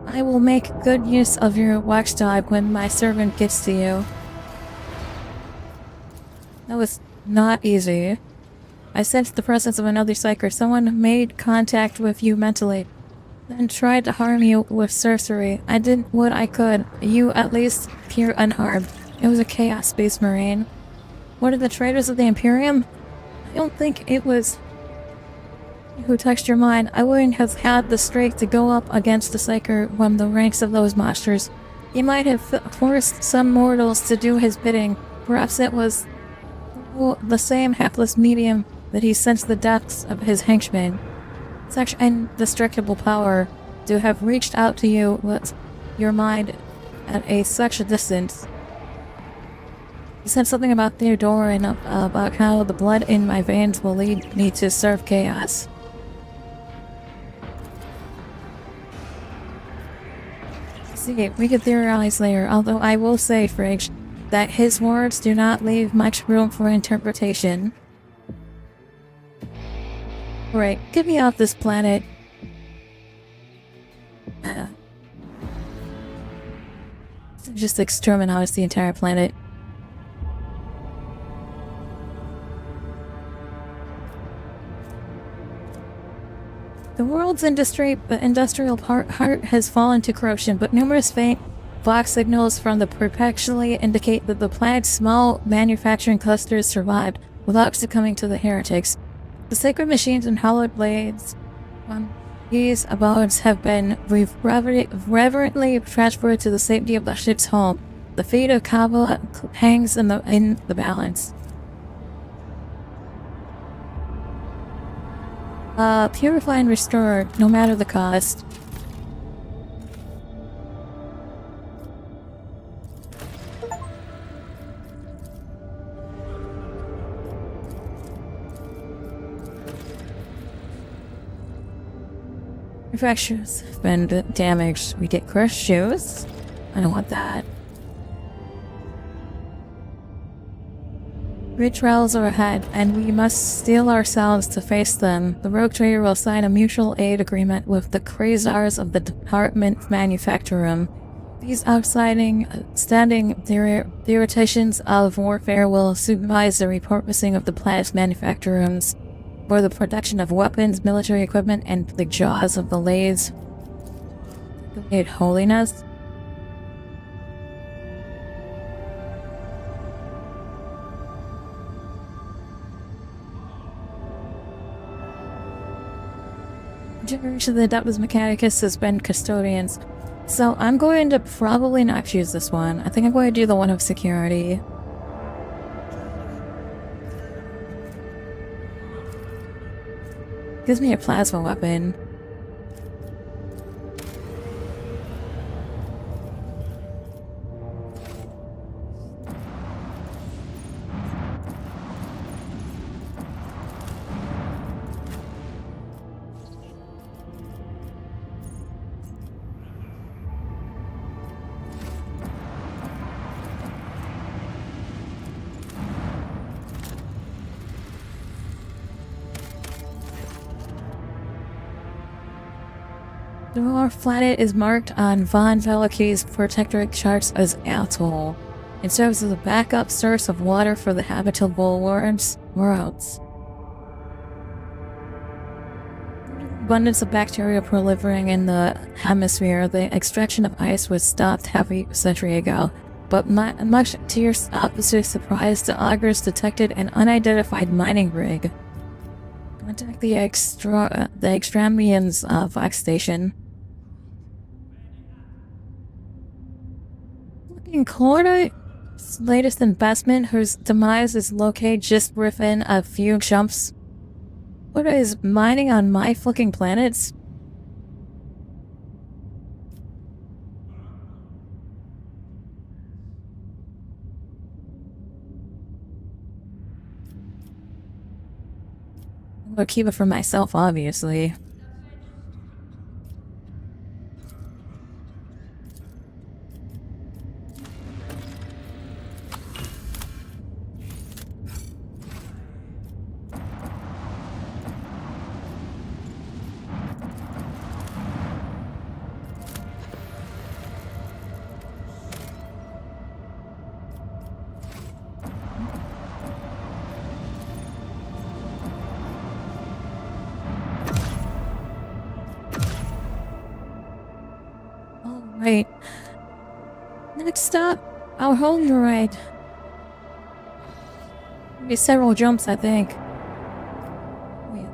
I will make good use of your watchdog when my servant gets to you. That was not easy. I sensed the presence of another psyker. Someone made contact with you mentally, then tried to harm you with sorcery. I did what I could. You at least appear unharmed. It was a Chaos Space Marine. What are the traitors of the Imperium? I don't think it was who touched your mind. I wouldn't have had the strength to go up against the psyker from the ranks of those monsters. He might have forced some mortals to do his bidding. Perhaps it was the same hapless medium that he sensed the depths of his henchmen. Such indestructible power to have reached out to you with your mind at such a distance. He said something about Theodora and about how the blood in my veins will lead me to serve chaos. See, we could theorize there, although I will say, Fridge, that his words do not leave much room for interpretation. Right, get me off this planet. Just exterminate the entire planet. The world's industrial heart has fallen to corruption, but numerous faint Vox signals from the perpetually indicate that the planet's small manufacturing clusters survived without succumbing to the heretics. The sacred machines and hallowed blades on these abodes have been reverently transferred to the safety of the ship's home. The fate of Kava hangs in the balance. Purify and restore, no matter the cost. Fractures have been damaged. We get crushed shoes. I don't want that. Great trials are ahead, and we must steel ourselves to face them. The rogue trader will sign a mutual aid agreement with the Krasars of the Department Manufactorum. These standing theoreticians of warfare will supervise the repurposing of the planet's manufactorums for the production of weapons, military equipment, and the jaws of the lathes. Holiness. Generation of the Adeptus Mechanicus has been custodians, so I'm going to probably not choose this one. I think I'm going to do the one of security. Gives me a plasma weapon. Our planet is marked on Von Veliky's protectorate charts as atoll. It serves as a backup source of water for the habitable worlds. Abundance of bacteria proliferating in the hemisphere. The extraction of ice was stopped half a century ago, but much to your opposite surprise, the augurs detected an unidentified mining rig. Contact the Extremians Vox Station. In Chlorite's latest investment, whose demise is located just within a few jumps. What is mining on my fucking planets? I'll keep it for myself, obviously. Alright. Next stop, our home ride. Maybe several jumps, I think. Oh, yeah.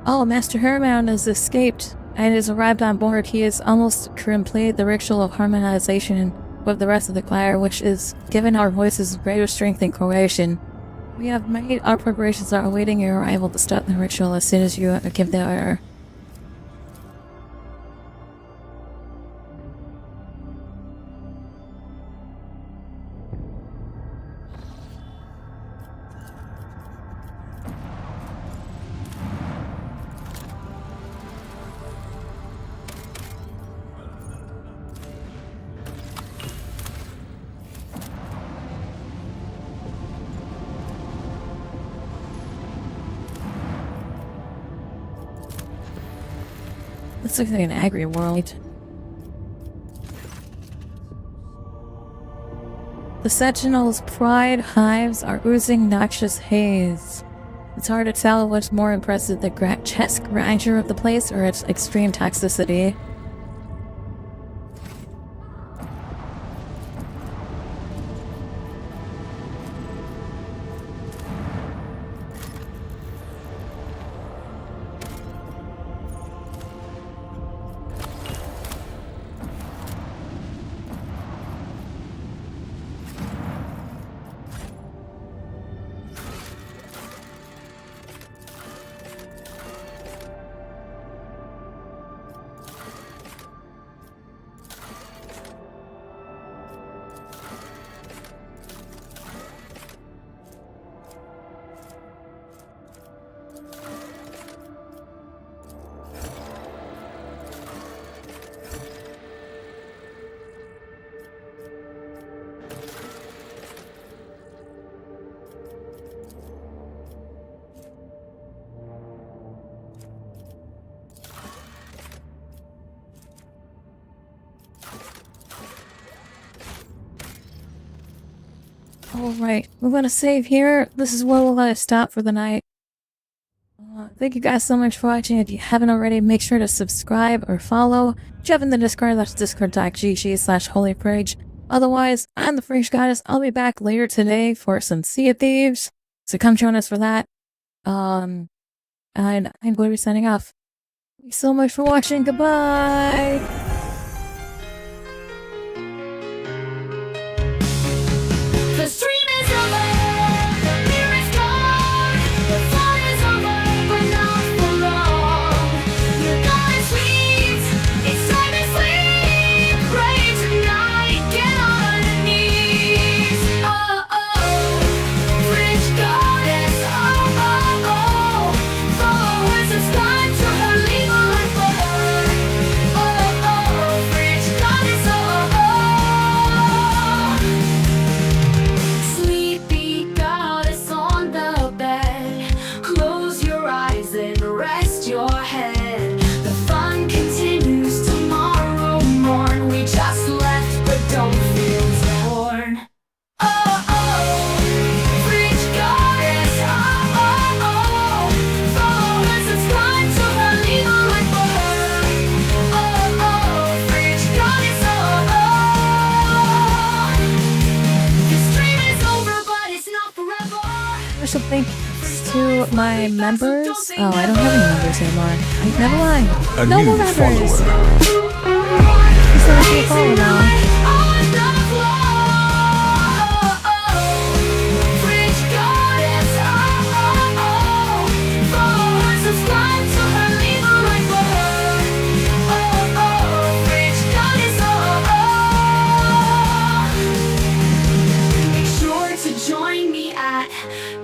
Oh, Master Herman has escaped and has arrived on board. He has almost completed the ritual of harmonization with the rest of the choir, which has given our voices greater strength and cohesion. We have made our preparations are awaiting your arrival to start the ritual as soon as you give the order. This looks like an agri world. The Sentinel's pride hives are oozing noxious haze. It's hard to tell what's more impressive, the grotesque grandeur of the place or its extreme toxicity. Alright, we're gonna save here. This is where we'll stop for the night. Thank you guys so much for watching. If you haven't already, make sure to subscribe or follow. Jump in the Discord, that's discord.gg/holyfridge. Otherwise, I'm the Fridge Goddess. I'll be back later today for some Sea of Thieves. So come join us for that. And I'm going to be signing off. Thank you so much for watching. Goodbye! Something. to my members. Oh, I don't have any members anymore. Never mind. A No new more members. follower. He's gonna be a follower now.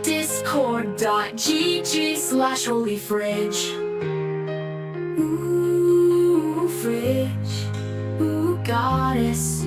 Discord.gg/holyfridge. Ooh, fridge. Ooh, goddess.